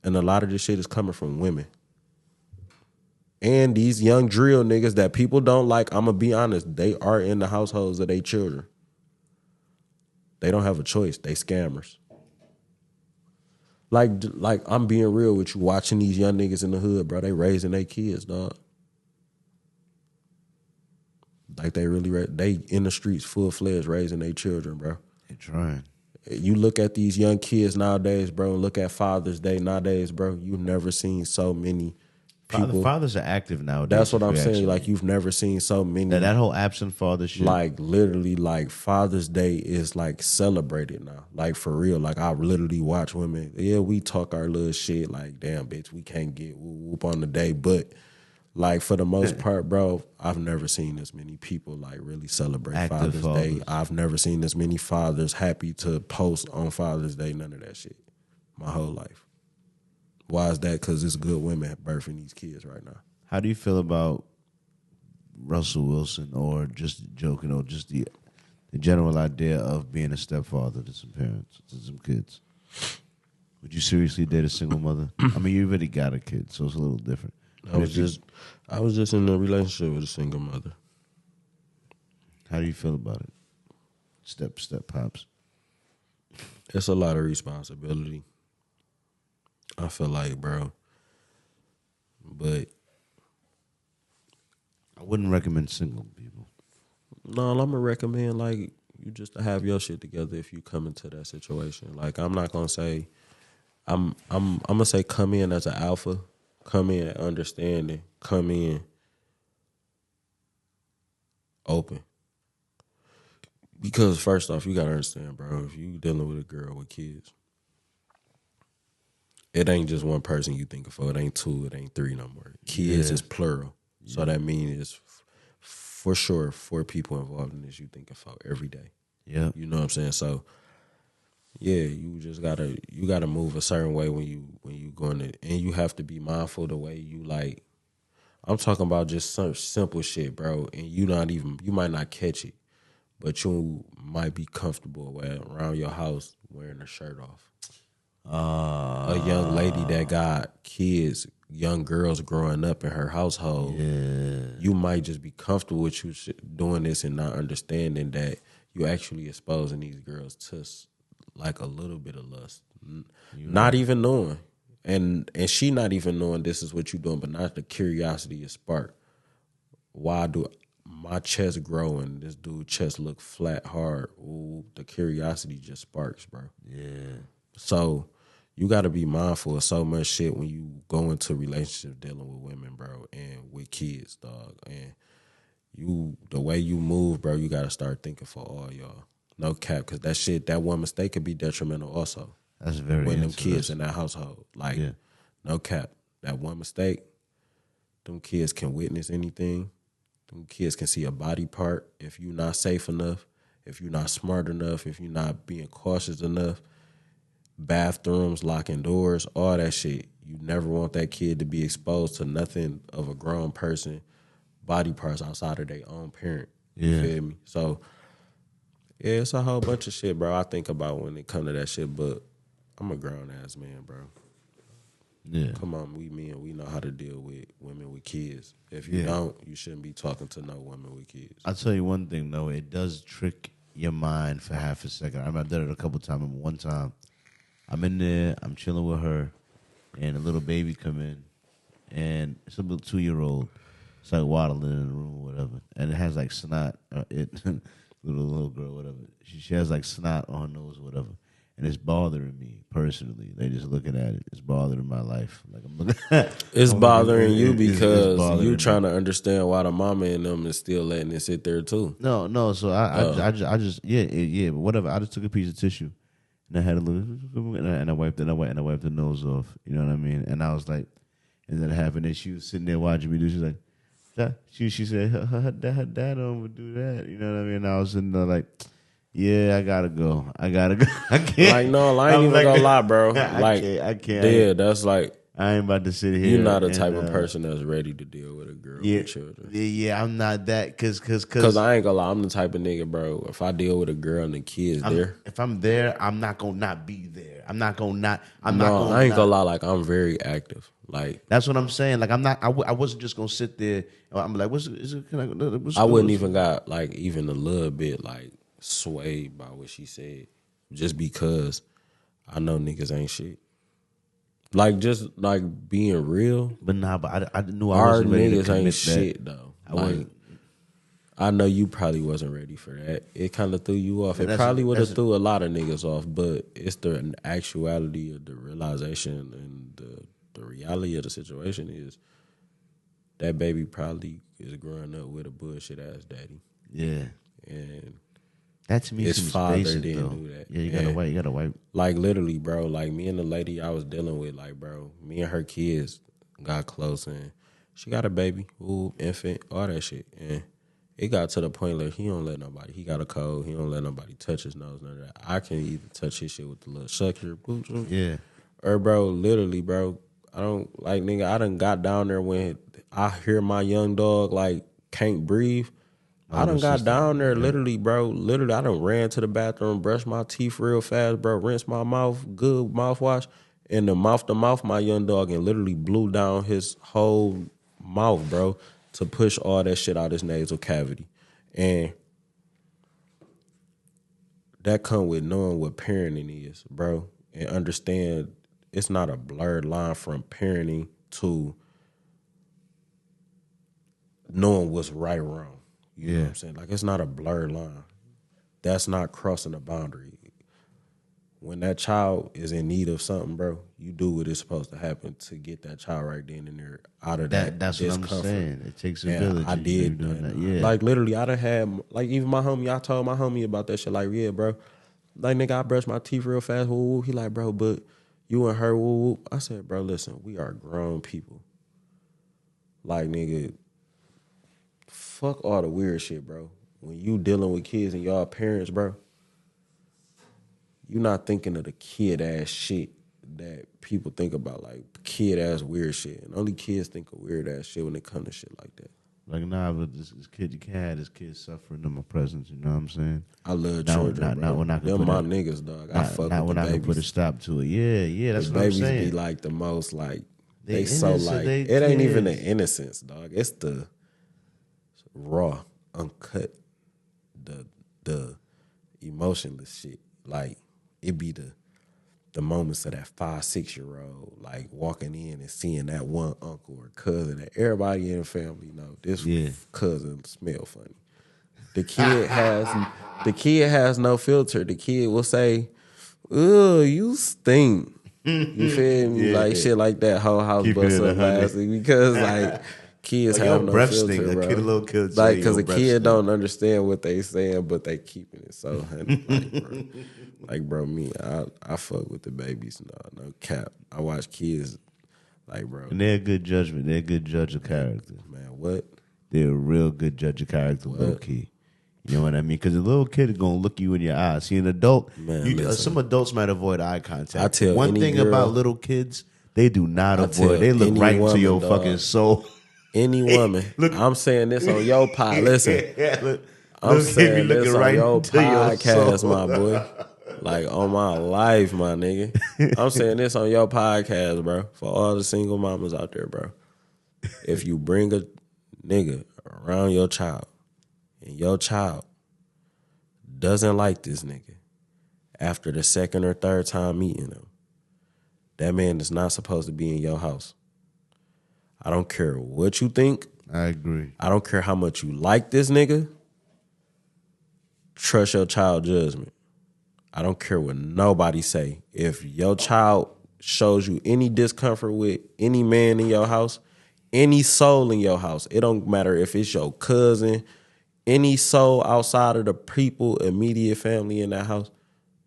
and a lot of this shit is coming from women. And these young drill niggas that people don't like, I'm gonna be honest, they are in the households of their children. They don't have a choice. They scammers. Like I'm being real with you, watching these young niggas in the hood, bro. They raising their kids, dog. Like they in the streets full-fledged raising their children, bro. They trying. You look at these young kids nowadays, bro, and look at Father's Day nowadays, bro. You've never seen so many people. Fathers are active nowadays. That's what I'm saying. Like, you've never seen so many. That whole absent father shit. Like, literally, like, Father's Day is, like, celebrated now. Like, for real. Like, I literally watch women. Yeah, we talk our little shit. Like, damn, bitch, we can't get whoop on the day. But, like, for the most part, bro, I've never seen as many people, like, really celebrate Active Father's fathers. Day. I've never seen as many fathers happy to post on Father's Day. None of that shit. My whole life. Why is that? Because it's good women birthing these kids right now. How do you feel about Russell Wilson, or just joking, or just the general idea of being a stepfather to some parents, to some kids? Would you seriously date a single mother? I mean, you already got a kid, so it's a little different. I was just in a relationship with a single mother. How do you feel about it? Step pops. It's a lot of responsibility. I feel like, bro. But I wouldn't recommend single people. no, I'm gonna recommend like you just to have your shit together if you come into that situation. Like, I'm not gonna say I'm gonna say come in as an alpha, come in understanding, come in open. Because first off, you gotta understand, bro, if you dealing with a girl with kids, it ain't just one person you think of. It ain't two, it ain't three no more. Kids is plural. Yeah. So that means it's for sure 4 people involved in this you think of every day. Yeah. You know what I'm saying? So yeah, you just gotta move a certain way when you going to, and you have to be mindful the way you like. I'm talking about just some simple shit, bro, and you might not catch it. but you might be comfortable around your house wearing a shirt off. A young lady that got kids, young girls growing up in her household, you might just be comfortable with you doing this and not understanding that you actually exposing these girls to like a little bit of lust, not even knowing, and she not even knowing this is what you're doing, but not the curiosity is sparked. Why do my chest grow and this dude's chest look flat, hard? Ooh, the curiosity just sparks, bro. Yeah. So you got to be mindful of so much shit when you go into relationships dealing with women, bro, and with kids, dog. And the way you move, bro, you got to start thinking for all y'all. No cap, because that one mistake could be detrimental also. That's very when them kids in that household. Like, yeah. No cap. That one mistake, them kids can witness anything. Them kids can see a body part. If you're not safe enough, if you're not smart enough, if you're not being cautious enough, bathrooms, locking doors, all that shit. You never want that kid to be exposed to nothing of a grown person, body parts outside of their own parent. You feel me? So, yeah, it's a whole bunch of shit, bro, I think about when it come to that shit, but I'm a grown-ass man, bro. Yeah. Come on, we men, we know how to deal with women with kids. If you don't, you shouldn't be talking to no women with kids. I'll tell you one thing, though. It does trick your mind for half a second. I remember I did it a couple times. One time, I'm in there, I'm chilling with her, and a little baby come in, and it's a little 2-year-old. It's like waddling in the room or whatever, and it has like snot. Little girl, whatever. She has like snot on her nose or whatever, and it's bothering me personally. They just looking at it. It's bothering my life. Like I'm looking. It's bothering you because bothering you me. trying to understand why the mama and them is still letting it sit there too. No. So I just but whatever. I just took a piece of tissue. And I had a little, and I wiped the nose off. You know what I mean? And I was like, and then it happened. And she was sitting there watching me do. She's like, she said her dad don't would do that. You know what I mean? And I was sitting there like, yeah, I gotta go. I can't. Like no, I ain't even gonna lie, bro. Like I can't. Yeah, that's like I ain't about to sit here. You're not the type of person that's ready to deal with a girl with children. Yeah, I'm not that. Cause I ain't gonna lie, I'm the type of nigga, bro. If I deal with a girl and the kids if I'm there, I'm not gonna not be there. I ain't gonna lie. Like I'm very active. Like that's what I'm saying. Like I'm not. I wasn't just gonna sit there. I'm like, I wouldn't even got like even a little bit like swayed by what she said, just because I know niggas ain't shit. Like just like being real, but I knew I our wasn't ready to niggas commit ain't that. shit though. I know you probably wasn't ready for that. It kind of threw you off. It probably would have threw a lot of niggas off, but it's the actuality of the realization and the reality of the situation is that baby probably is growing up with a bullshit ass daddy. Yeah, and that to me his father didn't do that. Yeah, you gotta wipe. Like literally, bro. Like me and the lady I was dealing with, like bro, me and her kids got close, and she got a baby, infant, all that shit, and it got to the point like he don't let nobody. He got a cold. He don't let nobody touch his nose. None of that. I can either touch his shit with the little sucker, yeah, or bro, literally, bro. I don't like nigga. I done got down there when I hear my young dog like can't breathe. I done got down there, literally, bro. Literally, I done ran to the bathroom, brushed my teeth real fast, bro. Rinse my mouth, good mouthwash, and the mouth to mouth, my young dog, and literally blew down his whole mouth, bro, to push all that shit out his nasal cavity. And that come with knowing what parenting is, bro, and understand it's not a blurred line from parenting to knowing what's right or wrong. You know what I'm saying? Like, it's not a blurred line. That's not crossing a boundary. When that child is in need of something, bro, you do what is supposed to happen to get that child right then and there out of that That's discomfort. what I'm saying. It takes a village. I did that. Yeah. Like, literally, I done had, like, even my homie, I told my homie about that shit. Like, yeah, bro. Like, nigga, I brushed my teeth real fast. Woo, woo. He like, bro, but you and her, woo, woo. I said, bro, listen, we are grown people. Like, nigga, fuck all the weird shit, bro. When you dealing with kids and y'all parents, bro, you not thinking of the kid-ass shit that people think about, like kid-ass weird shit. And only kids think of weird-ass shit when it comes to shit like that. Like, nah, but this kid, you can't have this kid suffering in my presence. You know what I'm saying? I love children, bro. When I can Them put my it, niggas, dog. I fuck not with when the I can babies. put a stop to it. Yeah, that's The what I'm babies saying. be like the most like They so innocent, like they it ain't even the kids. innocence, dog. It's the raw, uncut, the emotionless shit. Like it be the moments of that 5-6-year-old like walking in and seeing that one uncle or cousin that everybody in the family know this cousin smell funny. The kid has no filter. The kid will say, "Ugh, you stink." You feel me? Like shit like that. Whole house Keep it bust at up 100. last week because like kids Like, have your no breath filter, stink. bro. A little kid say, Like because your the breath kid stink. don't understand what they saying, but they keeping it so honey. Bro, me, I fuck with the babies. No cap. I watch kids, like bro. And they're a good judgment. They're a good judge of character. Man, what? They're a real good judge of character, little kid. You know what I mean? Because a little kid is gonna look you in your eyes. See, an adult, some adults might avoid eye contact. I tell one any thing girl, about little kids, they do not avoid. They look right into your fucking soul. Any woman, look, I'm saying this on your pod. Listen, I'm saying this on your podcast, my boy. Like on my life, my nigga. I'm saying this on your podcast, bro. For all the single mamas out there, bro. If you bring a nigga around your child and your child doesn't like this nigga after the second or third time meeting him, that man is not supposed to be in your house. I don't care what you think. I agree. I don't care how much you like this nigga. Trust your child judgment. I don't care what nobody say. If your child shows you any discomfort with any man in your house, any soul in your house, it don't matter if it's your cousin, any soul outside of the people, immediate family in that house,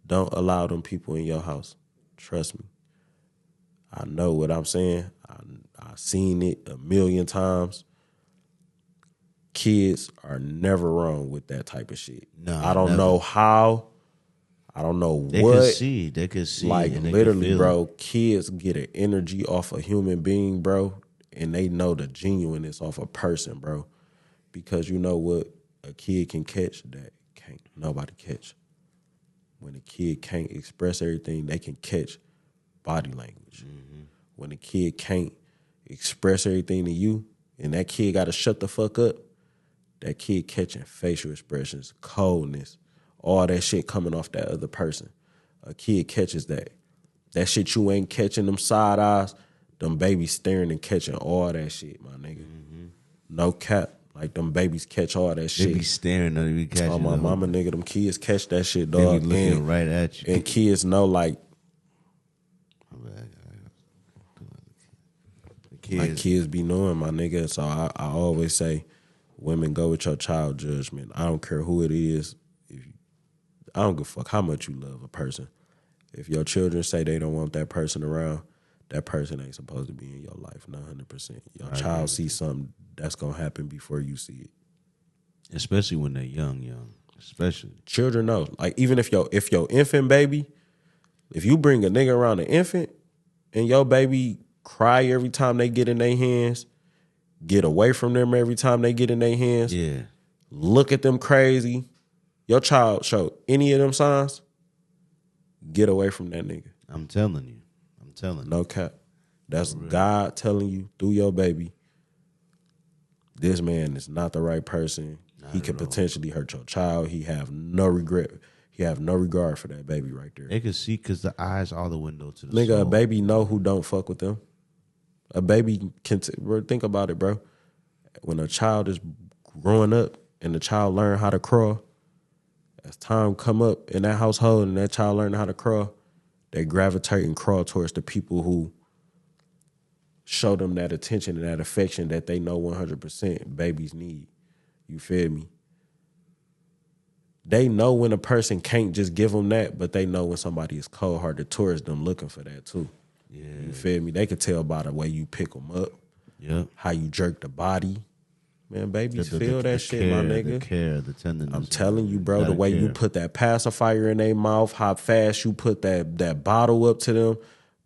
don't allow them people in your house. Trust me. I know what I'm saying. I've seen it a million times. Kids are never wrong with that type of shit. No, I don't know how. I don't know they what. They could see. Like and they literally, bro, kids get an energy off a human being, bro, and they know the genuineness off a person, bro. Because you know what a kid can catch that can't nobody catch. When a kid can't express everything, they can catch body language. Mm-hmm. When a kid can't express everything to you, and that kid got to shut the fuck up, that kid catching facial expressions, coldness, all that shit coming off that other person. A kid catches that. That shit you ain't catching, them side eyes, them babies staring and catching all that shit, my nigga. Mm-hmm. No cap. Like, them babies catch all that shit. They be staring, they be catching. Oh, my mama, nigga, them kids catch that shit, dog. They be looking right at you. And kids know, like, kids be knowing, my nigga. So I always say, women, go with your child judgment. I don't care who it is. I don't give a fuck how much you love a person. If your children say they don't want that person around, that person ain't supposed to be in your life, 100%. Your child sees something that's going to happen before you see it. Especially when they're young. Especially. Children know. Like, even if your infant baby, if you bring a nigga around an infant and your baby cry every time they get in their hands, get away from them every time they get in their hands, look at them crazy, your child show any of them signs, get away from that nigga. I'm telling you. No cap. That's God telling you through your baby, this man is not the right person. He could potentially hurt your child. He have no regret. He have no regard for that baby right there. They can see because the eyes are the window to the Nigga, soul. A baby know who don't fuck with them. A baby can think about it, bro. When a child is growing up and the child learn how to crawl, as time come up in that household and that child learn how to crawl, they gravitate and crawl towards the people who show them that attention and that affection that they know 100% babies need. You feel me? They know when a person can't just give them that, but they know when somebody is cold-hearted towards them looking for that too. Yeah. You feel me? They could tell by the way you pick them up, how you jerk the body. Man, babies feel that shit, my nigga. The care, the tenderness. I'm telling you, bro, the way you put that pacifier in their mouth, how fast you put that bottle up to them,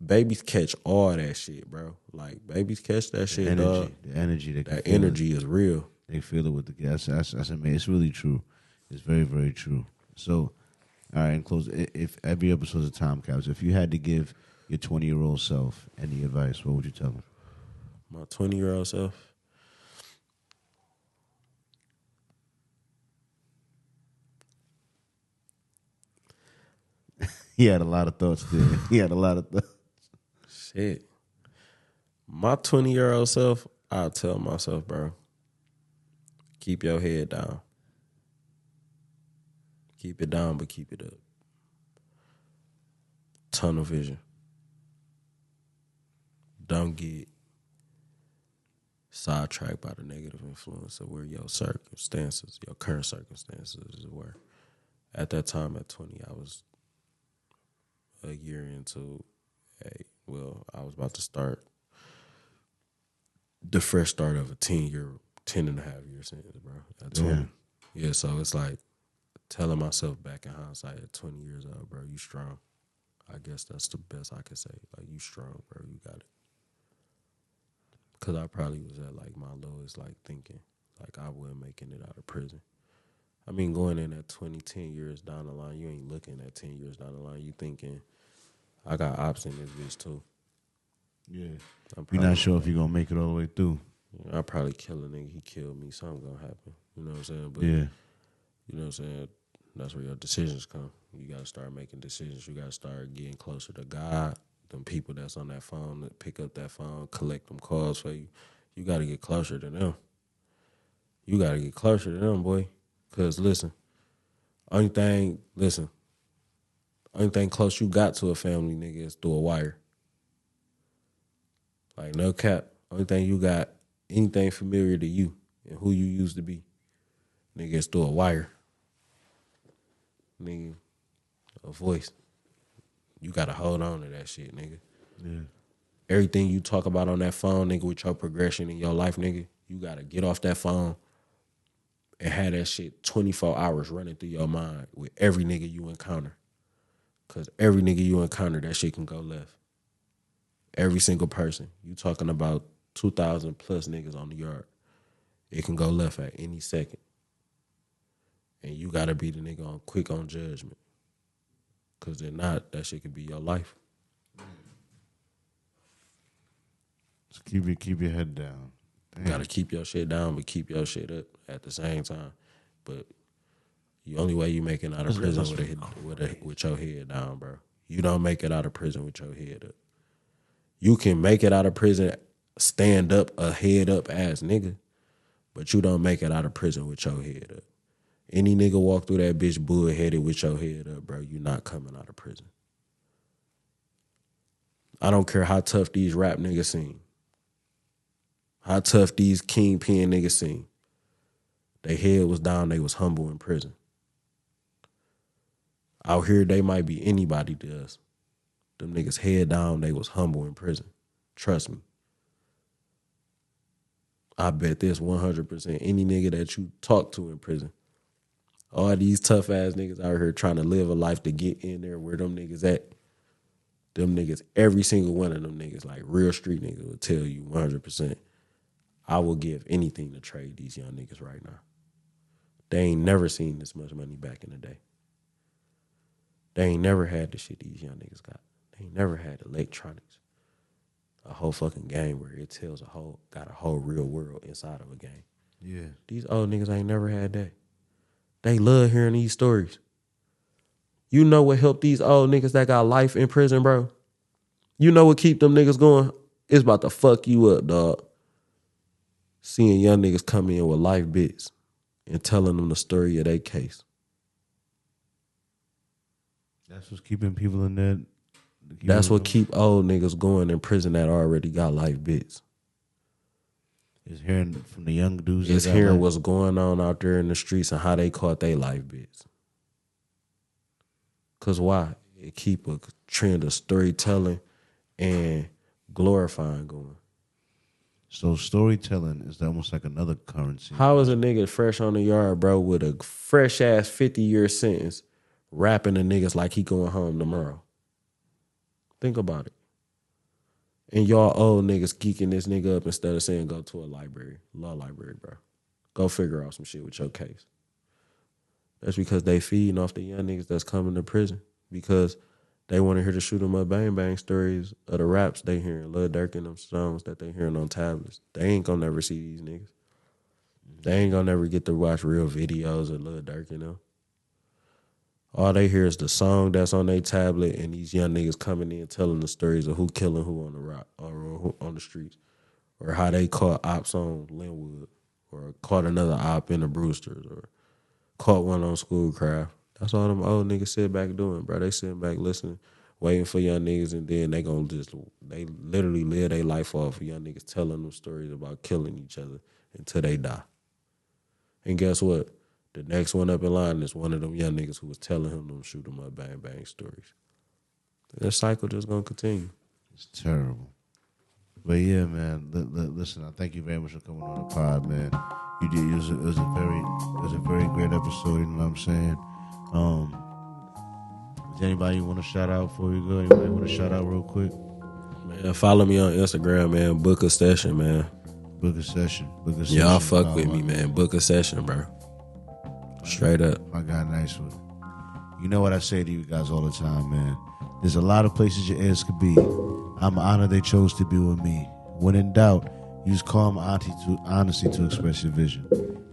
babies catch all that shit, bro. Like, babies catch that shit, dog. The energy. That energy is real. They feel it with the gas. That's amazing. It's really true. It's very, very true. So, all right, in close, if every episode is a time capsule, if you had to give your 20-year-old self any advice, what would you tell him? My 20-year-old self? He had a lot of thoughts there. He had a lot of thoughts. Shit. My 20-year-old self, I'll tell myself, bro, keep your head down. Keep it down, but keep it up. Tunnel vision. Don't get sidetracked by the negative influence of where your circumstances, your current circumstances were. At that time, at 20, I was a year into I was about to start the fresh start of a 10 and a half year sentence, bro. At 20. Yeah, so it's like telling myself back in hindsight at 20 years old, bro, you strong. I guess that's the best I can say. Like, you strong, bro. You got it. Because I probably was at, like, my lowest, like, thinking. Like, I wasn't making it out of prison. I mean, going in at 20, 10 years down the line, you ain't looking at 10 years down the line. You thinking, I got options in this bitch, too. Yeah. You're not sure if you're going to make it all the way through. I'll probably kill a nigga. He killed me. Something going to happen. You know what I'm saying? But, yeah. You know what I'm saying? That's where your decisions come. You got to start making decisions. You got to start getting closer to God. Them people that's on that phone, that pick up that phone, collect them calls for you. You got to get closer to them. You got to get closer to them, boy. Because, listen, only thing close you got to a family, nigga, is through a wire. Like, no cap. Only thing you got, anything familiar to you and who you used to be, nigga, is through a wire. Nigga, a voice. You got to hold on to that shit, nigga. Yeah. Everything you talk about on that phone, nigga, with your progression in your life, nigga, you got to get off that phone and have that shit 24 hours running through your mind with every nigga you encounter. Because every nigga you encounter, that shit can go left. Every single person. You talking about 2,000 plus niggas on the yard. It can go left at any second. And you got to be the nigga on quick on judgment. Because if not, that shit could be your life. Just keep your head down. Damn. You got to keep your shit down, but keep your shit up at the same time. But the only way you make it out of prison with your head down, bro. You don't make it out of prison with your head up. You can make it out of prison, stand up, a head up ass nigga, but you don't make it out of prison with your head up. Any nigga walk through that bitch bullheaded with your head up, bro, you not coming out of prison. I don't care how tough these rap niggas seem. How tough these kingpin niggas seem. Their head was down, they was humble in prison. Out here, they might be anybody to us. Them niggas head down, they was humble in prison. Trust me. I bet this 100% any nigga that you talk to in prison. All these tough ass niggas out here trying to live a life to get in there where them niggas at. Them niggas, every single one of them niggas, like real street niggas will tell you 100%, I will give anything to trade these young niggas right now. They ain't never seen this much money back in the day. They ain't never had the shit these young niggas got. They ain't never had electronics. A whole fucking game where it tells got a whole real world inside of a game. Yeah. These old niggas ain't never had that. They love hearing these stories. You know what helped these old niggas that got life in prison, bro? You know what keep them niggas going? It's about to fuck you up, dog. Seeing young niggas come in with life bits and telling them the story of their case. That's what's keeping people in there. That's what keep old niggas going in prison that already got life bits. Is hearing from the young dudes. It's hearing what's going on out there in the streets and how they caught their life bits. Because why? It keep a trend of storytelling and glorifying going. So storytelling is almost like another currency. How is a nigga fresh on the yard, bro, with a fresh-ass 50-year sentence rapping to niggas like he going home tomorrow? Think about it. And y'all old niggas geeking this nigga up instead of saying go to a library, law library, bro. Go figure out some shit with your case. That's because they feeding off the young niggas that's coming to prison because they want to hear the shoot 'em up bang bang stories of the raps they hearing, Little Dirk and them songs that they hearing on tablets. They ain't gonna never see these niggas. They ain't gonna never get to watch real videos of Little Dirk, you know. All they hear is the song that's on their tablet and these young niggas coming in telling the stories of who killing who on the rock or who on the streets, or how they caught ops on Linwood, or caught another op in the Brewsters, or caught one on Schoolcraft. That's all them old niggas sit back doing, bro. They sitting back listening, waiting for young niggas, and then they literally live their life off of young niggas telling them stories about killing each other until they die. And guess what? The next one up in line is one of them young niggas who was telling him them shoot 'em up bang bang stories. That cycle just gonna continue. It's terrible. But yeah, man. Listen, I thank you very much for coming on the pod, man. You did. It was a very great episode. You know what I'm saying? Does anybody want to shout out before we go? Anybody want to shout out real quick? Man, follow me on Instagram, man. Book a session, man. Book a session. Y'all fuck with me, man. Book a session, bro. Straight up. I got a nice one. You know what I say to you guys all the time, man. There's a lot of places your ears could be. I'm honored they chose to be with me. When in doubt, use calm honesty to express your vision.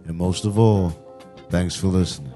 And most of all, thanks for listening.